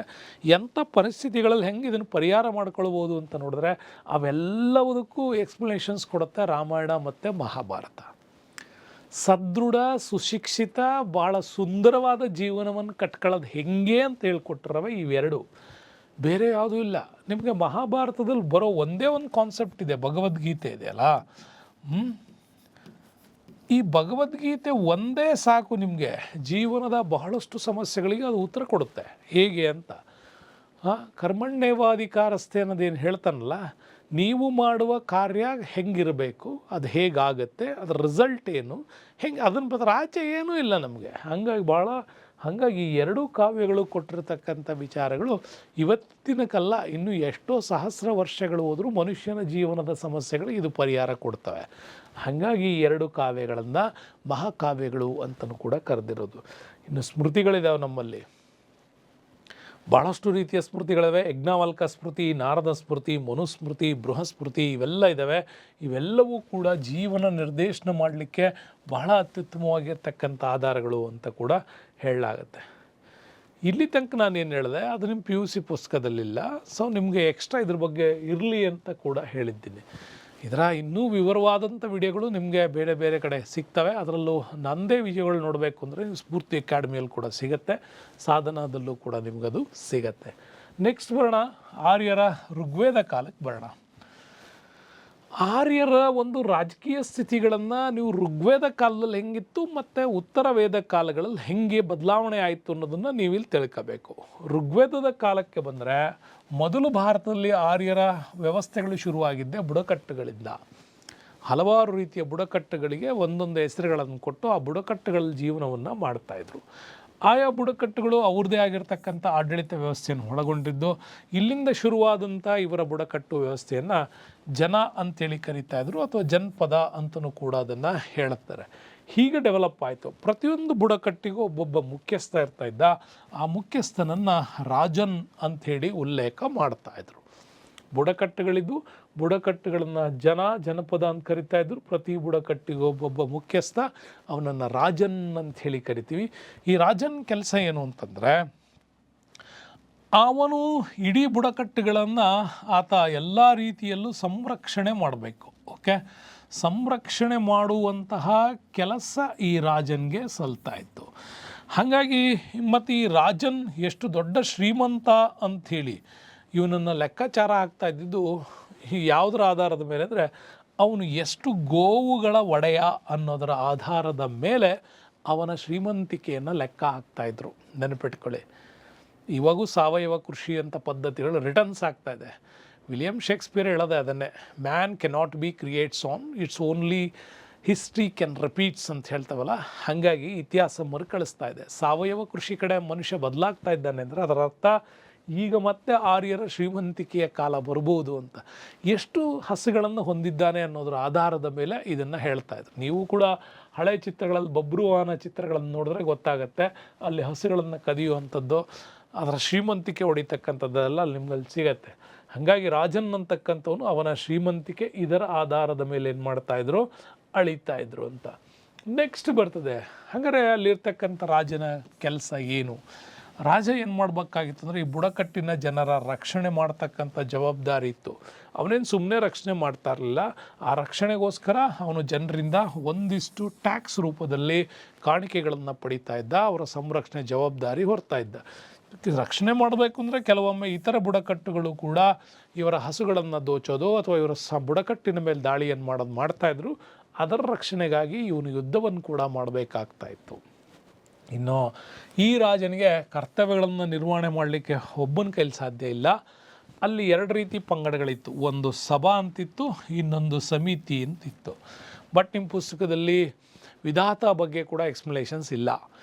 ಎಂಥ ಪರಿಸ್ಥಿತಿಗಳಲ್ಲಿ ಹೆಂಗೆ ಇದನ್ನು ಪರಿಹಾರ ಮಾಡ್ಕೊಳ್ಬೋದು ಅಂತ ನೋಡಿದ್ರೆ ಅವೆಲ್ಲದಕ್ಕೂ ಎಕ್ಸ್ಪ್ಲನೇಷನ್ಸ್ ಕೊಡುತ್ತೆ ರಾಮಾಯಣ ಮತ್ತು ಮಹಾಭಾರತ. ಸದೃಢ, ಸುಶಿಕ್ಷಿತ, ಭಾಳ ಸುಂದರವಾದ ಜೀವನವನ್ನು ಕಟ್ಕೊಳ್ಳೋದು ಹೆಂಗೆ ಅಂತ ಹೇಳ್ಕೊಟ್ಟಿರವೆ ಇವೆರಡು, ಬೇರೆ ಯಾವುದೂ ಇಲ್ಲ. ನಿಮಗೆ ಮಹಾಭಾರತದಲ್ಲಿ ಬರೋ ಒಂದೇ ಒಂದು ಕಾನ್ಸೆಪ್ಟ್ ಇದೆ, ಭಗವದ್ಗೀತೆ ಇದೆಯಲ್ಲ, ಈ ಭಗವದ್ಗೀತೆ ಒಂದೇ ಸಾಕು ನಿಮಗೆ ಜೀವನದ ಬಹಳಷ್ಟು ಸಮಸ್ಯೆಗಳಿಗೆ ಅದು ಉತ್ತರ ಕೊಡುತ್ತೆ. ಹೇಗೆ ಅಂತ, ಕರ್ಮಣ್ಯೇವಾಧಿಕಾರಸ್ಥೆ ಅನ್ನೋದೇನು ಹೇಳ್ತಾನಲ್ಲ, ನೀವು ಮಾಡುವ ಕಾರ್ಯ ಹೆಂಗಿರಬೇಕು, ಅದು ಹೇಗಾಗತ್ತೆ, ಅದರ ರಿಸಲ್ಟ್ ಏನು, ಹೆಂಗೆ, ಅದನ್ನ ಪ್ರಕಾರ ಆಚೆ ಏನೂ ಇಲ್ಲ ನಮಗೆ. ಹಾಗಾಗಿ ಈ ಎರಡೂ ಕಾವ್ಯಗಳು ಕೊಟ್ಟಿರತಕ್ಕಂಥ ವಿಚಾರಗಳು ಇವತ್ತಿನಕ್ಕಲ್ಲ, ಇನ್ನೂ ಎಷ್ಟೋ ಸಹಸ್ರ ವರ್ಷಗಳು ಹೋದರೂ ಮನುಷ್ಯನ ಜೀವನದ ಸಮಸ್ಯೆಗಳು ಇದು ಪರಿಹಾರ ಕೊಡ್ತವೆ. ಹಾಗಾಗಿ ಈ ಎರಡು ಕಾವ್ಯಗಳನ್ನು ಮಹಾಕಾವ್ಯಗಳು ಅಂತಲೂ ಕೂಡ ಕರೆದಿರೋದು. ಇನ್ನು ಸ್ಮೃತಿಗಳಿದ್ದಾವೆ ನಮ್ಮಲ್ಲಿ, ಭಾಳಷ್ಟು ರೀತಿಯ ಸ್ಮೃತಿಗಳಿವೆ. ಯಜ್ಞವಲ್ಕ ಸ್ಮೃತಿ, ನಾರದ ಸ್ಮೃತಿ, ಮನುಸ್ಮೃತಿ, ಬೃಹಸ್ಮೃತಿ ಇವೆಲ್ಲ ಇದ್ದಾವೆ. ಇವೆಲ್ಲವೂ ಕೂಡ ಜೀವನ ನಿರ್ದೇಶನ ಮಾಡಲಿಕ್ಕೆ ಬಹಳ ಅತ್ಯುತ್ತಮವಾಗಿರ್ತಕ್ಕಂಥ ಆಧಾರಗಳು ಅಂತ ಕೂಡ ಹೇಳಲಾಗುತ್ತೆ. ಇಲ್ಲಿ ತನಕ ನಾನು ಏನು ಹೇಳಿದೆ ಅದು ನಿಮ್ಮ PUC ಪುಸ್ತಕದಲ್ಲಿಲ್ಲ, ಸೊ ನಿಮಗೆ ಎಕ್ಸ್ಟ್ರಾ ಇದ್ರ ಬಗ್ಗೆ ಇರಲಿ ಅಂತ ಕೂಡ ಹೇಳಿದ್ದೀನಿ. ಇದರ ಇನ್ನೂ ವಿವರವಾದಂಥ ವಿಡಿಯೋಗಳು ನಿಮಗೆ ಬೇರೆ ಬೇರೆ ಕಡೆ ಸಿಗ್ತವೆ. ಅದರಲ್ಲೂ ನನ್ನದೇ ವಿಡಿಯೋಗಳು ನೋಡಬೇಕು ಅಂದರೆ ಸ್ಫೂರ್ತಿ ಅಕಾಡೆಮಿಯಲ್ಲಿ ಕೂಡ ಸಿಗುತ್ತೆ, ಸಾಧನದಲ್ಲೂ ಕೂಡ ನಿಮಗದು ಸಿಗತ್ತೆ. ನೆಕ್ಸ್ಟ್ ಬರೋಣ, ಆರ್ಯರ ಋಗ್ವೇದ ಕಾಲಕ್ಕೆ ಬರೋಣ. ಆರ್ಯರ ಒಂದು ರಾಜಕೀಯ ಸ್ಥಿತಿಗಳನ್ನು ನೀವು ಋಗ್ವೇದ ಕಾಲದಲ್ಲಿ ಹೆಂಗಿತ್ತು ಮತ್ತು ಉತ್ತರ ವೇದ ಕಾಲಗಳಲ್ಲಿ ಹೆಂಗೆ ಬದಲಾವಣೆ ಆಯಿತು ಅನ್ನೋದನ್ನು ನೀವಿಲ್ಲಿ ತಿಳ್ಕೋಬೇಕು. ಋಗ್ವೇದದ ಕಾಲಕ್ಕೆ ಬಂದರೆ ಮೊದಲು ಭಾರತದಲ್ಲಿ ಆರ್ಯರ ವ್ಯವಸ್ಥೆಗಳು ಶುರುವಾಗಿದ್ದೆ ಬುಡಕಟ್ಟುಗಳಿಂದ. ಹಲವಾರು ರೀತಿಯ ಬುಡಕಟ್ಟುಗಳಿಗೆ ಒಂದೊಂದು ಹೆಸರುಗಳನ್ನು ಕೊಟ್ಟು ಆ ಬುಡಕಟ್ಟುಗಳ ಜೀವನವನ್ನು ಮಾಡ್ತಾಯಿದ್ರು. ಆಯಾ ಬುಡಕಟ್ಟುಗಳು ಅವ್ರದ್ದೇ ಆಗಿರ್ತಕ್ಕಂಥ ಆಡಳಿತ ವ್ಯವಸ್ಥೆಯನ್ನು ಒಳಗೊಂಡಿದ್ದು. ಇಲ್ಲಿಂದ ಶುರುವಾದಂಥ ಇವರ ಬುಡಕಟ್ಟು ವ್ಯವಸ್ಥೆಯನ್ನು ಜನ ಅಂತೇಳಿ ಕರೀತಾಯಿದ್ರು, ಅಥವಾ ಜನಪದ ಅಂತಲೂ ಕೂಡ ಅದನ್ನು ಹೇಳುತ್ತಾರೆ. ಹೀಗೆ ಡೆವಲಪ್ ಆಯಿತು. ಪ್ರತಿಯೊಂದು ಬುಡಕಟ್ಟಿಗೂ ಒಬ್ಬೊಬ್ಬ ಮುಖ್ಯಸ್ಥ ಇರ್ತಾಯಿದ್ದ. ಆ ಮುಖ್ಯಸ್ಥನನ್ನು ರಾಜನ್ ಅಂಥೇಳಿ ಉಲ್ಲೇಖ ಮಾಡ್ತಾಯಿದ್ರು. ಬುಡಕಟ್ಟುಗಳಿದ್ದು ಬುಡಕಟ್ಟುಗಳನ್ನು ಜನಪದ ಅಂತ ಕರಿತಾಯಿದ್ರು. ಪ್ರತಿ ಬುಡಕಟ್ಟಿಗೂ ಒಬ್ಬೊಬ್ಬ ಮುಖ್ಯಸ್ಥ, ಅವನನ್ನು ರಾಜನ್ ಅಂಥೇಳಿ ಕರಿತೀವಿ. ಈ ರಾಜನ್ ಕೆಲಸ ಏನು ಅಂತಂದರೆ, ಅವನು ಇಡೀ ಬುಡಕಟ್ಟುಗಳನ್ನು ಆತ ಎಲ್ಲ ರೀತಿಯಲ್ಲೂ ಸಂರಕ್ಷಣೆ ಮಾಡಬೇಕು. ಓಕೆ, ಸಂರಕ್ಷಣೆ ಮಾಡುವಂತಹ ಕೆಲಸ ಈ ರಾಜನ್ಗೆ ಸಲ್ತಾ ಇತ್ತು. ಹಾಗಾಗಿ ಮತ್ತು ಈ ರಾಜನ್ ಎಷ್ಟು ದೊಡ್ಡ ಶ್ರೀಮಂತ ಅಂಥೇಳಿ ಇವನನ್ನು ಲೆಕ್ಕಾಚಾರ ಆಗ್ತಾ ಇದ್ದಿದ್ದು ಯಾವುದರ ಆಧಾರದ ಮೇಲೆ ಅಂದರೆ, ಅವನು ಎಷ್ಟು ಗೋವುಗಳ ಒಡೆಯ ಅನ್ನೋದರ ಆಧಾರದ ಮೇಲೆ ಅವನ ಶ್ರೀಮಂತಿಕೆಯನ್ನು ಲೆಕ್ಕ ಹಾಕ್ತಾಯಿದ್ರು. ನೆನಪಿಟ್ಕೊಳ್ಳಿ, ಇವಾಗೂ ಸಾವಯವ ಕೃಷಿ ಅಂತ ಪದ್ಧತಿಗಳು ರಿಟರ್ನ್ಸ್ ಆಗ್ತಾಯಿದೆ. ವಿಲಿಯಂ ಶೇಕ್ಸ್ಪಿಯರ್ ಹೇಳೋದೆ ಅದನ್ನೇ, man cannot be creates on its only history can repeats ಅಂತ ಹೇಳ್ತಾವಲ್ಲ. ಹಾಗಾಗಿ ಇತಿಹಾಸ ಮರುಕಳಿಸ್ತಾ ಇದೆ. ಸಾವಯವ ಕೃಷಿ ಕಡೆ ಮನುಷ್ಯ ಬದಲಾಗ್ತಾ ಇದ್ದಾನೆ ಅಂದರೆ ಅದರ ಅರ್ಥ ಈಗ ಮತ್ತೆ ಆರ್ಯರ ಶ್ರೀಮಂತಿಕೆಯ ಕಾಲ ಬರ್ಬೋದು ಅಂತ. ಎಷ್ಟು ಹಸುಗಳನ್ನು ಹೊಂದಿದ್ದಾನೆ ಅನ್ನೋದರ ಆಧಾರದ ಮೇಲೆ ಇದನ್ನು ಹೇಳ್ತಾ ಇದ್ರು. ನೀವು ಕೂಡ ಹಳೆ ಚಿತ್ರಗಳಲ್ಲಿ ಬಬ್ರುವಾಹನ ಚಿತ್ರಗಳನ್ನು ನೋಡಿದ್ರೆ ಗೊತ್ತಾಗುತ್ತೆ, ಅಲ್ಲಿ ಹಸುಗಳನ್ನು ಕದಿಯುವಂಥದ್ದು, ಅದರ ಶ್ರೀಮಂತಿಕೆ ಹೊಡಿತಕ್ಕಂಥದ್ದೆಲ್ಲ ಅಲ್ಲಿ ನಿಮ್ಗಲ್ಲಿ ಸಿಗತ್ತೆ. ಹಾಗಾಗಿ ರಾಜನ್ ಅಂತಕ್ಕಂಥವನು ಅವನ ಶ್ರೀಮಂತಿಕೆ ಇದರ ಆಧಾರದ ಮೇಲೆ ಏನು ಮಾಡ್ತಾಯಿದ್ರು, ಅಳಿತಾಯಿದ್ರು ಅಂತ. ನೆಕ್ಸ್ಟ್ ಬರ್ತದೆ, ಹಾಗಾದರೆ ಅಲ್ಲಿರ್ತಕ್ಕಂಥ ರಾಜನ ಕೆಲಸ ಏನು? ರಾಜ ಏನು ಮಾಡಬೇಕಾಗಿತ್ತು ಅಂದರೆ, ಈ ಬುಡಕಟ್ಟಿನ ಜನರ ರಕ್ಷಣೆ ಮಾಡ್ತಕ್ಕಂಥ ಜವಾಬ್ದಾರಿ ಇತ್ತು. ಅವನೇನು ಸುಮ್ಮನೆ ರಕ್ಷಣೆ ಮಾಡ್ತಾ ಇರಲಿಲ್ಲ. ಆ ರಕ್ಷಣೆಗೋಸ್ಕರ ಅವನು ಜನರಿಂದ ಒಂದಿಷ್ಟು ಟ್ಯಾಕ್ಸ್ ರೂಪದಲ್ಲಿ ಕಾಣಿಕೆಗಳನ್ನು ಪಡಿತಾ ಇದ್ದ. ಅವರ ಸಂರಕ್ಷಣೆ ಜವಾಬ್ದಾರಿ ಹೊರ್ತಾ ಇದ್ದ. ರಕ್ಷಣೆ ಮಾಡಬೇಕು ಅಂದರೆ ಕೆಲವೊಮ್ಮೆ ಇತರ ಬುಡಕಟ್ಟುಗಳು ಕೂಡ ಇವರ ಹಸುಗಳನ್ನು ದೋಚೋದು ಅಥವಾ ಇವರ ಬುಡಕಟ್ಟಿನ ಮೇಲೆ ದಾಳಿಯನ್ನು ಮಾಡ್ತಾಯಿದ್ರು. ಅದರ ರಕ್ಷಣೆಗಾಗಿ ಇವನು ಯುದ್ಧವನ್ನು ಕೂಡ ಮಾಡಬೇಕಾಗ್ತಾ ಇತ್ತು. ಇನ್ನು ಈ ರಾಜನಿಗೆ ಕರ್ತವ್ಯಗಳನ್ನು ನಿರ್ವಹಣೆ ಮಾಡಲಿಕ್ಕೆ ಒಬ್ಬನ ಕೈಲಿ ಸಾಧ್ಯ ಇಲ್ಲ. ಅಲ್ಲಿ ಎರಡು ರೀತಿ ಪಂಗಡಗಳಿತ್ತು, ಒಂದು ಸಭಾ ಅಂತಿತ್ತು, ಇನ್ನೊಂದು ಸಮಿತಿ ಅಂತಿತ್ತು. ಬಟ್ ನಿಮ್ಮ ಪುಸ್ತಕದಲ್ಲಿ ವಿಧಾತ ಬಗ್ಗೆ ಕೂಡ ಎಕ್ಸ್ಪ್ಲನೇಷನ್ಸ್ ಇಲ್ಲ.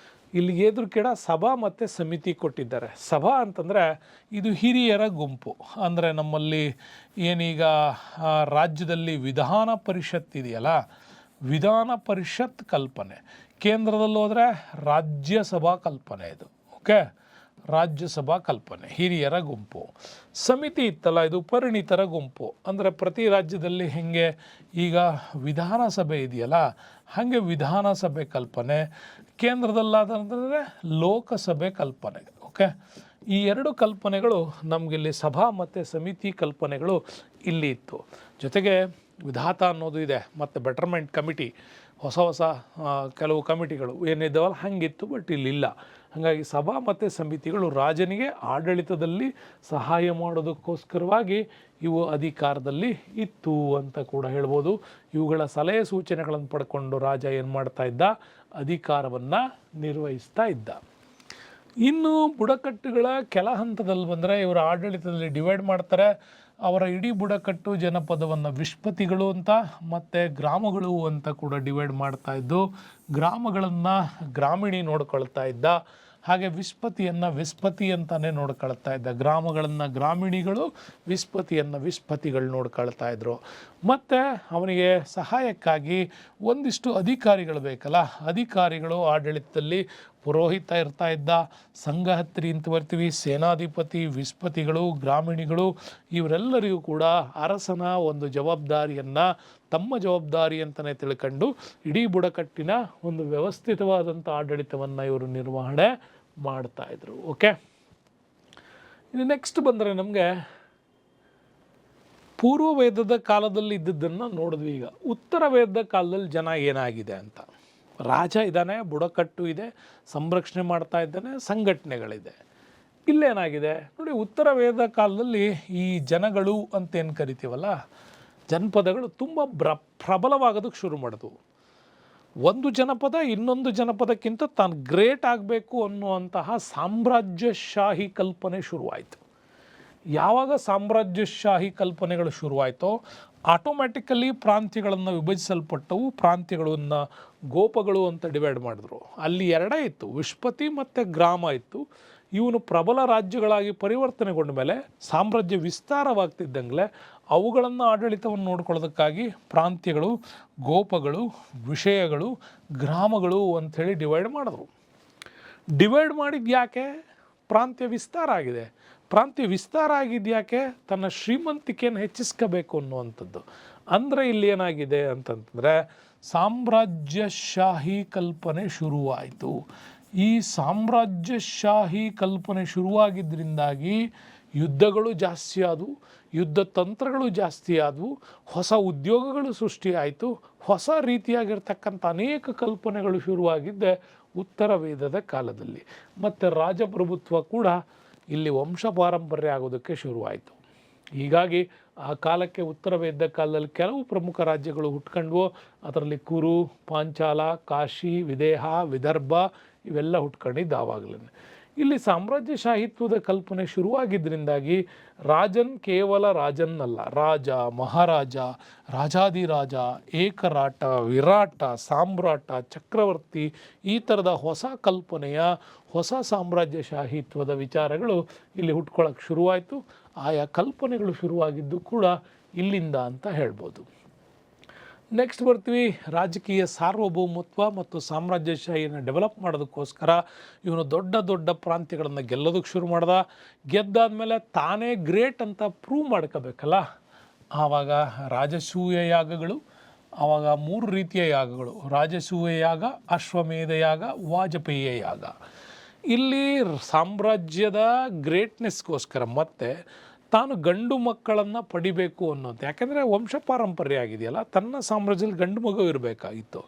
ಇಲ್ಲಿ ಎದುರು ಕೆಡ ಸಭಾ ಮತ್ತು ಸಮಿತಿ ಕೊಟ್ಟಿದ್ದಾರೆ. ಸಭಾ ಅಂತಂದರೆ ಇದು ಹಿರಿಯರ ಗುಂಪು. ಅಂದರೆ ನಮ್ಮಲ್ಲಿ ಏನೀಗ ರಾಜ್ಯದಲ್ಲಿ ವಿಧಾನ ಪರಿಷತ್ ಇದೆಯಲ್ಲ, ವಿಧಾನ ಪರಿಷತ್ ಕಲ್ಪನೆ, ಕೇಂದ್ರದಲ್ಲಿ ಹೋದರೆ ರಾಜ್ಯಸಭಾ ಕಲ್ಪನೆ ಇದು. ಓಕೆ, ರಾಜ್ಯಸಭಾ ಕಲ್ಪನೆ, ಹಿರಿಯರ ಗುಂಪು. ಸಮಿತಿ ಇತ್ತಲ್ಲ, ಇದು ಪರಿಣಿತರ ಗುಂಪು. ಅಂದರೆ ಪ್ರತಿ ರಾಜ್ಯದಲ್ಲಿ ಹೆಂಗೆ ಈಗ ವಿಧಾನಸಭೆ ಇದೆಯಲ್ಲ, ಹಾಗೆ ವಿಧಾನಸಭೆ ಕಲ್ಪನೆ. ಕೇಂದ್ರದಲ್ಲಾದಂದರೆ ಲೋಕಸಭೆ ಕಲ್ಪನೆ. ಓಕೆ, ಈ ಎರಡು ಕಲ್ಪನೆಗಳು ನಮಗಿಲ್ಲಿ ಸಭಾ ಮತ್ತು ಸಮಿತಿ ಕಲ್ಪನೆಗಳು ಇಲ್ಲಿ ಇತ್ತು. ಜೊತೆಗೆ ವಿಧಾತ ಅನ್ನೋದು ಇದೆ, ಮತ್ತು ಬೆಟರ್ಮೆಂಟ್ ಕಮಿಟಿ, ಹೊಸ ಕೆಲವು ಕಮಿಟಿಗಳು ಏನಿದ್ದಾವಲ್ಲ ಹಂಗಿತ್ತು, ಬಟ್ ಇಲ್ಲಿಲ್ಲ. ಹಾಗಾಗಿ ಸಭಾ ಮತ್ತು ಸಮಿತಿಗಳು ರಾಜನಿಗೆ ಆಡಳಿತದಲ್ಲಿ ಸಹಾಯ ಮಾಡೋದಕ್ಕೋಸ್ಕರವಾಗಿ ಇವು ಅಧಿಕಾರದಲ್ಲಿ ಇತ್ತು ಅಂತ ಕೂಡ ಹೇಳ್ಬೋದು. ಇವುಗಳ ಸಲಹೆ ಸೂಚನೆಗಳನ್ನು ಪಡ್ಕೊಂಡು ರಾಜ ಏನು ಮಾಡ್ತಾ ಇದ್ದ, ಅಧಿಕಾರವನ್ನು ನಿರ್ವಹಿಸ್ತಾ ಇದ್ದ. ಇನ್ನು ಬುಡಕಟ್ಟುಗಳ ಕೆಲ ಹಂತದಲ್ಲಿ ಬಂದರೆ ಇವರ ಆಡಳಿತದಲ್ಲಿ ಡಿವೈಡ್ ಮಾಡ್ತಾರೆ. ಅವರ ಇಡೀ ಬುಡಕಟ್ಟು ಜನಪದವನ್ನು ವಿಸ್ಪತಿಗಳು ಅಂತ ಮತ್ತು ಗ್ರಾಮಗಳು ಅಂತ ಕೂಡ ಡಿವೈಡ್ ಮಾಡ್ತಾ ಇದ್ದು, ಗ್ರಾಮಗಳನ್ನು ಗ್ರಾಮೀಣಿ ನೋಡ್ಕೊಳ್ತಾ ಇದ್ದ, ಹಾಗೆ ವಿಸ್ಪತಿಯನ್ನು ವಿಸ್ಪತಿ ಅಂತಲೇ ನೋಡ್ಕೊಳ್ತಾ ಇದ್ದ. ಗ್ರಾಮಗಳನ್ನು ಗ್ರಾಮೀಣಿಗಳು, ವಿಸ್ಪತಿಯನ್ನು ವಿಸ್ಪತಿಗಳು ನೋಡ್ಕೊಳ್ತಾ ಇದ್ರು. ಮತ್ತು ಅವನಿಗೆ ಸಹಾಯಕ್ಕಾಗಿ ಒಂದಿಷ್ಟು ಅಧಿಕಾರಿಗಳು ಬೇಕಲ್ಲ, ಅಧಿಕಾರಿಗಳು ಆಡಳಿತದಲ್ಲಿ ಪುರೋಹಿತ ಇರ್ತಾ ಇದ್ದ, ಸಂಘಹತ್ರಿ ಅಂತ ಬರ್ತೀವಿ, ಸೇನಾಧಿಪತಿ, ವಿಸ್ಪತಿಗಳು, ಗ್ರಾಮೀಣಿಗಳು, ಇವರೆಲ್ಲರಿಗೂ ಕೂಡ ಅರಸನ ಒಂದು ಜವಾಬ್ದಾರಿಯನ್ನು ತಮ್ಮ ಜವಾಬ್ದಾರಿ ಅಂತಲೇ ತಿಳ್ಕೊಂಡು ಇಡೀ ಬುಡಕಟ್ಟಿನ ಒಂದು ವ್ಯವಸ್ಥಿತವಾದಂಥ ಆಡಳಿತವನ್ನು ಇವರು ನಿರ್ವಹಣೆ ಮಾಡ್ತಾಯಿದ್ರು. ಓಕೆ, ಇನ್ನು ನೆಕ್ಸ್ಟ್ ಬಂದರೆ ನಮಗೆ ಪೂರ್ವ ವೇದದ ಕಾಲದಲ್ಲಿ ಇದ್ದದ್ದನ್ನು ನೋಡಿದ್ವಿ. ಈಗ ಉತ್ತರ ವೇದದ ಕಾಲದಲ್ಲಿ ಜನ ಏನಾಗಿದೆ ಅಂತ, ರಾಜ ಇದ್ದಾನೆ, ಬುಡಕಟ್ಟು ಇದೆ, ಸಂರಕ್ಷಣೆ ಮಾಡ್ತಾ ಇದ್ದಾನೆ, ಸಂಘಟನೆಗಳಿದೆ. ಇಲ್ಲೇನಾಗಿದೆ ನೋಡಿ, ಉತ್ತರ ವೇದ ಕಾಲದಲ್ಲಿ ಈ ಜನಗಳು ಅಂತ ಏನು ಕರಿತೀವಲ್ಲ, ಜನಪದಗಳು ತುಂಬ ಪ್ರಬಲವಾಗೋದಕ್ಕೆ ಶುರು ಮಾಡಿದ್ವು. ಒಂದು ಜನಪದ ಇನ್ನೊಂದು ಜನಪದಕ್ಕಿಂತ ತಾನು ಗ್ರೇಟ್ ಆಗಬೇಕು ಅನ್ನುವಂತಹ ಸಾಮ್ರಾಜ್ಯಶಾಹಿ ಕಲ್ಪನೆ ಶುರುವಾಯಿತು. ಯಾವಾಗ ಸಾಮ್ರಾಜ್ಯಶಾಹಿ ಕಲ್ಪನೆಗಳು ಶುರುವಾಯಿತೋ ಆಟೋಮ್ಯಾಟಿಕಲಿ ಪ್ರಾಂತ್ಯಗಳನ್ನು ವಿಭಜಿಸಲ್ಪಟ್ಟವು. ಪ್ರಾಂತ್ಯಗಳನ್ನು ಗೋಪಗಳು ಅಂತ ಡಿವೈಡ್ ಮಾಡಿದ್ರು. ಅಲ್ಲಿ ಎರಡೇ ಇತ್ತು, ವಿಸ್ಪತಿ ಮತ್ತು ಗ್ರಾಮ ಇತ್ತು. ಇವನು ಪ್ರಬಲ ರಾಜ್ಯಗಳಾಗಿ ಪರಿವರ್ತನೆಗೊಂಡ ಮೇಲೆ ಸಾಮ್ರಾಜ್ಯ ವಿಸ್ತಾರವಾಗ್ತಿದ್ದಂಗೆ ಅವುಗಳನ್ನು ಆಡಳಿತವನ್ನು ನೋಡ್ಕೊಳ್ಳೋದಕ್ಕಾಗಿ ಪ್ರಾಂತ್ಯಗಳು, ಗೋಪಗಳು, ವಿಷಯಗಳು, ಗ್ರಾಮಗಳು ಅಂಥೇಳಿ ಡಿವೈಡ್ ಮಾಡಿದ್ರು. ಡಿವೈಡ್ ಮಾಡಿದ್ದು ಯಾಕೆ? ಪ್ರಾಂತ್ಯ ವಿಸ್ತಾರ ಆಗಿದೆ. ಪ್ರಾಂತ್ಯ ವಿಸ್ತಾರ ಆಗಿದ್ಯಾಕೆ? ತನ್ನ ಶ್ರೀಮಂತಿಕೆಯನ್ನು ಹೆಚ್ಚಿಸ್ಕೋಬೇಕು ಅನ್ನುವಂಥದ್ದು. ಅಂದರೆ ಇಲ್ಲಿ ಏನಾಗಿದೆ ಅಂತಂತಂದರೆ ಸಾಮ್ರಾಜ್ಯಶಾಹಿ ಕಲ್ಪನೆ ಶುರುವಾಯಿತು. ಈ ಸಾಮ್ರಾಜ್ಯಶಾಹಿ ಕಲ್ಪನೆ ಶುರುವಾಗಿದ್ದರಿಂದಾಗಿ ಯುದ್ಧಗಳು ಜಾಸ್ತಿ ಆದವು, ಯುದ್ಧ ತಂತ್ರಗಳು ಜಾಸ್ತಿ ಆದವು, ಹೊಸ ಉದ್ಯೋಗಗಳು ಸೃಷ್ಟಿಯಾಯಿತು, ಹೊಸ ರೀತಿಯಾಗಿರ್ತಕ್ಕಂಥ ಅನೇಕ ಕಲ್ಪನೆಗಳು ಶುರುವಾಗಿದ್ದೆ ಉತ್ತರ ವೇದದ ಕಾಲದಲ್ಲಿ. ಮತ್ತು ರಾಜಪ್ರಭುತ್ವ ಕೂಡ ಇಲ್ಲಿ ವಂಶ ಪಾರಂಪರ್ಯ ಆಗೋದಕ್ಕೆ ಶುರುವಾಯಿತು. ಹೀಗಾಗಿ ಆ ಕಾಲಕ್ಕೆ ಉತ್ತರ ವೇದ ಕಾಲದಲ್ಲಿ ಕೆಲವು ಪ್ರಮುಖ ರಾಜ್ಯಗಳು ಹುಟ್ಕೊಂಡ್ವು. ಅದರಲ್ಲಿ ಕುರು, ಪಾಂಚಾಲ, ಕಾಶಿ, ವಿದೇಹ, ವಿದರ್ಭ ಇವೆಲ್ಲ ಹುಟ್ಕೊಂಡಿದ್ದು ಆವಾಗಲೇ. ಇಲ್ಲಿ ಸಾಮ್ರಾಜ್ಯಶಾಹಿತ್ವದ ಕಲ್ಪನೆ ಶುರುವಾಗಿದ್ದರಿಂದಾಗಿ ರಾಜನ್ ಕೇವಲ ರಾಜನ್ನಲ್ಲ, ರಾಜ, ಮಹಾರಾಜ, ರಾಜಾದಿರಾಜ, ಏಕರಾಟ, ವಿರಾಟ, ಸಾಮ್ರಾಟ, ಚಕ್ರವರ್ತಿ, ಈ ಥರದ ಹೊಸ ಕಲ್ಪನೆಯ ಹೊಸ ಸಾಮ್ರಾಜ್ಯಶಾಹಿತ್ವದ ವಿಚಾರಗಳು ಇಲ್ಲಿ ಹುಟ್ಕೊಳ್ಳೋಕೆ ಶುರುವಾಯಿತು. ಆಯಾ ಕಲ್ಪನೆಗಳು ಶುರುವಾಗಿದ್ದು ಕೂಡ ಇಲ್ಲಿಂದ ಅಂತ ಹೇಳ್ಬೋದು. ನೆಕ್ಸ್ಟ್ ಬರ್ತೀವಿ, ರಾಜಕೀಯ ಸಾರ್ವಭೌಮತ್ವ ಮತ್ತು ಸಾಮ್ರಾಜ್ಯಶಾಹಿಯನ್ನು ಡೆವಲಪ್ ಮಾಡೋದಕ್ಕೋಸ್ಕರ ಇವನು ದೊಡ್ಡ ದೊಡ್ಡ ಪ್ರಾಂತ್ಯಗಳನ್ನು ಗೆಲ್ಲೋದಕ್ಕೆ ಶುರು ಮಾಡ್ದ. ಗೆದ್ದಾದಮೇಲೆ ತಾನೇ ಗ್ರೇಟ್ ಅಂತ ಪ್ರೂವ್ ಮಾಡ್ಕೋಬೇಕಲ್ಲ, ಆವಾಗ ರಾಜಸೂಯ ಯಾಗಗಳು, ಆವಾಗ 3 ರೀತಿಯ ಯಾಗಗಳು: ರಾಜಸೂಯ ಯಾಗ, ಅಶ್ವಮೇಧ ಯಾಗ, ವಾಜಪೇಯ ಯಾಗ. ಇಲ್ಲಿ ಸಾಮ್ರಾಜ್ಯದ ಗ್ರೇಟ್ನೆಸ್ಗೋಸ್ಕರ ಮತ್ತು ತಾನು ಗಂಡು ಮಕ್ಕಳನ್ನು ಪಡಿಬೇಕು ಅನ್ನೋದು, ಯಾಕೆಂದರೆ ವಂಶ ಪಾರಂಪರ್ಯ ಆಗಿದೆಯಲ್ಲ, ತನ್ನ ಸಾಮ್ರಾಜ್ಯದಲ್ಲಿ ಗಂಡು ಮಗು ಇರಬೇಕಾಗಿತ್ತು.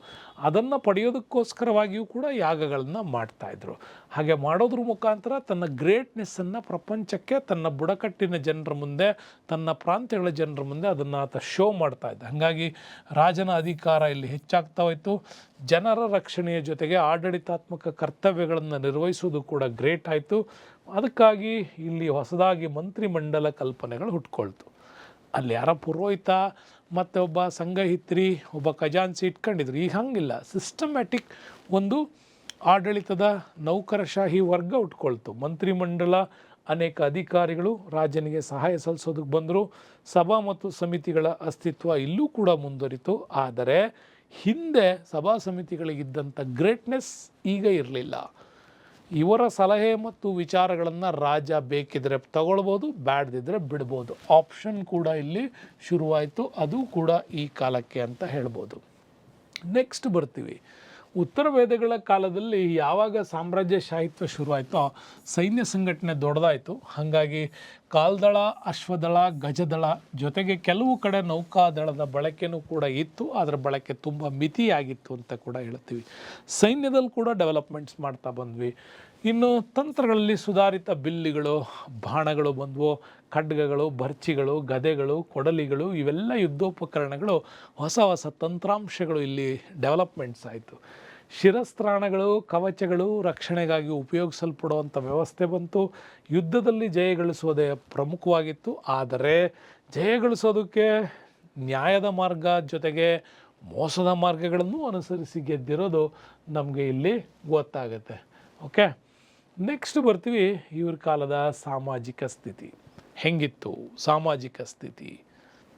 ಅದನ್ನು ಪಡೆಯೋದಕ್ಕೋಸ್ಕರವಾಗಿಯೂ ಕೂಡ ಯಾಗಗಳನ್ನು ಮಾಡ್ತಾಯಿದ್ರು. ಹಾಗೆ ಮಾಡೋದ್ರ ಮುಖಾಂತರ ತನ್ನ ಗ್ರೇಟ್ನೆಸ್ಸನ್ನು ಪ್ರಪಂಚಕ್ಕೆ, ತನ್ನ ಬುಡಕಟ್ಟಿನ ಜನರ ಮುಂದೆ, ತನ್ನ ಪ್ರಾಂತ್ಯಗಳ ಜನರ ಮುಂದೆ ಅದನ್ನು ಆತ ಶೋ ಮಾಡ್ತಾಯಿದ್ದ. ಹಾಗಾಗಿ ರಾಜನ ಅಧಿಕಾರ ಇಲ್ಲಿ ಹೆಚ್ಚಾಗ್ತಾ ಹೋಯಿತು. ಜನರ ರಕ್ಷಣೆಯ ಜೊತೆಗೆ ಆಡಳಿತಾತ್ಮಕ ಕರ್ತವ್ಯಗಳನ್ನು ನಿರ್ವಹಿಸೋದು ಕೂಡ ಗ್ರೇಟ್ ಆಯಿತು. ಅದಕ್ಕಾಗಿ ಇಲ್ಲಿ ಹೊಸದಾಗಿ ಮಂತ್ರಿಮಂಡಲ ಕಲ್ಪನೆಗಳು ಹುಟ್ಕೊಳ್ತು. ಅಲ್ಲಿ ಯಾರ ಪುರೋಹಿತ ಮತ್ತು ಒಬ್ಬ ಸಂಘಹಿತ್ರಿ, ಒಬ್ಬ ಖಜಾನ್ಸಿ ಇಟ್ಕೊಂಡಿದ್ರು. ಈಗ ಹಂಗಿಲ್ಲ, ಸಿಸ್ಟಮ್ಯಾಟಿಕ್ ಒಂದು ಆಡಳಿತದ ನೌಕರಶಾಹಿ ವರ್ಗ ಹುಟ್ಕೊಳ್ತು. ಮಂತ್ರಿಮಂಡಲ, ಅನೇಕ ಅಧಿಕಾರಿಗಳು ರಾಜನಿಗೆ ಸಹಾಯ ಸಲ್ಲಿಸೋದಕ್ಕೆ ಬಂದರು. ಸಭಾ ಮತ್ತು ಸಮಿತಿಗಳ ಅಸ್ತಿತ್ವ ಇಲ್ಲೂ ಕೂಡ ಮುಂದುವರಿತು. ಆದರೆ ಹಿಂದೆ ಸಭಾ ಸಮಿತಿಗಳಿಗಿದ್ದಂಥ ಗ್ರೇಟ್ನೆಸ್ ಈಗ ಇರಲಿಲ್ಲ. ಇವರ ಸಲಹೆ ಮತ್ತು ವಿಚಾರಗಳನ್ನು ರಾಜ ಬೇಕಿದ್ರೆ ತಗೊಳ್ಬೋದು, ಬ್ಯಾಡದಿದ್ದರೆ ಬಿಡ್ಬೋದು. ಆಪ್ಷನ್ ಕೂಡ ಇಲ್ಲಿ ಶುರುವಾಯಿತು, ಅದು ಕೂಡ ಈ ಕಾಲಕ್ಕೆ ಅಂತ ಹೇಳ್ಬೋದು. ನೆಕ್ಸ್ಟ್ ಬರ್ತೀವಿ, ಉತ್ತರ ವೇದಗಳ ಕಾಲದಲ್ಲಿ ಯಾವಾಗ ಸಾಮ್ರಾಜ್ಯಶಾಹಿತ್ವ ಶುರುವಾಯಿತೋ ಸೈನ್ಯ ಸಂಘಟನೆ ದೊಡ್ಡದಾಯಿತು. ಹಾಗಾಗಿ ಕಾಲ್ದಳ, ಅಶ್ವದಳ, ಗಜದಳ ಜೊತೆಗೆ ಕೆಲವು ಕಡೆ ನೌಕಾದಳದ ಬಳಕೆನೂ ಕೂಡ ಇತ್ತು. ಅದರ ಬಳಕೆ ತುಂಬ ಮಿತಿಯಾಗಿತ್ತು ಅಂತ ಕೂಡ ಹೇಳ್ತೀವಿ. ಸೈನ್ಯದಲ್ಲಿ ಕೂಡ ಡೆವಲಪ್ಮೆಂಟ್ಸ್ ಮಾಡ್ತಾ ಬಂದ್ವಿ. ಇನ್ನು ತಂತ್ರಗಳಲ್ಲಿ ಸುಧಾರಿತ ಬಿಲ್ಲಿಗಳು, ಬಾಣಗಳು ಬಂದವು, ಖಡ್ಗಗಳು, ಬರ್ಚಿಗಳು, ಗದೆಗಳು, ಕೊಡಲಿಗಳು, ಇವೆಲ್ಲ ಯುದ್ಧೋಪಕರಣಗಳು, ಹೊಸ ಹೊಸ ತಂತ್ರಾಂಶಗಳು ಇಲ್ಲಿ ಡೆವಲಪ್ಮೆಂಟ್ಸ್ ಆಯಿತು. ಶಿರಸ್ತ್ರಾಣಗಳು, ಕವಚಗಳು ರಕ್ಷಣೆಗಾಗಿ ಉಪಯೋಗಿಸಲ್ಪಡುವಂಥ ವ್ಯವಸ್ಥೆ ಬಂತು. ಯುದ್ಧದಲ್ಲಿ ಜಯಗಳಿಸೋದೇ ಪ್ರಮುಖವಾಗಿತ್ತು. ಆದರೆ ಜಯಗಳಿಸೋದಕ್ಕೆ ನ್ಯಾಯದ ಮಾರ್ಗ ಜೊತೆಗೆ ಮೋಸದ ಮಾರ್ಗಗಳನ್ನು ಅನುಸರಿಸಿ ಗೆದ್ದಿರೋದು ನಮಗೆ ಇಲ್ಲಿ ಗೊತ್ತಾಗುತ್ತೆ. ಓಕೆ, ನೆಕ್ಸ್ಟ್ ಬರ್ತೀವಿ, ಇವ್ರ ಕಾಲದ ಸಾಮಾಜಿಕ ಸ್ಥಿತಿ ಹೆಂಗಿತ್ತು. ಸಾಮಾಜಿಕ ಸ್ಥಿತಿ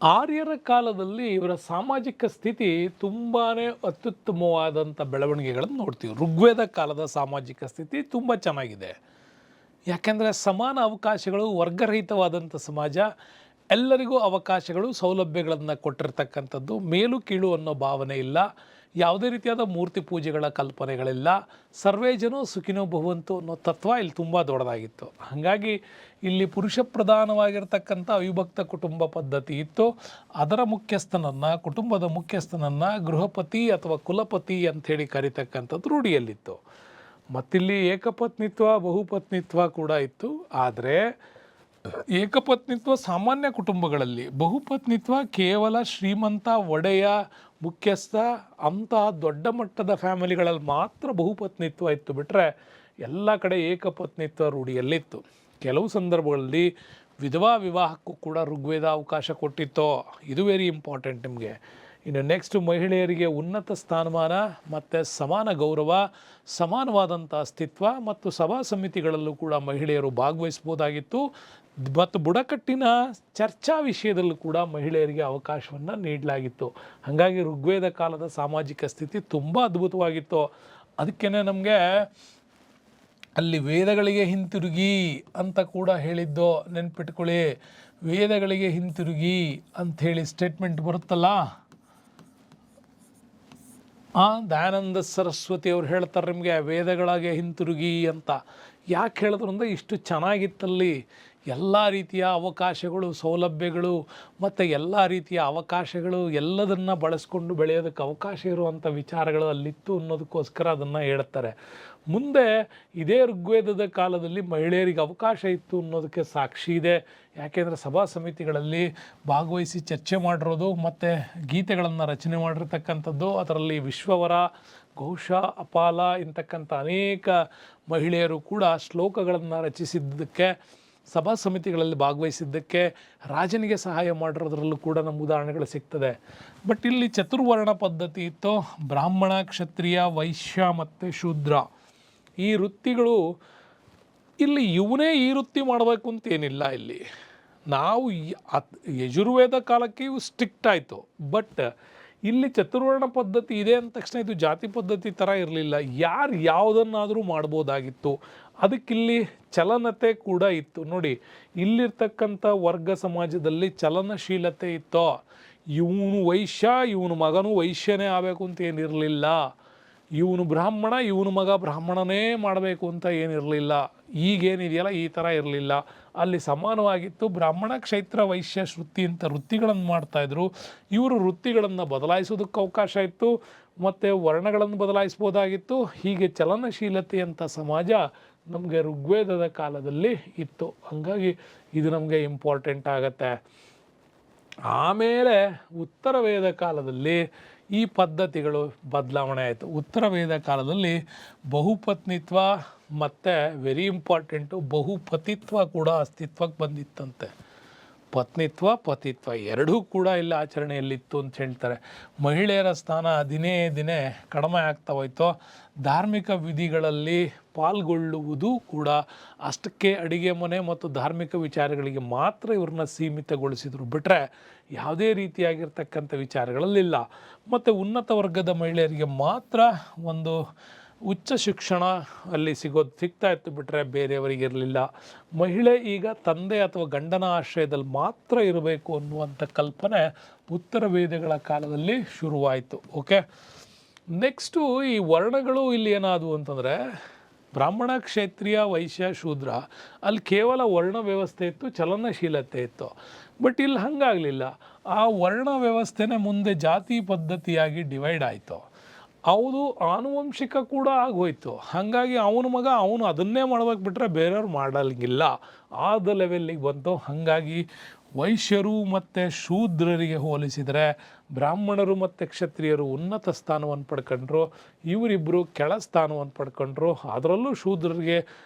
ಆರ್ಯರ ಕಾಲದಲ್ಲಿ ಇವರ ಸಾಮಾಜಿಕ ಸ್ಥಿತಿ ತುಂಬಾ ಅತ್ಯುತ್ತಮವಾದಂಥ ಬೆಳವಣಿಗೆಗಳನ್ನು ನೋಡ್ತೀವಿ. ಋಗ್ವೇದ ಕಾಲದ ಸಾಮಾಜಿಕ ಸ್ಥಿತಿ ತುಂಬ ಚೆನ್ನಾಗಿದೆ. ಯಾಕೆಂದರೆ ಸಮಾನ ಅವಕಾಶಗಳು, ವರ್ಗರಹಿತವಾದಂಥ ಸಮಾಜ, ಎಲ್ಲರಿಗೂ ಅವಕಾಶಗಳು, ಸೌಲಭ್ಯಗಳನ್ನು ಕೊಟ್ಟಿರ್ತಕ್ಕಂಥದ್ದು, ಮೇಲು ಕೀಳು ಅನ್ನೋ ಭಾವನೆ ಇಲ್ಲ, ಯಾವುದೇ ರೀತಿಯಾದ ಮೂರ್ತಿ ಪೂಜೆಗಳ ಕಲ್ಪನೆಗಳಿಲ್ಲ, ಸರ್ವೇ ಜನೋ ಸುಖಿನೋ ಭವಂತು ಅನ್ನೋ ತತ್ವ ಇಲ್ಲಿ ತುಂಬ ದೊಡ್ಡದಾಗಿತ್ತು. ಹಾಗಾಗಿ ಇಲ್ಲಿ ಪುರುಷ ಪ್ರಧಾನವಾಗಿರ್ತಕ್ಕಂಥ ಅವಿಭಕ್ತ ಕುಟುಂಬ ಪದ್ಧತಿ ಇತ್ತು. ಅದರ ಮುಖ್ಯಸ್ಥನನ್ನು, ಕುಟುಂಬದ ಮುಖ್ಯಸ್ಥನನ್ನು ಗೃಹಪತಿ ಅಥವಾ ಕುಲಪತಿ ಅಂಥೇಳಿ ಕರಿತಕ್ಕಂಥದ್ದು ರೂಢಿಯಲ್ಲಿತ್ತು. ಮತ್ತಿಲ್ಲಿ ಏಕಪತ್ನಿತ್ವ, ಬಹುಪತ್ನಿತ್ವ ಕೂಡ ಇತ್ತು. ಆದರೆ ಏಕಪತ್ನಿತ್ವ ಸಾಮಾನ್ಯ ಕುಟುಂಬಗಳಲ್ಲಿ, ಬಹುಪತ್ನಿತ್ವ ಕೇವಲ ಶ್ರೀಮಂತ, ಒಡೆಯ, ಮುಖ್ಯಸ್ಥ ಅಂಥ ದೊಡ್ಡ ಮಟ್ಟದ ಫ್ಯಾಮಿಲಿಗಳಲ್ಲಿ ಮಾತ್ರ ಬಹುಪತ್ನಿತ್ವ ಇತ್ತು. ಬಿಟ್ಟರೆ ಎಲ್ಲ ಕಡೆ ಏಕಪತ್ನಿತ್ವ ರೂಢಿಯಲ್ಲಿತ್ತು. ಕೆಲವು ಸಂದರ್ಭಗಳಲ್ಲಿ ವಿಧವಾ ವಿವಾಹಕ್ಕೂ ಕೂಡ ಋಗ್ವೇದ ಅವಕಾಶ ಕೊಟ್ಟಿತ್ತು. ಇದು ವೆರಿ ಇಂಪಾರ್ಟೆಂಟ್ ನಿಮಗೆ. ಇನ್ನು ನೆಕ್ಸ್ಟ್, ಮಹಿಳೆಯರಿಗೆ ಉನ್ನತ ಸ್ಥಾನಮಾನ ಮತ್ತು ಸಮಾನ ಗೌರವ, ಸಮಾನವಾದಂಥ ಅಸ್ತಿತ್ವ ಮತ್ತು ಸಭಾ ಸಮಿತಿಗಳಲ್ಲೂ ಕೂಡ ಮಹಿಳೆಯರು ಭಾಗವಹಿಸ್ಬೋದಾಗಿತ್ತು. ಮತ್ತು ಬುಡಕಟ್ಟಿನ ಚರ್ಚಾ ವಿಷಯದಲ್ಲೂ ಕೂಡ ಮಹಿಳೆಯರಿಗೆ ಅವಕಾಶವನ್ನು ನೀಡಲಾಗಿತ್ತು. ಹಾಗಾಗಿ ಋಗ್ವೇದ ಕಾಲದ ಸಾಮಾಜಿಕ ಸ್ಥಿತಿ ತುಂಬ ಅದ್ಭುತವಾಗಿತ್ತು. ಅದಕ್ಕೇ ನಮಗೆ ಅಲ್ಲಿ ವೇದಗಳಿಗೆ ಹಿಂತಿರುಗಿ ಅಂತ ಕೂಡ ಹೇಳಿದ್ದು ನೆನ್ಪಿಟ್ಕೊಳ್ಳಿ. ವೇದಗಳಿಗೆ ಹಿಂತಿರುಗಿ ಅಂಥೇಳಿ ಸ್ಟೇಟ್ಮೆಂಟ್ ಬರುತ್ತಲ್ಲ, ದಯಾನಂದ ಸರಸ್ವತಿ ಅವ್ರು ಹೇಳ್ತಾರೆ ನಿಮಗೆ ವೇದಗಳಿಗೆ ಹಿಂತಿರುಗಿ ಅಂತ. ಯಾಕೆ ಹೇಳಿದ್ರು ಅಂದರೆ ಇಷ್ಟು ಚೆನ್ನಾಗಿತ್ತಲ್ಲಿ. ಎಲ್ಲ ರೀತಿಯ ಅವಕಾಶಗಳು, ಸೌಲಭ್ಯಗಳು ಮತ್ತು ಎಲ್ಲ ರೀತಿಯ ಅವಕಾಶಗಳು ಎಲ್ಲದನ್ನು ಬಳಸ್ಕೊಂಡು ಬೆಳೆಯೋದಕ್ಕೆ ಅವಕಾಶ ಇರುವಂಥ ವಿಚಾರಗಳು ಅಲ್ಲಿತ್ತು ಅನ್ನೋದಕ್ಕೋಸ್ಕರ ಅದನ್ನು ಹೇಳ್ತಾರೆ. ಮುಂದೆ ಇದೇ ಋಗ್ವೇದದ ಕಾಲದಲ್ಲಿ ಮಹಿಳೆಯರಿಗೆ ಅವಕಾಶ ಇತ್ತು ಅನ್ನೋದಕ್ಕೆ ಸಾಕ್ಷಿ ಇದೆ. ಯಾಕೆಂದರೆ ಸಭಾ ಸಮಿತಿಗಳಲ್ಲಿ ಭಾಗವಹಿಸಿ ಚರ್ಚೆ ಮಾಡಿರೋದು ಮತ್ತು ಗೀತೆಗಳನ್ನು ರಚನೆ ಮಾಡಿರ್ತಕ್ಕಂಥದ್ದು, ಅದರಲ್ಲಿ ವಿಶ್ವವರ, ಘೋಷ, ಅಪಾಲ ಇಂತಕ್ಕಂಥ ಅನೇಕ ಮಹಿಳೆಯರು ಕೂಡ ಶ್ಲೋಕಗಳನ್ನು ರಚಿಸಿದ್ದಕ್ಕೆ, ಸಭಾ ಸಮಿತಿಗಳಲ್ಲಿ ಭಾಗವಹಿಸಿದ್ದಕ್ಕೆ, ರಾಜನಿಗೆ ಸಹಾಯ ಮಾಡಿರೋದ್ರಲ್ಲೂ ಕೂಡ ನಮ್ಮ ಉದಾಹರಣೆಗಳು ಸಿಗ್ತದೆ. ಬಟ್ ಇಲ್ಲಿ ಚತುರ್ವರ್ಣ ಪದ್ಧತಿ ಇತ್ತು. ಬ್ರಾಹ್ಮಣ, ಕ್ಷತ್ರಿಯ, ವೈಶ್ಯ ಮತ್ತು ಶೂದ್ರ ಈ ವೃತ್ತಿಗಳು ಇಲ್ಲಿ ಇವನೇ ಈ ವೃತ್ತಿ ಮಾಡಬೇಕು ಅಂತೇನಿಲ್ಲ. ಇಲ್ಲಿ ನಾವು ಯಜುರ್ವೇದ ಕಾಲಕ್ಕೆ ಇವು ಸ್ಟ್ರಿಕ್ಟ್ ಆಯಿತು. ಬಟ್ ಇಲ್ಲಿ ಚತುರ್ವರ್ಣ ಪದ್ಧತಿ ಇದೆ ಅಂದ ತಕ್ಷಣ ಇದು ಜಾತಿ ಪದ್ಧತಿ ಥರ ಇರಲಿಲ್ಲ. ಯಾರು ಯಾವುದನ್ನಾದರೂ ಮಾಡ್ಬೋದಾಗಿತ್ತು. ಅದಕ್ಕಿಲ್ಲಿ ಚಲನತೆ ಕೂಡ ಇತ್ತು. ನೋಡಿ, ಇಲ್ಲಿರ್ತಕ್ಕಂಥ ವರ್ಗ ಸಮಾಜದಲ್ಲಿ ಚಲನಶೀಲತೆ ಇತ್ತು. ಇವನು ವೈಶ್ಯ, ಇವನು ಮಗನೂ ವೈಶ್ಯನೇ ಆಗಬೇಕು ಅಂತ ಏನಿರಲಿಲ್ಲ. ಇವನು ಬ್ರಾಹ್ಮಣ, ಇವನು ಮಗ ಬ್ರಾಹ್ಮಣನೇ ಮಾಡಬೇಕು ಅಂತ ಏನಿರಲಿಲ್ಲ. ಈಗೇನಿದೆಯಲ್ಲ ಈ ಥರ ಇರಲಿಲ್ಲ. ಅಲ್ಲಿ ಸಮಾನವಾಗಿತ್ತು. ಬ್ರಾಹ್ಮಣ, ಕ್ಷೈತ್ರ, ವೈಶ್ಯ, ಶ್ರುತಿ ಅಂತ ವೃತ್ತಿಗಳನ್ನು ಮಾಡ್ತಾಯಿದ್ರು. ಇವರು ವೃತ್ತಿಗಳನ್ನು ಬದಲಾಯಿಸೋದಕ್ಕೆ ಅವಕಾಶ ಇತ್ತು ಮತ್ತು ವರ್ಣಗಳನ್ನು ಬದಲಾಯಿಸ್ಬೋದಾಗಿತ್ತು. ಹೀಗೆ ಚಲನಶೀಲತೆಯಂಥ ಸಮಾಜ ನಮಗೆ ಋಗ್ವೇದದ ಕಾಲದಲ್ಲಿ ಇತ್ತು. ಹಾಗಾಗಿ ಇದು ನಮಗೆ ಇಂಪಾರ್ಟೆಂಟ್ ಆಗತ್ತೆ. ಆಮೇಲೆ ಉತ್ತರ ವೇದ ಕಾಲದಲ್ಲಿ ಈ ಪದ್ಧತಿಗಳು ಬದಲಾವಣೆ ಆಯಿತು. ಉತ್ತರ ವೇದ ಕಾಲದಲ್ಲಿ ಬಹುಪತ್ನಿತ್ವ ಮತ್ತು ವೆರಿ ಇಂಪಾರ್ಟೆಂಟು ಬಹುಪತಿತ್ವ ಕೂಡ ಅಸ್ತಿತ್ವಕ್ಕೆ ಬಂದಿತ್ತಂತೆ. ಪತ್ನಿತ್ವ, ಪತಿತ್ವ ಎರಡೂ ಕೂಡ ಇಲ್ಲಿ ಆಚರಣೆಯಲ್ಲಿತ್ತು ಅಂತ ಹೇಳ್ತಾರೆ. ಮಹಿಳೆಯರ ಸ್ಥಾನ ದಿನೇ ದಿನೇ ಕಡಿಮೆ ಆಗ್ತಾ ಹೋಯಿತು. ಧಾರ್ಮಿಕ ವಿಧಿಗಳಲ್ಲಿ ಪಾಲ್ಗೊಳ್ಳುವುದು ಕೂಡ ಅಷ್ಟಕ್ಕೆ ಅಡಿಗೆ ಮನೆ ಮತ್ತು ಧಾರ್ಮಿಕ ವಿಚಾರಗಳಿಗೆ ಮಾತ್ರ ಇವ್ರನ್ನ ಸೀಮಿತಗೊಳಿಸಿದ್ರು. ಬಿಟ್ಟರೆ ಯಾವುದೇ ರೀತಿಯಾಗಿರ್ತಕ್ಕಂಥ ವಿಚಾರಗಳಲ್ಲಿಲ್ಲ. ಮತ್ತು ಉನ್ನತ ವರ್ಗದ ಮಹಿಳೆಯರಿಗೆ ಮಾತ್ರ ಒಂದು ಉಚ್ಚ ಶಿಕ್ಷಣ ಅಲ್ಲಿ ಸಿಗ್ತಾ ಇತ್ತು ಬಿಟ್ಟರೆ ಬೇರೆಯವರಿಗೆ ಇರಲಿಲ್ಲ. ಮಹಿಳೆ ಈಗ ತಂದೆ ಅಥವಾ ಗಂಡನ ಆಶ್ರಯದಲ್ಲಿ ಮಾತ್ರ ಇರಬೇಕು ಅನ್ನುವಂಥ ಕಲ್ಪನೆ ಉತ್ತರ ವೇದಗಳ ಕಾಲದಲ್ಲಿ ಶುರುವಾಯಿತು. ಓಕೆ, ನೆಕ್ಸ್ಟು ಈ ವರ್ಣಗಳು ಇಲ್ಲಿ ಏನಾದವು ಅಂತಂದರೆ ಬ್ರಾಹ್ಮಣ, ಕ್ಷತ್ರಿಯ, ವೈಶ್ಯ, ಶೂದ್ರ ಅಲ್ಲಿ ಕೇವಲ ವರ್ಣ ವ್ಯವಸ್ಥೆ ಇತ್ತು, ಚಲನಶೀಲತೆ ಇತ್ತು. ಬಟ್ ಇಲ್ಲಿ ಹಾಗಾಗಲಿಲ್ಲ. ಆ ವರ್ಣ ವ್ಯವಸ್ಥೆನೇ ಮುಂದೆ ಜಾತಿ ಪದ್ಧತಿಯಾಗಿ ಡಿವೈಡ್ ಆಯಿತು. ಹೌದು, ಆನುವಂಶಿಕ ಕೂಡ ಆಗೋಯ್ತು. ಹಾಗಾಗಿ ಅವನ ಮಗ ಅವನು ಅದನ್ನೇ ಮಾಡ್ಬೇಕು ಬಿಟ್ಟರೆ ಬೇರೆಯವ್ರು ಮಾಡಲಿಲ್ಲ, ಆದ ಲೆವೆಲ್ಲಿಗೆ ಬಂತು. ಹಾಗಾಗಿ ವೈಶ್ಯರು ಮತ್ತು ಶೂದ್ರರಿಗೆ ಹೋಲಿಸಿದರೆ ಬ್ರಾಹ್ಮಣರು ಮತ್ತು ಕ್ಷತ್ರಿಯರು ಉನ್ನತ ಸ್ಥಾನವನ್ನು ಪಡ್ಕೊಂಡ್ರು, ಇವರಿಬ್ಬರು ಕೆಳ ಸ್ಥಾನವನ್ನು ಪಡ್ಕೊಂಡ್ರು. ಅದರಲ್ಲೂ ಶೂದ್ರರಿಗೆ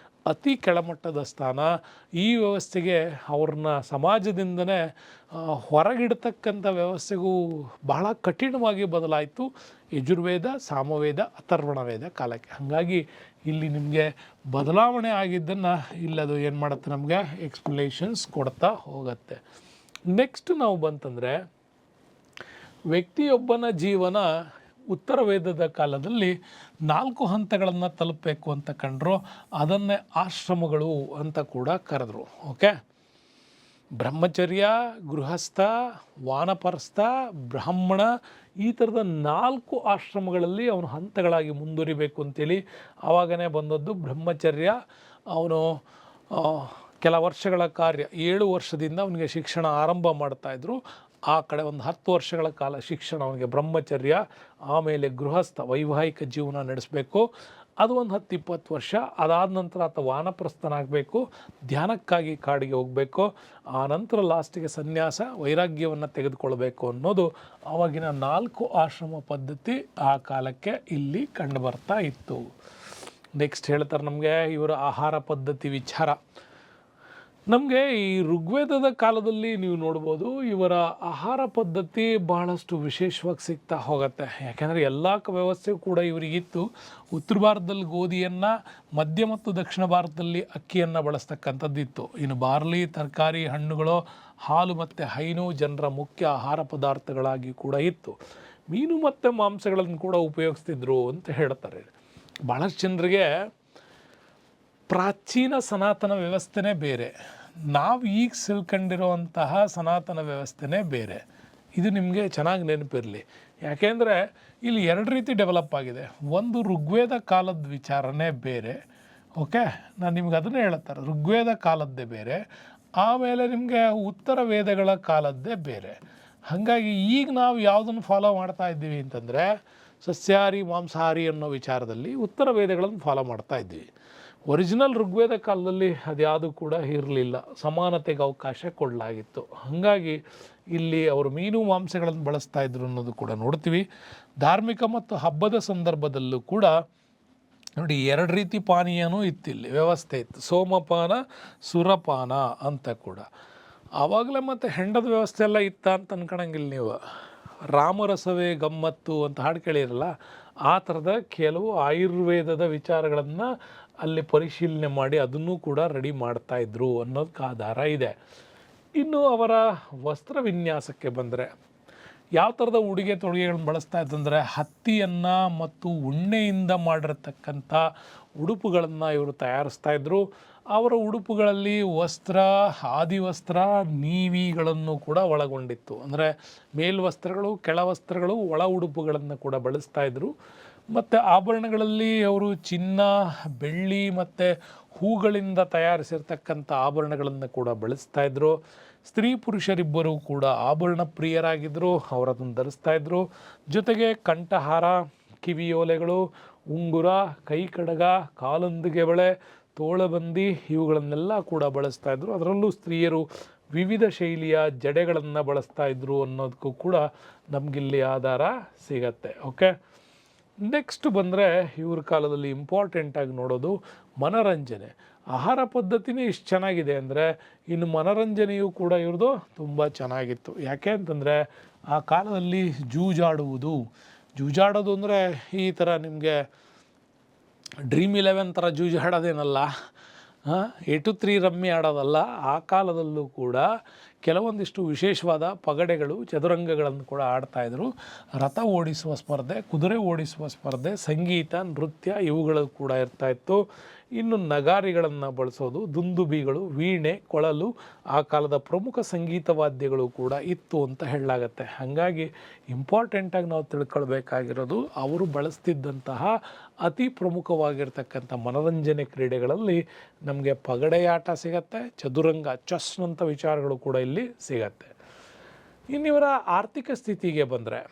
ಅತಿ ಕೆಳಮಟ್ಟದ ಸ್ಥಾನ. ಈ ವ್ಯವಸ್ಥೆಗೆ ಅವ್ರನ್ನ ಸಮಾಜದಿಂದನೇ ಹೊರಗಿಡ್ತಕ್ಕಂಥ ವ್ಯವಸ್ಥೆಗೂ ಬಹಳ ಕಠಿಣವಾಗಿ ಬದಲಾಯಿತು ಯಜುರ್ವೇದ, ಸಾಮವೇದ, ಅಥರ್ವಣ ವೇದ ಕಾಲಕ್ಕೆ. ಹಾಗಾಗಿ ಇಲ್ಲಿ ನಿಮಗೆ ಬದಲಾವಣೆ ಆಗಿದ್ದನ್ನು ಇಲ್ಲದು ಏನು ಮಾಡುತ್ತೆ, ನಮಗೆ ಎಕ್ಸ್ಪ್ಲನೇಷನ್ಸ್ ಕೊಡ್ತಾ ಹೋಗುತ್ತೆ. ನೆಕ್ಸ್ಟ್ ನಾವು ಬಂತಂದರೆ ವ್ಯಕ್ತಿಯೊಬ್ಬನ ಜೀವನ ಉತ್ತರ ವೇದದ ಕಾಲದಲ್ಲಿ 4 ಹಂತಗಳನ್ನು ತಲುಪಬೇಕು ಅಂತ ಕಂಡ್ರು. ಅದನ್ನೇ ಆಶ್ರಮಗಳು ಅಂತ ಕೂಡ ಕರೆದ್ರು. ಓಕೆ, ಬ್ರಹ್ಮಚರ್ಯ, ಗೃಹಸ್ಥ, ವಾನಪ್ರಸ್ಥ, ಬ್ರಾಹ್ಮಣ, ಈ ಥರದ 4 ಆಶ್ರಮಗಳಲ್ಲಿ ಅವನು ಹಂತಗಳಾಗಿ ಮುಂದುವರಿಬೇಕು ಅಂತೇಳಿ ಆವಾಗನೇ ಬಂದದ್ದು ಬ್ರಹ್ಮಚರ್ಯ. ಅವನು ಕೆಲ ವರ್ಷಗಳ ಕಾರ್ಯ, 7 ವರ್ಷದಿಂದ ಅವನಿಗೆ ಶಿಕ್ಷಣ ಆರಂಭ ಮಾಡ್ತಾಯಿದ್ರು. ಆ ಕಡೆ ಒಂದು 10 ವರ್ಷಗಳ ಕಾಲ ಶಿಕ್ಷಣ ಅವನಿಗೆ ಬ್ರಹ್ಮಚರ್ಯ. ಆಮೇಲೆ ಗೃಹಸ್ಥ, ವೈವಾಹಿಕ ಜೀವನ ನಡೆಸಬೇಕು, ಅದು ಒಂದು 10-20 ವರ್ಷ. ಅದಾದ ನಂತರ ಆತ ವಾನಪ್ರಸ್ಥನಾಗಬೇಕು, ಧ್ಯಾನಕ್ಕಾಗಿ ಕಾಡಿಗೆ ಹೋಗಬೇಕು. ಆ ನಂತರ ಲಾಸ್ಟಿಗೆ ಸನ್ಯಾಸ, ವೈರಾಗ್ಯವನ್ನು ತೆಗೆದುಕೊಳ್ಬೇಕು ಅನ್ನೋದು ಆವಾಗಿನ 4 ಆಶ್ರಮ ಪದ್ಧತಿ ಆ ಕಾಲಕ್ಕೆ ಇಲ್ಲಿ ಕಂಡು ಬರ್ತಾ ಇತ್ತು. ನೆಕ್ಸ್ಟ್ ಹೇಳ್ತಾರೆ ನಮಗೆ ಇವರ ಆಹಾರ ಪದ್ಧತಿ ವಿಚಾರ. ನಮಗೆ ಈ ಋಗ್ವೇದದ ಕಾಲದಲ್ಲಿ ನೀವು ನೋಡ್ಬೋದು ಇವರ ಆಹಾರ ಪದ್ಧತಿ ಬಹಳಷ್ಟು ವಿಶೇಷವಾಗಿ ಸಿಗ್ತಾ ಹೋಗುತ್ತೆ. ಯಾಕೆಂದರೆ ಎಲ್ಲ ವ್ಯವಸ್ಥೆಯೂ ಕೂಡ ಇವರಿಗಿತ್ತು. ಉತ್ತರ ಭಾರತದಲ್ಲಿ ಗೋಧಿಯನ್ನು, ಮಧ್ಯ ಮತ್ತು ದಕ್ಷಿಣ ಭಾರತದಲ್ಲಿ ಅಕ್ಕಿಯನ್ನು ಬಳಸ್ತಕ್ಕಂಥದ್ದಿತ್ತು. ಇನ್ನು ಬಾರ್ಲಿ, ತರಕಾರಿ, ಹಣ್ಣುಗಳು, ಹಾಲು ಮತ್ತು ಹೈನು ಜನರ ಮುಖ್ಯ ಆಹಾರ ಪದಾರ್ಥಗಳಾಗಿ ಕೂಡ ಇತ್ತು. ಮೀನು ಮತ್ತು ಮಾಂಸಗಳನ್ನು ಕೂಡ ಉಪಯೋಗಿಸ್ತಿದ್ರು ಅಂತ ಹೇಳ್ತಾರೆ. ಭಾಳಷ್ಟು ಜನರಿಗೆ ಪ್ರಾಚೀನ ಸನಾತನ ವ್ಯವಸ್ಥೆನೇ ಬೇರೆ, ನಾವು ಈಗ ಸಿಲ್ಕೊಂಡಿರುವಂತಹ ಸನಾತನ ವ್ಯವಸ್ಥೆನೇ ಬೇರೆ. ಇದು ನಿಮಗೆ ಚೆನ್ನಾಗಿ ನೆನಪಿರಲಿ. ಯಾಕೆಂದರೆ ಇಲ್ಲಿ 2 ರೀತಿ ಡೆವಲಪ್ ಆಗಿದೆ. ಒಂದು ಋಗ್ವೇದ ಕಾಲದ ವಿಚಾರನೇ ಬೇರೆ. ಓಕೆ, ನಾನು ನಿಮ್ಗೆ ಅದನ್ನೇ ಹೇಳ್ತಾರೆ, ಋಗ್ವೇದ ಕಾಲದ್ದೇ ಬೇರೆ, ಆಮೇಲೆ ನಿಮಗೆ ಉತ್ತರ ವೇದಗಳ ಕಾಲದ್ದೇ ಬೇರೆ. ಹಾಗಾಗಿ ಈಗ ನಾವು ಯಾವುದನ್ನು ಫಾಲೋ ಮಾಡ್ತಾ ಇದ್ದೀವಿ ಅಂತಂದರೆ ಸಸ್ಯಾಹಾರಿ, ಮಾಂಸಾಹಾರಿ ಅನ್ನೋ ವಿಚಾರದಲ್ಲಿ ಉತ್ತರ ವೇದಗಳನ್ನು ಫಾಲೋ ಮಾಡ್ತಾ ಇದ್ದೀವಿ. ಒರಿಜಿನಲ್ ಋಗ್ವೇದ ಕಾಲದಲ್ಲಿ ಅದ್ಯಾವುದು ಕೂಡ ಇರಲಿಲ್ಲ, ಸಮಾನತೆಗೆ ಅವಕಾಶ ಕೊಡಲಾಗಿತ್ತು. ಹಾಗಾಗಿ ಇಲ್ಲಿ ಅವರು ಮೀನು ಮಾಂಸಗಳನ್ನು ಬಳಸ್ತಾ ಇದ್ರು ಅನ್ನೋದು ಕೂಡ ನೋಡ್ತೀವಿ. ಧಾರ್ಮಿಕ ಮತ್ತು ಹಬ್ಬದ ಸಂದರ್ಭದಲ್ಲೂ ಕೂಡ ನೋಡಿ 2 ರೀತಿ ಪಾನೀಯನೂ ಇತ್ತಿಲ್ಲಿ ವ್ಯವಸ್ಥೆ ಇತ್ತು, ಸೋಮಪಾನ, ಸುರಪಾನ ಅಂತ ಕೂಡ. ಆವಾಗಲೇ ಮತ್ತು ಹೆಂಡದ ವ್ಯವಸ್ಥೆ ಎಲ್ಲ ಇತ್ತ ಅಂತ ಅನ್ಕೊಳಂಗಿಲ್ಲ ನೀವು. ರಾಮರಸವೇ ಗಮ್ಮತ್ತು ಅಂತ ಹಾಡು ಕೇಳಿರಲ್ಲ, ಆ ಥರದ ಕೆಲವು ಆಯುರ್ವೇದದ ವಿಚಾರಗಳನ್ನು ಅಲ್ಲಿ ಪರಿಶೀಲನೆ ಮಾಡಿ ಅದನ್ನು ಕೂಡ ರೆಡಿ ಮಾಡ್ತಾಯಿದ್ರು ಅನ್ನೋದಕ್ಕೆ ಆಧಾರ ಇದೆ. ಇನ್ನು ಅವರ ವಸ್ತ್ರ ವಿನ್ಯಾಸಕ್ಕೆ ಬಂದರೆ ಯಾವ ಥರದ ಉಡುಗೆ ತೊಡುಗೆಗಳನ್ನ ಬಳಸ್ತಾ ಇದ್ದಂದರೆ ಹತ್ತಿಯನ್ನು ಮತ್ತು ಉಣ್ಣೆಯಿಂದ ಮಾಡಿರತಕ್ಕಂಥ ಉಡುಪುಗಳನ್ನು ಇವರು ತಯಾರಿಸ್ತಾಯಿದ್ರು. ಅವರ ಉಡುಪುಗಳಲ್ಲಿ ವಸ್ತ್ರ, ಆದಿವಸ್ತ್ರ, ನೀವಿಗಳನ್ನು ಕೂಡ ಒಳಗೊಂಡಿತ್ತು. ಅಂದರೆ ಮೇಲ್ವಸ್ತ್ರಗಳು, ಕೆಳವಸ್ತ್ರಗಳು, ಒಳ ಉಡುಪುಗಳನ್ನು ಕೂಡ ಬಳಸ್ತಾಯಿದ್ರು. ಮತ್ತು ಆಭರಣಗಳಲ್ಲಿ ಅವರು ಚಿನ್ನ, ಬೆಳ್ಳಿ ಮತ್ತು ಹೂಗಳಿಂದ ತಯಾರಿಸಿರ್ತಕ್ಕಂಥ ಆಭರಣಗಳನ್ನು ಕೂಡ ಬಳಸ್ತಾಯಿದ್ರು. ಸ್ತ್ರೀ ಪುರುಷರಿಬ್ಬರೂ ಕೂಡ ಆಭರಣ ಪ್ರಿಯರಾಗಿದ್ದರು, ಅವರದನ್ನು ಧರಿಸ್ತಾಯಿದ್ರು. ಜೊತೆಗೆ ಕಂಠಹಾರ, ಕಿವಿಯೋಲೆಗಳು, ಉಂಗುರ, ಕೈ ಕಡಗ, ಕಾಲೊಂದಿಗೆ ಬಳೆ, ತೋಳಬಂದಿ ಇವುಗಳನ್ನೆಲ್ಲ ಕೂಡ ಬಳಸ್ತಾಯಿದ್ರು. ಅದರಲ್ಲೂ ಸ್ತ್ರೀಯರು ವಿವಿಧ ಶೈಲಿಯ ಜಡೆಗಳನ್ನು ಬಳಸ್ತಾಯಿದ್ರು ಅನ್ನೋದಕ್ಕೂ ಕೂಡ ನಮಗಿಲ್ಲಿ ಆಧಾರ ಸಿಗತ್ತೆ. ಓಕೆ, ನೆಕ್ಸ್ಟ್ ಬಂದರೆ ಇವ್ರ ಕಾಲದಲ್ಲಿ ಇಂಪಾರ್ಟೆಂಟಾಗಿ ನೋಡೋದು ಮನರಂಜನೆ. ಆಹಾರ ಪದ್ಧತಿನೇ ಇಷ್ಟು ಚೆನ್ನಾಗಿದೆ ಅಂದರೆ ಇನ್ನು ಮನರಂಜನೆಯೂ ಕೂಡ ಇವ್ರದ್ದು ತುಂಬ ಚೆನ್ನಾಗಿತ್ತು. ಯಾಕೆ ಅಂತಂದರೆ ಆ ಕಾಲದಲ್ಲಿ ಜೂಜಾಡೋದು ಅಂದರೆ ಈ ಥರ ನಿಮಗೆ ಡ್ರೀಮ್ 11 ಥರ ಜೂಜಾಡೋದೇನಲ್ಲ. 8-3 ರಮ್ಮಿ ಆಡೋದಲ್ಲ, ಆ ಕಾಲದಲ್ಲೂ ಕೂಡ ಕೆಲವೊಂದಿಷ್ಟು ವಿಶೇಷವಾದ ಪಗಡೆಗಳು, ಚದುರಂಗಗಳನ್ನು ಕೂಡ ಆಡ್ತಾಯಿದ್ರು. ರಥ ಓಡಿಸುವ ಸ್ಪರ್ಧೆ, ಕುದುರೆ ಓಡಿಸುವ ಸ್ಪರ್ಧೆ, ಸಂಗೀತ, ನೃತ್ಯ ಇವುಗಳು ಕೂಡ ಇರ್ತಾಯಿತ್ತು. ಇನ್ನು ನಗಾರಿಗಳನ್ನು ಬಳಸೋದು, ದುಂದುಬಿಗಳು, ವೀಣೆ, ಕೊಳಲು ಆ ಕಾಲದ ಪ್ರಮುಖ ಸಂಗೀತ ವಾದ್ಯಗಳು ಕೂಡ ಇತ್ತು ಅಂತ ಹೇಳಲಾಗತ್ತೆ. ಹಾಗಾಗಿ ಇಂಪಾರ್ಟೆಂಟಾಗಿ ನಾವು ತಿಳ್ಕೊಳ್ಬೇಕಾಗಿರೋದು ಅವರು ಬಳಸ್ತಿದ್ದಂತಹ ಅತಿ ಪ್ರಮುಖವಾಗಿರ್ತಕ್ಕಂಥ ಮನೋರಂಜನೆ ಕ್ರೀಡೆಗಳಲ್ಲಿ ನಮಗೆ ಪಗಡೆಯಾಟ ಸಿಗತ್ತೆ, ಚದುರಂಗ, ಚೆಸ್ನಂಥ ವಿಚಾರಗಳು ಕೂಡ ಇಲ್ಲಿ ಸಿಗತ್ತೆ. ಇನ್ನಿವರ ಆರ್ಥಿಕ ಸ್ಥಿತಿಗೆ ಬಂದರೆ,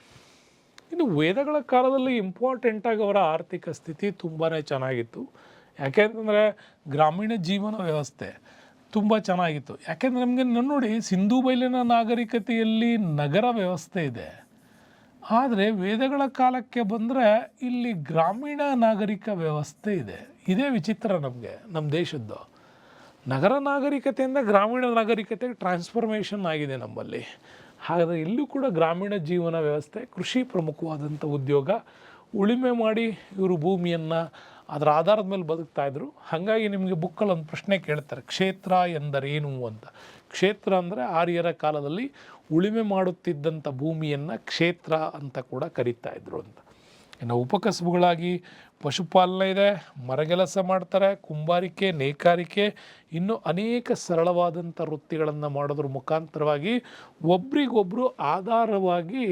ಇನ್ನು ವೇದಗಳ ಕಾಲದಲ್ಲಿ ಇಂಪಾರ್ಟೆಂಟಾಗಿ ಅವರ ಆರ್ಥಿಕ ಸ್ಥಿತಿ ತುಂಬಾ ಚೆನ್ನಾಗಿತ್ತು. ಯಾಕೆಂತಂದರೆ ಗ್ರಾಮೀಣ ಜೀವನ ವ್ಯವಸ್ಥೆ ತುಂಬ ಚೆನ್ನಾಗಿತ್ತು. ಯಾಕೆಂದರೆ ನಮಗೆ ನೋಡಿ, ಸಿಂಧೂ ಬಯಲಿನ ನಾಗರಿಕತೆಯಲ್ಲಿ ನಗರ ವ್ಯವಸ್ಥೆ ಇದೆ, ಆದರೆ ವೇದಗಳ ಕಾಲಕ್ಕೆ ಬಂದರೆ ಇಲ್ಲಿ ಗ್ರಾಮೀಣ ನಾಗರಿಕ ವ್ಯವಸ್ಥೆ ಇದೆ. ಇದೇ ವಿಚಿತ್ರ ನಮಗೆ, ನಮ್ಮ ದೇಶದ್ದು. ನಗರ ನಾಗರಿಕತೆಯಿಂದ ಗ್ರಾಮೀಣ ನಾಗರಿಕತೆಗೆ ಟ್ರಾನ್ಸ್ಫಾರ್ಮೇಷನ್ ಆಗಿದೆ ನಮ್ಮಲ್ಲಿ. ಹಾಗಾದರೆ ಇಲ್ಲೂ ಕೂಡ ಗ್ರಾಮೀಣ ಜೀವನ ವ್ಯವಸ್ಥೆ, ಕೃಷಿ ಪ್ರಮುಖವಾದಂಥ ಉದ್ಯೋಗ, ಉಳುಮೆ ಮಾಡಿ ಇವರು ಭೂಮಿಯನ್ನು ಅದರ ಆಧಾರದ ಮೇಲೆ ಬದುಕ್ತಾಯಿದ್ರು. ಹಾಗಾಗಿ ನಿಮಗೆ ಬುಕ್ಕಲ್ಲಿ ಒಂದು ಪ್ರಶ್ನೆ ಕೇಳ್ತಾರೆ, ಕ್ಷೇತ್ರ ಎಂದರೇನು ಅಂತ. ಕ್ಷೇತ್ರ ಅಂದರೆ ಆರ್ಯರ ಕಾಲದಲ್ಲಿ ಉಳುಮೆ ಮಾಡುತ್ತಿದ್ದಂಥ ಭೂಮಿಯನ್ನು ಕ್ಷೇತ್ರ ಅಂತ ಕೂಡ ಕರೀತಾ ಇದ್ರು ಅಂತ. ಇನ್ನು ಉಪಕಸಬುಗಳಾಗಿ ಪಶುಪಾಲನೆ ಇದೆ, ಮರಗೆಲಸ ಮಾಡ್ತಾರೆ, ಕುಂಬಾರಿಕೆ, ನೇಕಾರಿಕೆ, ಇನ್ನೂ ಅನೇಕ ಸರಳವಾದಂಥ ವೃತ್ತಿಗಳನ್ನು ಮಾಡೋದ್ರ ಮುಖಾಂತರವಾಗಿ ಒಬ್ರಿಗೊಬ್ಬರು ಆಧಾರವಾಗಿ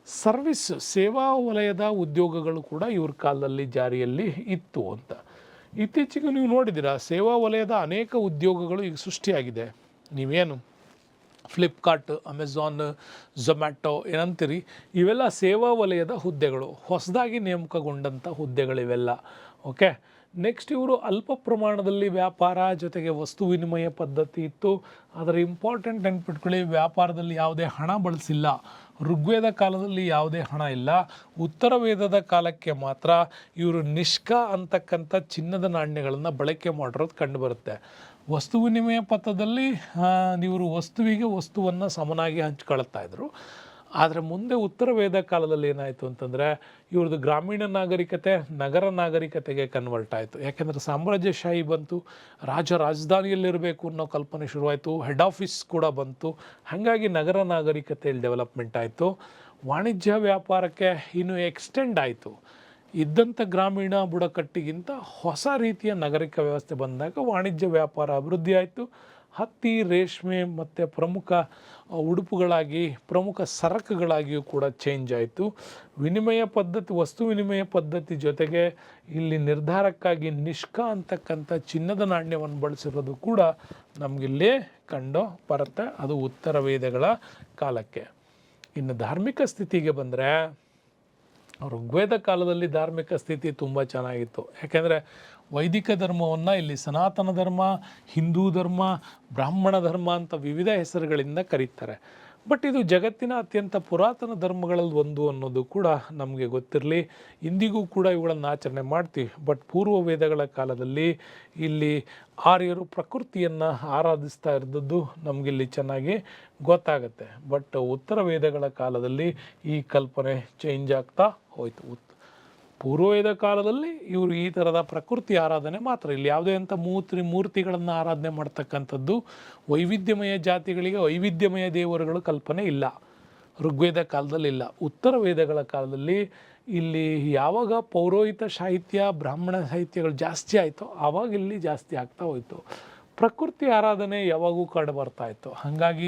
ಸರ್ವಿಸ್, ಸೇವಾ ವಲಯದ ಉದ್ಯೋಗಗಳು ಕೂಡ ಇವ್ರ ಕಾಲದಲ್ಲಿ ಜಾರಿಯಲ್ಲಿ ಇತ್ತು ಅಂತ. ಇತ್ತೀಚೆಗೆ ನೀವು ನೋಡಿದ್ದೀರಾ, ಸೇವಾ ವಲಯದ ಅನೇಕ ಉದ್ಯೋಗಗಳು ಈಗ ಸೃಷ್ಟಿಯಾಗಿದೆ. ನೀವೇನು ಫ್ಲಿಪ್ಕಾರ್ಟ್, ಅಮೆಝಾನ್, ಝೊಮ್ಯಾಟೊ ಏನಂತೀರಿ, ಇವೆಲ್ಲ ಸೇವಾ ವಲಯದ ಹುದ್ದೆಗಳು, ಹೊಸದಾಗಿ ನೇಮಕಗೊಂಡಂಥ ಹುದ್ದೆಗಳಿವೆಲ್ಲ. ಓಕೆ, ನೆಕ್ಸ್ಟ್ ಇವರು ಅಲ್ಪ ಪ್ರಮಾಣದಲ್ಲಿ ವ್ಯಾಪಾರ ಜೊತೆಗೆ ವಸ್ತು ವಿನಿಮಯ ಪದ್ಧತಿ ಇತ್ತು. ಅದರ ಇಂಪಾರ್ಟೆಂಟ್ ನೆನ್ಪಿಟ್ಕೊಳ್ಳಿ, ವ್ಯಾಪಾರದಲ್ಲಿ ಯಾವುದೇ ಹಣ ಬಳಸಿಲ್ಲ. ಋಗ್ವೇದ ಕಾಲದಲ್ಲಿ ಯಾವುದೇ ಹಣ ಇಲ್ಲ. ಉತ್ತರ ವೇದದ ಕಾಲಕ್ಕೆ ಮಾತ್ರ ಇವರು ನಿಷ್ಕ ಅಂತಕ್ಕಂಥ ಚಿನ್ನದ ನಾಣ್ಯಗಳನ್ನು ಬಳಕೆ ಮಾಡಿರೋದು ಕಂಡುಬರುತ್ತೆ. ವಸ್ತು ವಿನಿಮಯ ಪಥದಲ್ಲಿ ಇವರು ವಸ್ತುವಿಗೆ ವಸ್ತುವನ್ನು ಸಮನಾಗಿ ಹಂಚ್ಕೊಳ್ತಾ ಇದ್ರು. ಆದರೆ ಮುಂದೆ ಉತ್ತರ ವೇದ ಕಾಲದಲ್ಲಿ ಏನಾಯಿತು ಅಂತಂದರೆ ಇವ್ರದ್ದು ಗ್ರಾಮೀಣ ನಾಗರಿಕತೆ ನಗರ ನಾಗರಿಕತೆಗೆ ಕನ್ವರ್ಟ್ ಆಯಿತು. ಯಾಕೆಂದರೆ ಸಾಮ್ರಾಜ್ಯಶಾಹಿ ಬಂತು, ರಾಜಧಾನಿಯಲ್ಲಿರಬೇಕು ಅನ್ನೋ ಕಲ್ಪನೆ ಶುರುವಾಯಿತು, ಹೆಡ್ ಆಫೀಸ್ ಕೂಡ ಬಂತು. ಹಾಗಾಗಿ ನಗರ ನಾಗರಿಕತೆಯಲ್ಲಿ ಡೆವಲಪ್ಮೆಂಟ್ ಆಯಿತು. ವಾಣಿಜ್ಯ ವ್ಯಾಪಾರಕ್ಕೆ ಇನ್ನೂ ಎಕ್ಸ್ಟೆಂಡ್ ಆಯಿತು. ಇದ್ದಂಥ ಗ್ರಾಮೀಣ ಬುಡಕಟ್ಟಿಗಿಂತ ಹೊಸ ರೀತಿಯ ನಾಗರಿಕ ವ್ಯವಸ್ಥೆ ಬಂದಾಗ ವಾಣಿಜ್ಯ ವ್ಯಾಪಾರ ಅಭಿವೃದ್ಧಿ ಆಯಿತು. ಹತ್ತಿ, ರೇಷ್ಮೆ ಮತ್ತು ಪ್ರಮುಖ ಉಡುಪುಗಳಾಗಿ, ಪ್ರಮುಖ ಸರಕುಗಳಾಗಿಯೂ ಕೂಡ ಚೇಂಜ್ ಆಯಿತು. ವಿನಿಮಯ ಪದ್ಧತಿ, ವಸ್ತು ವಿನಿಮಯ ಪದ್ಧತಿ ಜೊತೆಗೆ ಇಲ್ಲಿ ನಿರ್ಧಾರಕ್ಕಾಗಿ ನಿಷ್ಕ ಅಂತಕ್ಕಂಥ ಚಿನ್ನದ ನಾಣ್ಯವನ್ನು ಬಳಸಿರೋದು ಕೂಡ ನಮಗಿಲ್ಲೇ ಕಂಡು ಬರುತ್ತೆ. ಅದು ಉತ್ತರ ವೇದಗಳ ಕಾಲಕ್ಕೆ. ಇನ್ನು ಧಾರ್ಮಿಕ ಸ್ಥಿತಿಗೆ ಬಂದರೆ, ಋಗ್ವೇದ ಕಾಲದಲ್ಲಿ ಧಾರ್ಮಿಕ ಸ್ಥಿತಿ ತುಂಬ ಚೆನ್ನಾಗಿತ್ತು. ಯಾಕೆಂದರೆ ವೈದಿಕ ಧರ್ಮವನ್ನು ಇಲ್ಲಿ ಸನಾತನ ಧರ್ಮ, ಹಿಂದೂ ಧರ್ಮ, ಬ್ರಾಹ್ಮಣ ಧರ್ಮ ಅಂತ ವಿವಿಧ ಹೆಸರುಗಳಿಂದ ಕರೀತಾರೆ. ಬಟ್ ಇದು ಜಗತ್ತಿನ ಅತ್ಯಂತ ಪುರಾತನ ಧರ್ಮಗಳಲ್ಲಿ ಒಂದು ಅನ್ನೋದು ಕೂಡ ನಮಗೆ ಗೊತ್ತಿರಲಿ. ಇಂದಿಗೂ ಕೂಡ ಇವುಗಳನ್ನು ಆಚರಣೆ ಮಾಡ್ತೀವಿ. ಬಟ್ ಪೂರ್ವ ವೇದಗಳ ಕಾಲದಲ್ಲಿ ಇಲ್ಲಿ ಆರ್ಯರು ಪ್ರಕೃತಿಯನ್ನು ಆರಾಧಿಸ್ತಾ ಇರೋದು ನಮಗಿಲ್ಲಿ ಚೆನ್ನಾಗಿ ಗೊತ್ತಾಗುತ್ತೆ. ಬಟ್ ಉತ್ತರ ವೇದಗಳ ಕಾಲದಲ್ಲಿ ಈ ಕಲ್ಪನೆ ಚೇಂಜ್ ಆಗ್ತಾ ಹೋಯಿತು. ಪೂರ್ವವೇದ ಕಾಲದಲ್ಲಿ ಇವರು ಈ ಥರದ ಪ್ರಕೃತಿ ಆರಾಧನೆ ಮಾತ್ರ, ಇಲ್ಲಿ ಯಾವುದೇ ಅಂಥ ಮೂರ್ತಿಗಳನ್ನು ಆರಾಧನೆ ಮಾಡ್ತಕ್ಕಂಥದ್ದು, ವೈವಿಧ್ಯಮಯ ಜಾತಿಗಳಿಗೆ ವೈವಿಧ್ಯಮಯ ದೇವರುಗಳು ಕಲ್ಪನೆ ಇಲ್ಲ, ಋಗ್ವೇದ ಕಾಲದಲ್ಲಿ ಇಲ್ಲ. ಉತ್ತರ ವೇದಗಳ ಕಾಲದಲ್ಲಿ ಇಲ್ಲಿ ಯಾವಾಗ ಪೌರೋಹಿತ ಸಾಹಿತ್ಯ, ಬ್ರಾಹ್ಮಣ ಸಾಹಿತ್ಯಗಳು ಜಾಸ್ತಿ ಆಯಿತೋ ಆವಾಗ ಇಲ್ಲಿ ಜಾಸ್ತಿ ಆಗ್ತಾ ಹೋಯಿತು. ಪ್ರಕೃತಿ ಆರಾಧನೆ ಯಾವಾಗೂ ಕಂಡು ಬರ್ತಾ ಇತ್ತು. ಹಾಗಾಗಿ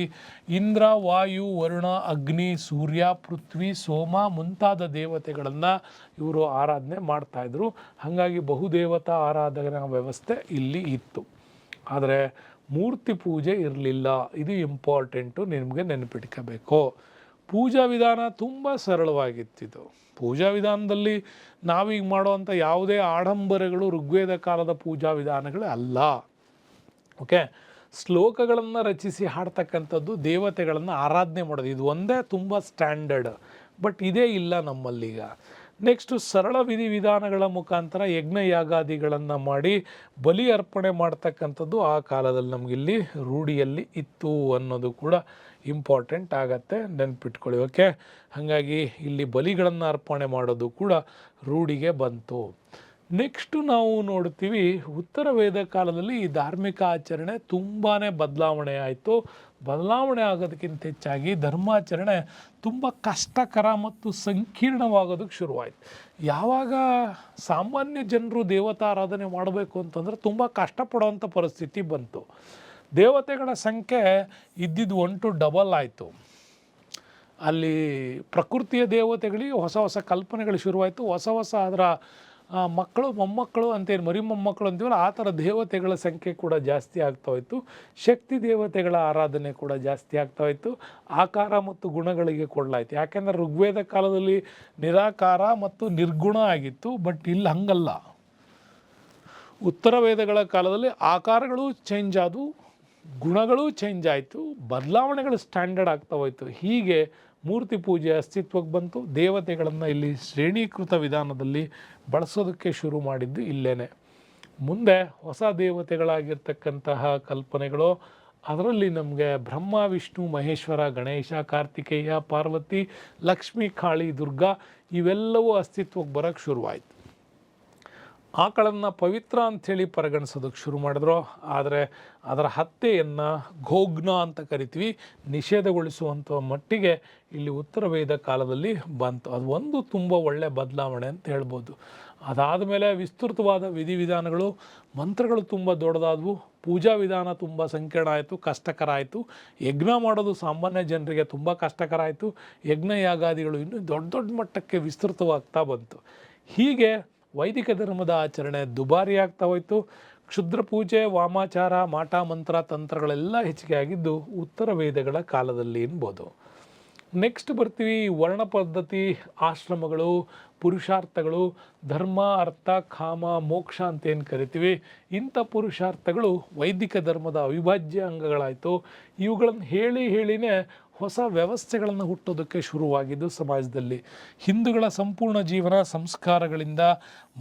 ಇಂದ್ರ, ವಾಯು, ವರುಣ, ಅಗ್ನಿ, ಸೂರ್ಯ, ಪೃಥ್ವಿ, ಸೋಮ ಮುಂತಾದ ದೇವತೆಗಳನ್ನು ಇವರು ಆರಾಧನೆ ಮಾಡ್ತಾಯಿದ್ರು. ಹಾಗಾಗಿ ಬಹುದೇವತಾ ಆರಾಧನಾ ವ್ಯವಸ್ಥೆ ಇಲ್ಲಿ ಇತ್ತು. ಆದರೆ ಮೂರ್ತಿ ಪೂಜೆ ಇರಲಿಲ್ಲ. ಇದು ಇಂಪಾರ್ಟೆಂಟು, ನಿಮಗೆ ನೆನಪಿಟ್ಕೋಬೇಕು. ಪೂಜಾ ವಿಧಾನ ತುಂಬ ಸರಳವಾಗಿತ್ತಿದು. ಪೂಜಾ ವಿಧಾನದಲ್ಲಿ ನಾವೀಗ ಮಾಡುವಂಥ ಯಾವುದೇ ಆಡಂಬರಗಳು ಋಗ್ವೇದ ಕಾಲದ ಪೂಜಾ ವಿಧಾನಗಳೇ ಅಲ್ಲ. ಓಕೆ, ಶ್ಲೋಕಗಳನ್ನು ರಚಿಸಿ ಹಾಡ್ತಕ್ಕಂಥದ್ದು, ದೇವತೆಗಳನ್ನು ಆರಾಧನೆ ಮಾಡೋದು, ಇದು ಒಂದೇ ತುಂಬ ಸ್ಟ್ಯಾಂಡರ್ಡ್. ಬಟ್ ಇದೇ ಇಲ್ಲ ನಮ್ಮಲ್ಲೀಗ. ನೆಕ್ಸ್ಟು ಸರಳ ವಿಧಿವಿಧಾನಗಳ ಮುಖಾಂತರ ಯಜ್ಞ ಯಾಗಾದಿಗಳನ್ನು ಮಾಡಿ ಬಲಿ ಅರ್ಪಣೆ ಮಾಡ್ತಕ್ಕಂಥದ್ದು ಆ ಕಾಲದಲ್ಲಿ ನಮಗಿಲ್ಲಿ ರೂಢಿಯಲ್ಲಿ ಇತ್ತು ಅನ್ನೋದು ಕೂಡ ಇಂಪಾರ್ಟೆಂಟ್ ಆಗತ್ತೆ, ನೆನ್ಪಿಟ್ಕೊಳ್ಳಿ. ಓಕೆ, ಹಾಗಾಗಿ ಇಲ್ಲಿ ಬಲಿಗಳನ್ನು ಅರ್ಪಣೆ ಮಾಡೋದು ಕೂಡ ರೂಢಿಗೆ ಬಂತು. ನೆಕ್ಸ್ಟು ನಾವು ನೋಡ್ತೀವಿ ಉತ್ತರ ವೇದ ಕಾಲದಲ್ಲಿ ಈ ಧಾರ್ಮಿಕ ಆಚರಣೆ ತುಂಬಾ ಬದಲಾವಣೆ ಆಯಿತು. ಬದಲಾವಣೆ ಆಗೋದಕ್ಕಿಂತ ಹೆಚ್ಚಾಗಿ ಧರ್ಮಾಚರಣೆ ತುಂಬ ಕಷ್ಟಕರ ಮತ್ತು ಸಂಕೀರ್ಣವಾಗೋದಕ್ಕೆ ಶುರುವಾಯಿತು. ಯಾವಾಗ ಸಾಮಾನ್ಯ ಜನರು ದೇವತಾರಾಧನೆ ಮಾಡಬೇಕು ಅಂತಂದರೆ ತುಂಬ ಕಷ್ಟಪಡುವಂಥ ಪರಿಸ್ಥಿತಿ ಬಂತು. ದೇವತೆಗಳ ಸಂಖ್ಯೆ ಇದ್ದಿದ್ದು 1 to 2 ಆಯಿತು. ಅಲ್ಲಿ ಪ್ರಕೃತಿಯ ದೇವತೆಗಳಿಗೆ ಹೊಸ ಹೊಸ ಕಲ್ಪನೆಗಳು ಶುರುವಾಯಿತು. ಹೊಸ ಅದರ ಮಕ್ಕಳು ಮೊಮ್ಮಕ್ಕಳು ಅಂತೇನು ಮರಿ ಮೊಮ್ಮಕ್ಕಳು ಅಂತೀವಲ್ಲ, ಆ ಥರ ದೇವತೆಗಳ ಸಂಖ್ಯೆ ಕೂಡ ಜಾಸ್ತಿ ಆಗ್ತಾ ಹೋಯಿತು. ಶಕ್ತಿ ದೇವತೆಗಳ ಆರಾಧನೆ ಕೂಡ ಜಾಸ್ತಿ ಆಗ್ತಾ ಹೋಯಿತು. ಆಕಾರ ಮತ್ತು ಗುಣಗಳಿಗೆ ಕೊಡಲಾಯಿತು. ಯಾಕೆಂದರೆ ಋಗ್ವೇದ ಕಾಲದಲ್ಲಿ ನಿರಾಕಾರ ಮತ್ತು ನಿರ್ಗುಣ ಆಗಿತ್ತು. ಬಟ್ ಇಲ್ಲಿ ಹಂಗಲ್ಲ. ಉತ್ತರ ವೇದಗಳ ಕಾಲದಲ್ಲಿ ಆಕಾರಗಳು ಚೇಂಜ್ ಆದವು, ಗುಣಗಳು ಚೇಂಜ್ ಆಯಿತು, ಬದಲಾವಣೆಗಳು ಸ್ಟ್ಯಾಂಡರ್ಡ್ ಆಗ್ತಾ ಹೋಯಿತು. ಹೀಗೆ ಮೂರ್ತಿ ಪೂಜೆ ಅಸ್ತಿತ್ವಕ್ಕೆ ಬಂತು. ದೇವತೆಗಳನ್ನು ಇಲ್ಲಿ ಶ್ರೇಣೀಕೃತ ವಿಧಾನದಲ್ಲಿ ಬಳಸೋದಕ್ಕೆ ಶುರು ಮಾಡಿದ್ದು ಇಲ್ಲೇನೆ. ಮುಂದೆ ಹೊಸ ದೇವತೆಗಳಾಗಿರ್ತಕ್ಕಂತಹ ಕಲ್ಪನೆಗಳು, ಅದರಲ್ಲಿ ನಮಗೆ ಬ್ರಹ್ಮ, ವಿಷ್ಣು, ಮಹೇಶ್ವರ, ಗಣೇಶ, ಕಾರ್ತಿಕೇಯ, ಪಾರ್ವತಿ, ಲಕ್ಷ್ಮೀ, ಕಾಳಿ, ದುರ್ಗಾ ಇವೆಲ್ಲವೂ ಅಸ್ತಿತ್ವಕ್ಕೆ ಬರೋಕ್ಕೆ ಶುರುವಾಯಿತು. ಆಕಳನ್ನು ಪವಿತ್ರ ಅಂಥೇಳಿ ಪರಿಗಣಿಸೋದಕ್ಕೆ ಶುರು ಮಾಡಿದ್ರು. ಆದರೆ ಅದರ ಹತ್ಯೆಯನ್ನು ಘೋಗ್ನ ಅಂತ ಕರಿತೀವಿ, ನಿಷೇಧಗೊಳಿಸುವಂಥ ಮಟ್ಟಿಗೆ ಇಲ್ಲಿ ಉತ್ತರ ವೇದ ಕಾಲದಲ್ಲಿ ಬಂತು. ಅದು ಒಂದು ತುಂಬ ಒಳ್ಳೆಯ ಬದಲಾವಣೆ ಅಂತ ಹೇಳ್ಬೋದು. ಅದಾದ ಮೇಲೆ ವಿಸ್ತೃತವಾದ ವಿಧಿವಿಧಾನಗಳು, ಮಂತ್ರಗಳು ತುಂಬ ದೊಡ್ಡದಾದವು. ಪೂಜಾ ವಿಧಾನ ತುಂಬ ಸಂಕೀರ್ಣ ಆಯಿತು, ಕಷ್ಟಕರ ಆಯಿತು. ಯಜ್ಞ ಮಾಡೋದು ಸಾಮಾನ್ಯ ಜನರಿಗೆ ತುಂಬ ಕಷ್ಟಕರ ಆಯಿತು. ಯಜ್ಞ ಯಾಗಾದಿಗಳು ಇನ್ನೂ ದೊಡ್ಡ ದೊಡ್ಡ ಮಟ್ಟಕ್ಕೆ ವಿಸ್ತೃತವಾಗ್ತಾ ಬಂತು. ಹೀಗೆ ವೈದಿಕ ಧರ್ಮದ ಆಚರಣೆ ದುಬಾರಿ ಆಗ್ತಾ ಹೋಯಿತು. ಕ್ಷುದ್ರ ಪೂಜೆ, ವಾಮಾಚಾರ, ಮಾಟ ಮಂತ್ರ, ತಂತ್ರಗಳೆಲ್ಲ ಹೆಚ್ಚಿಗೆ ಆಗಿದ್ದು ಉತ್ತರ ವೇದಗಳ ಕಾಲದಲ್ಲಿ ಎನ್ಬೋದು. ನೆಕ್ಸ್ಟ್ ಬರ್ತೀವಿ ವರ್ಣ ಪದ್ಧತಿ, ಆಶ್ರಮಗಳು, ಪುರುಷಾರ್ಥಗಳು, ಧರ್ಮ, ಅರ್ಥ, ಕಾಮ, ಮೋಕ್ಷ ಅಂತ ಏನು ಕರಿತೀವಿ. ಇಂಥ ಪುರುಷಾರ್ಥಗಳು ವೈದಿಕ ಧರ್ಮದ ಅವಿಭಾಜ್ಯ ಅಂಗಗಳಾಯಿತು. ಇವುಗಳನ್ನು ಹೇಳಿನೇ ಹೊಸ ವ್ಯವಸ್ಥೆಗಳನ್ನು ಹುಟ್ಟೋದಕ್ಕೆ ಶುರುವಾಗಿದ್ದು ಸಮಾಜದಲ್ಲಿ. ಹಿಂದೂಗಳ ಸಂಪೂರ್ಣ ಜೀವನ ಸಂಸ್ಕಾರಗಳಿಂದ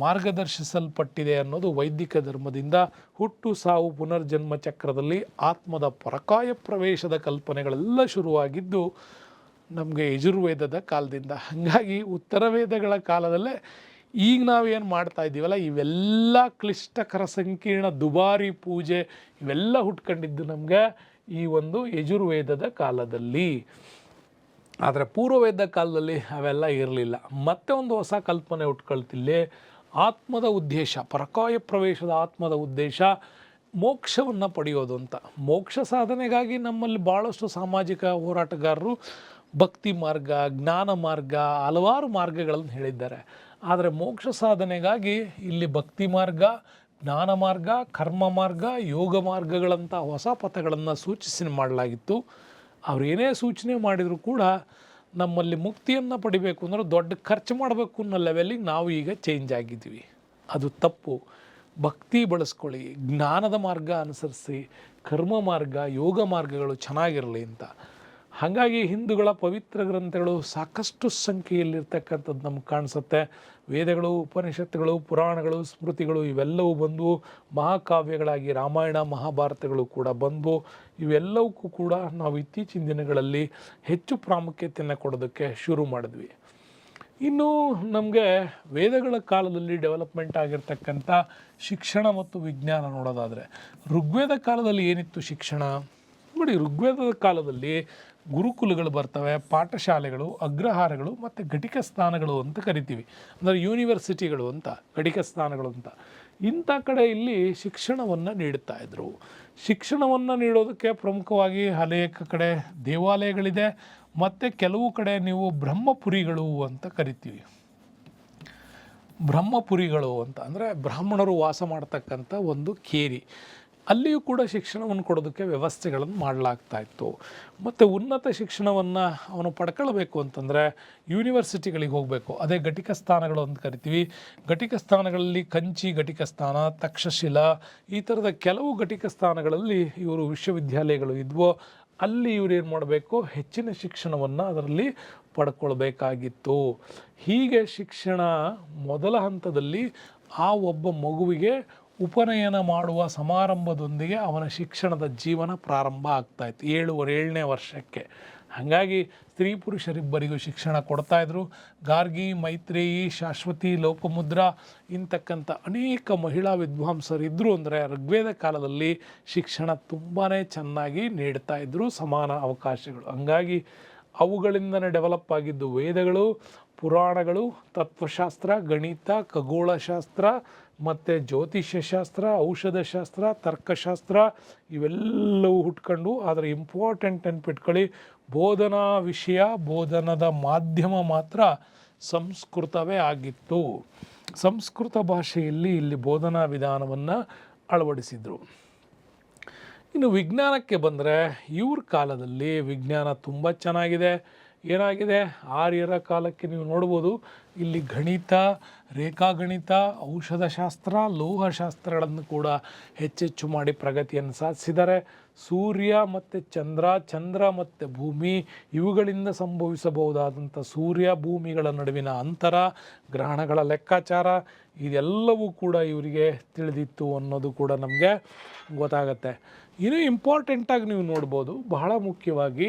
ಮಾರ್ಗದರ್ಶಿಸಲ್ಪಟ್ಟಿದೆ ಅನ್ನೋದು ವೈದಿಕ ಧರ್ಮದಿಂದ. ಹುಟ್ಟು ಸಾವು ಪುನರ್ಜನ್ಮ ಚಕ್ರದಲ್ಲಿ ಆತ್ಮದ ಪರಕಾಯ ಪ್ರವೇಶದ ಕಲ್ಪನೆಗಳೆಲ್ಲ ಶುರುವಾಗಿದ್ದು ನಮಗೆ ಯಜುರ್ವೇದದ ಕಾಲದಿಂದ. ಹಾಗಾಗಿ ಉತ್ತರ ವೇದಗಳ ಕಾಲದಲ್ಲೇ ಈಗ ನಾವೇನು ಮಾಡ್ತಾ ಇದ್ದೀವಲ್ಲ, ಇವೆಲ್ಲ ಕ್ಲಿಷ್ಟಕರ, ಸಂಕೀರ್ಣ, ದುಬಾರಿ ಪೂಜೆ ಇವೆಲ್ಲ ಹುಟ್ಕೊಂಡಿದ್ದು ನಮಗೆ ಈ ಒಂದು ಯಜುರ್ವೇದದ ಕಾಲದಲ್ಲಿ. ಆದರೆ ಪೂರ್ವವೇದ ಕಾಲದಲ್ಲಿ ಅವೆಲ್ಲ ಇರಲಿಲ್ಲ. ಮತ್ತೆ ಒಂದು ಹೊಸ ಕಲ್ಪನೆ ಹುಟ್ಕೊಳ್ತಿಲ್ಲಿ. ಆತ್ಮದ ಉದ್ದೇಶ, ಪರಕಾಯ ಪ್ರವೇಶದ ಆತ್ಮದ ಉದ್ದೇಶ ಮೋಕ್ಷವನ್ನು ಪಡೆಯೋದು ಅಂತ. ಮೋಕ್ಷ ಸಾಧನೆಗಾಗಿ ನಮ್ಮಲ್ಲಿ ಭಾಳಷ್ಟು ಸಾಮಾಜಿಕ ಹೋರಾಟಗಾರರು ಭಕ್ತಿ ಮಾರ್ಗ, ಜ್ಞಾನ ಮಾರ್ಗ, ಹಲವಾರು ಮಾರ್ಗಗಳನ್ನು ಹೇಳಿದ್ದಾರೆ. ಆದರೆ ಮೋಕ್ಷ ಸಾಧನೆಗಾಗಿ ಇಲ್ಲಿ ಭಕ್ತಿ ಮಾರ್ಗ, ಜ್ಞಾನ ಮಾರ್ಗ, ಕರ್ಮ ಮಾರ್ಗ, ಯೋಗ ಮಾರ್ಗಗಳಂಥ ಹೊಸ ಪಥಗಳನ್ನು ಸೂಚಿಸಿ ಮಾಡಲಾಗಿತ್ತು. ಅವ್ರು ಏನೇ ಸೂಚನೆ ಮಾಡಿದರೂ ಕೂಡ ನಮ್ಮಲ್ಲಿ ಮುಕ್ತಿಯನ್ನು ಪಡಿಬೇಕು ಅಂದ್ರೆ ದೊಡ್ಡ ಖರ್ಚು ಮಾಡಬೇಕು ಅನ್ನೋ ಲೆವೆಲಿಗೆ ನಾವು ಈಗ ಚೇಂಜ್ ಆಗಿದ್ದೀವಿ. ಅದು ತಪ್ಪು. ಭಕ್ತಿ ಬಳಸ್ಕೊಳ್ಳಿ, ಜ್ಞಾನದ ಮಾರ್ಗ ಅನುಸರಿಸಿ, ಕರ್ಮ ಮಾರ್ಗ, ಯೋಗ ಮಾರ್ಗಗಳು ಚೆನ್ನಾಗಿರಲಿ ಅಂತ. ಹಾಗಾಗಿ ಹಿಂದೂಗಳ ಪವಿತ್ರ ಗ್ರಂಥಗಳು ಸಾಕಷ್ಟು ಸಂಖ್ಯೆಯಲ್ಲಿರ್ತಕ್ಕಂಥದ್ದು ನಮ್ಗೆ ಕಾಣಿಸುತ್ತೆ. ವೇದಗಳು, ಉಪನಿಷತ್ತುಗಳು, ಪುರಾಣಗಳು, ಸ್ಮೃತಿಗಳು ಇವೆಲ್ಲವೂ ಬಂದವು. ಮಹಾಕಾವ್ಯಗಳಾಗಿ ರಾಮಾಯಣ, ಮಹಾಭಾರತಗಳು ಕೂಡ ಬಂದವು. ಇವೆಲ್ಲವಕ್ಕೂ ಕೂಡ ನಾವು ಇತ್ತೀಚಿನ ದಿನಗಳಲ್ಲಿ ಹೆಚ್ಚು ಪ್ರಾಮುಖ್ಯತೆಯನ್ನು ಕೊಡೋದಕ್ಕೆ ಶುರು ಮಾಡಿದ್ವಿ. ಇನ್ನು ನಮಗೆ ವೇದಗಳ ಕಾಲದಲ್ಲಿ ಡೆವಲಪ್ಮೆಂಟ್ ಆಗಿರ್ತಕ್ಕಂಥ ಶಿಕ್ಷಣ ಮತ್ತು ವಿಜ್ಞಾನ ನೋಡೋದಾದರೆ, ಋಗ್ವೇದ ಕಾಲದಲ್ಲಿ ಏನಿತ್ತು ಶಿಕ್ಷಣ ನೋಡಿ. ಋಗ್ವೇದದ ಕಾಲದಲ್ಲಿ ಗುರುಕುಲಗಳು ಬರ್ತವೆ, ಪಾಠಶಾಲೆಗಳು, ಅಗ್ರಹಾರಗಳು ಮತ್ತು ಘಟಿಕ ಸ್ಥಾನಗಳು ಅಂತ ಕರಿತೀವಿ. ಅಂದರೆ ಯೂನಿವರ್ಸಿಟಿಗಳು ಅಂತ, ಘಟಿಕ ಸ್ಥಾನಗಳು ಅಂತ. ಇಂಥ ಕಡೆ ಇಲ್ಲಿ ಶಿಕ್ಷಣವನ್ನು ನೀಡುತ್ತಾ ಇದ್ದರು. ಶಿಕ್ಷಣವನ್ನು ನೀಡೋದಕ್ಕೆ ಪ್ರಮುಖವಾಗಿ ಅನೇಕ ಕಡೆ ದೇವಾಲಯಗಳಿದೆ. ಮತ್ತು ಕೆಲವು ಕಡೆ ನೀವು ಬ್ರಹ್ಮಪುರಿಗಳು ಅಂತ ಕರಿತೀವಿ. ಬ್ರಹ್ಮಪುರಿಗಳು ಅಂತ ಅಂದರೆ ಬ್ರಾಹ್ಮಣರು ವಾಸ ಮಾಡ್ತಕ್ಕಂಥ ಒಂದು ಕೇರಿ. ಅಲ್ಲಿಯೂ ಕೂಡ ಶಿಕ್ಷಣವನ್ನು ಕೊಡೋದಕ್ಕೆ ವ್ಯವಸ್ಥೆಗಳನ್ನು ಮಾಡಲಾಗ್ತಾ ಇತ್ತು. ಮತ್ತು ಉನ್ನತ ಶಿಕ್ಷಣವನ್ನು ಅವನು ಪಡ್ಕೊಳ್ಬೇಕು ಅಂತಂದರೆ ಯೂನಿವರ್ಸಿಟಿಗಳಿಗೆ ಹೋಗಬೇಕು. ಅದೇ ಘಟಿಕ ಸ್ಥಾನಗಳು ಅಂತ ಕರಿತೀವಿ. ಘಟಿಕ ಸ್ಥಾನಗಳಲ್ಲಿ ಕಂಚಿ ಘಟಿಕ ಸ್ಥಾನ, ತಕ್ಷಶಿಲಾ ಈ ಥರದ ಕೆಲವು ಘಟಿಕ ಸ್ಥಾನಗಳಲ್ಲಿ ಇವರು ವಿಶ್ವವಿದ್ಯಾಲಯಗಳು ಇದ್ವೋ. ಅಲ್ಲಿ ಇವರು ಏನು ಮಾಡಬೇಕು, ಹೆಚ್ಚಿನ ಶಿಕ್ಷಣವನ್ನು ಅದರಲ್ಲಿ ಪಡ್ಕೊಳ್ಬೇಕಾಗಿತ್ತು. ಹೀಗೆ ಶಿಕ್ಷಣ ಮೊದಲ ಹಂತದಲ್ಲಿ ಆ ಒಬ್ಬ ಮಗುವಿಗೆ ಉಪನಯನ ಮಾಡುವ ಸಮಾರಂಭದೊಂದಿಗೆ ಅವನ ಶಿಕ್ಷಣದ ಜೀವನ ಪ್ರಾರಂಭ ಆಗ್ತಾಯಿತ್ತು 7ನೇ ವರ್ಷಕ್ಕೆ. ಹಾಗಾಗಿ ಸ್ತ್ರೀ ಪುರುಷರಿಬ್ಬರಿಗೂ ಶಿಕ್ಷಣ ಕೊಡ್ತಾಯಿದ್ರು. ಗಾರ್ಗಿ, ಮೈತ್ರೇಯಿ, ಶಾಶ್ವತಿ, ಲೋಪಮುದ್ರಾ ಇಂತಕ್ಕಂಥ ಅನೇಕ ಮಹಿಳಾ ವಿದ್ವಾಂಸರಿದ್ದರು. ಅಂದರೆ ಋಗ್ವೇದ ಕಾಲದಲ್ಲಿ ಶಿಕ್ಷಣ ತುಂಬಾ ಚೆನ್ನಾಗಿ ನೀಡ್ತಾ ಇದ್ದರು, ಸಮಾನ ಅವಕಾಶಗಳು. ಹಂಗಾಗಿ ಅವುಗಳಿಂದನೇ ಡೆವಲಪ್ ಆಗಿದ್ದು ವೇದಗಳು, ಪುರಾಣಗಳು, ತತ್ವಶಾಸ್ತ್ರ, ಗಣಿತ, ಖಗೋಳಶಾಸ್ತ್ರ ಮತ್ತು ಜ್ಯೋತಿಷ್ಯಶಾಸ್ತ್ರ, ಔಷಧಶಾಸ್ತ್ರ, ತರ್ಕಶಾಸ್ತ್ರ ಇವೆಲ್ಲವೂ ಹುಟ್ಕೊಂಡು. ಆದರೆ ಇಂಪಾರ್ಟೆಂಟ್ ನೆನ್ಪಿಟ್ಕೊಳ್ಳಿ, ಬೋಧನಾ ವಿಷಯ, ಬೋಧನದ ಮಾಧ್ಯಮ ಮಾತ್ರ ಸಂಸ್ಕೃತವೇ ಆಗಿತ್ತು. ಸಂಸ್ಕೃತ ಭಾಷೆಯಲ್ಲಿ ಇಲ್ಲಿ ಬೋಧನಾ ವಿಧಾನವನ್ನು ಅಳವಡಿಸಿದರು. ಇನ್ನು ವಿಜ್ಞಾನಕ್ಕೆ ಬಂದರೆ ಇವ್ರ ಕಾಲದಲ್ಲಿ ವಿಜ್ಞಾನ ತುಂಬ ಚೆನ್ನಾಗಿದೆ. ಏನಾಗಿದೆ, ಆರ್ಯರ ಕಾಲಕ್ಕೆ ನೀವು ನೋಡ್ಬೋದು, ಇಲ್ಲಿ ಗಣಿತ, ರೇಖಾಗಣಿತ, ಔಷಧಶಾಸ್ತ್ರ, ಲೋಹಶಾಸ್ತ್ರಗಳನ್ನು ಕೂಡ ಹೆಚ್ಚೆಚ್ಚು ಮಾಡಿ ಪ್ರಗತಿಯನ್ನು ಸಾಧಿಸಿದ್ದಾರೆ. ಸೂರ್ಯ ಮತ್ತು ಚಂದ್ರ ಮತ್ತು ಭೂಮಿ ಇವುಗಳಿಂದ ಸಂಭವಿಸಬಹುದಾದಂಥ ಸೂರ್ಯ ಭೂಮಿಗಳ ನಡುವಿನ ಅಂತರ, ಗ್ರಹಣಗಳ ಲೆಕ್ಕಾಚಾರ ಇದೆಲ್ಲವೂ ಕೂಡ ಇವರಿಗೆ ತಿಳಿದಿತ್ತು ಅನ್ನೋದು ಕೂಡ ನಮಗೆ ಗೊತ್ತಾಗತ್ತೆ. ಇನ್ನೂ ಇಂಪಾರ್ಟೆಂಟಾಗಿ ನೀವು ನೋಡ್ಬೋದು, ಬಹಳ ಮುಖ್ಯವಾಗಿ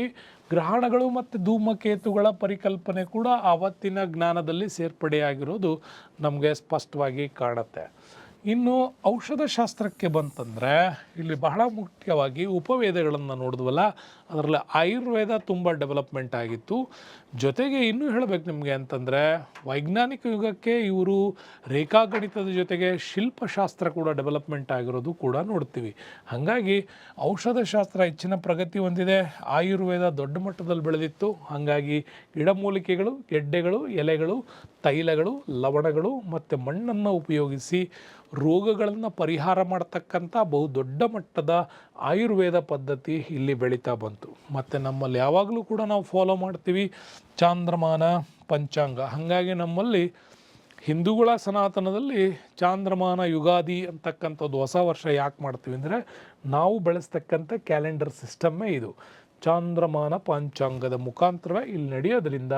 ಗ್ರಹಣಗಳು ಮತ್ತು ಧೂಮಕೇತುಗಳ ಪರಿಕಲ್ಪನೆ ಕೂಡ ಆವತ್ತಿನ ಜ್ಞಾನದಲ್ಲಿ ಸೇರ್ಪಡೆಯಾಗಿರೋದು ನಮಗೆ ಸ್ಪಷ್ಟವಾಗಿ ಕಾಣುತ್ತೆ. ಇನ್ನು ಔಷಧಶಾಸ್ತ್ರಕ್ಕೆ ಬಂತಂದರೆ ಇಲ್ಲಿ ಬಹಳ ಮುಖ್ಯವಾಗಿ ಉಪವೇದಗಳನ್ನು ನೋಡಿದ್ವಲ್ಲ, ಅದರಲ್ಲಿ ಆಯುರ್ವೇದ ತುಂಬ ಡೆವಲಪ್ಮೆಂಟ್ ಆಗಿತ್ತು. ಜೊತೆಗೆ ಇನ್ನೂ ಹೇಳಬೇಕು ನಿಮಗೆ ಅಂತಂದರೆ, ವೈಜ್ಞಾನಿಕ ಯುಗಕ್ಕೆ ಇವರು ರೇಖಾಗಣಿತದ ಜೊತೆಗೆ ಶಿಲ್ಪಶಾಸ್ತ್ರ ಕೂಡ ಡೆವಲಪ್ಮೆಂಟ್ ಆಗಿರೋದು ಕೂಡ ನೋಡ್ತೀವಿ. ಹಾಗಾಗಿ ಔಷಧಶಾಸ್ತ್ರ ಹೆಚ್ಚಿನ ಪ್ರಗತಿ ಹೊಂದಿದೆ, ಆಯುರ್ವೇದ ದೊಡ್ಡ ಮಟ್ಟದಲ್ಲಿ ಬೆಳೆದಿತ್ತು. ಹಾಗಾಗಿ ಗಿಡಮೂಲಿಕೆಗಳು, ಗೆಡ್ಡೆಗಳು, ಎಲೆಗಳು, ತೈಲಗಳು, ಲವಣಗಳು ಮತ್ತು ಮಣ್ಣನ್ನು ಉಪಯೋಗಿಸಿ ರೋಗಗಳನ್ನು ಪರಿಹಾರ ಮಾಡ್ತಕ್ಕಂಥ ಬಹುದೊಡ್ಡ ಮಟ್ಟದ ಆಯುರ್ವೇದ ಪದ್ಧತಿ ಇಲ್ಲಿ ಬೆಳೀತಾ ಬಂತು. ಮತ್ತು ನಮ್ಮಲ್ಲಿ ಯಾವಾಗಲೂ ಕೂಡ ನಾವು ಫಾಲೋ ಮಾಡ್ತೀವಿ ಚಾಂದ್ರಮಾನ ಪಂಚಾಂಗ. ಹಾಗಾಗಿ ನಮ್ಮಲ್ಲಿ ಹಿಂದೂಗಳ ಸನಾತನದಲ್ಲಿ ಚಾಂದ್ರಮಾನ ಯುಗಾದಿ ಅಂತಕ್ಕಂಥದ್ದು ಹೊಸ ವರ್ಷ ಯಾಕೆ ಮಾಡ್ತೀವಿ ಅಂದರೆ, ನಾವು ಬೆಳೆಸ್ತಕ್ಕಂಥ ಕ್ಯಾಲೆಂಡರ್ ಸಿಸ್ಟಮ್ಮೇ ಇದು. ಚಾಂದ್ರಮಾನ ಪಂಚಾಂಗದ ಮುಖಾಂತರವೇ ಇಲ್ಲಿ ನಡೆಯೋದ್ರಿಂದ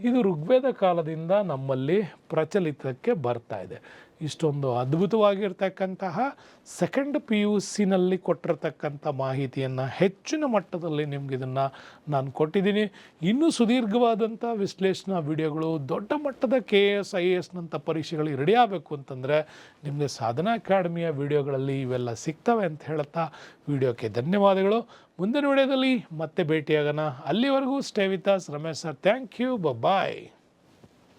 ಇದು ಋಗ್ವೇದ ಕಾಲದಿಂದ ನಮ್ಮಲ್ಲಿ ಪ್ರಚಲಿತಕ್ಕೆ ಬರ್ತಾ ಇದೆ. ಇಷ್ಟೊಂದು ಅದ್ಭುತವಾಗಿರ್ತಕ್ಕಂತಹ ಸೆಕೆಂಡ್ PUCನಲ್ಲಿ ಕೊಟ್ಟಿರ್ತಕ್ಕಂಥ ಮಾಹಿತಿಯನ್ನು ಹೆಚ್ಚಿನ ಮಟ್ಟದಲ್ಲಿ ನಿಮ್ಗೆ ಇದನ್ನು ನಾನು ಕೊಟ್ಟಿದ್ದೀನಿ. ಇನ್ನೂ ಸುದೀರ್ಘವಾದಂಥ ವಿಶ್ಲೇಷಣಾ ವಿಡಿಯೋಗಳು, ದೊಡ್ಡ ಮಟ್ಟದ KS IASನಂಥ ಪರೀಕ್ಷೆಗಳಿಗೆ ರೆಡಿ ಆಗಬೇಕು ಅಂತಂದರೆ ನಿಮಗೆ ಸಾಧನಾ ಅಕಾಡೆಮಿಯ ವಿಡಿಯೋಗಳಲ್ಲಿ ಇವೆಲ್ಲ ಸಿಗ್ತವೆ ಅಂತ ಹೇಳ್ತಾ ವಿಡಿಯೋಕ್ಕೆ ಧನ್ಯವಾದಗಳು. ಮುಂದಿನ ವಿಡಿಯೋದಲ್ಲಿ ಮತ್ತೆ ಭೇಟಿಯಾಗೋಣ. ಅಲ್ಲಿವರೆಗೂ stay with us. Ramesh sir, thank you, bye.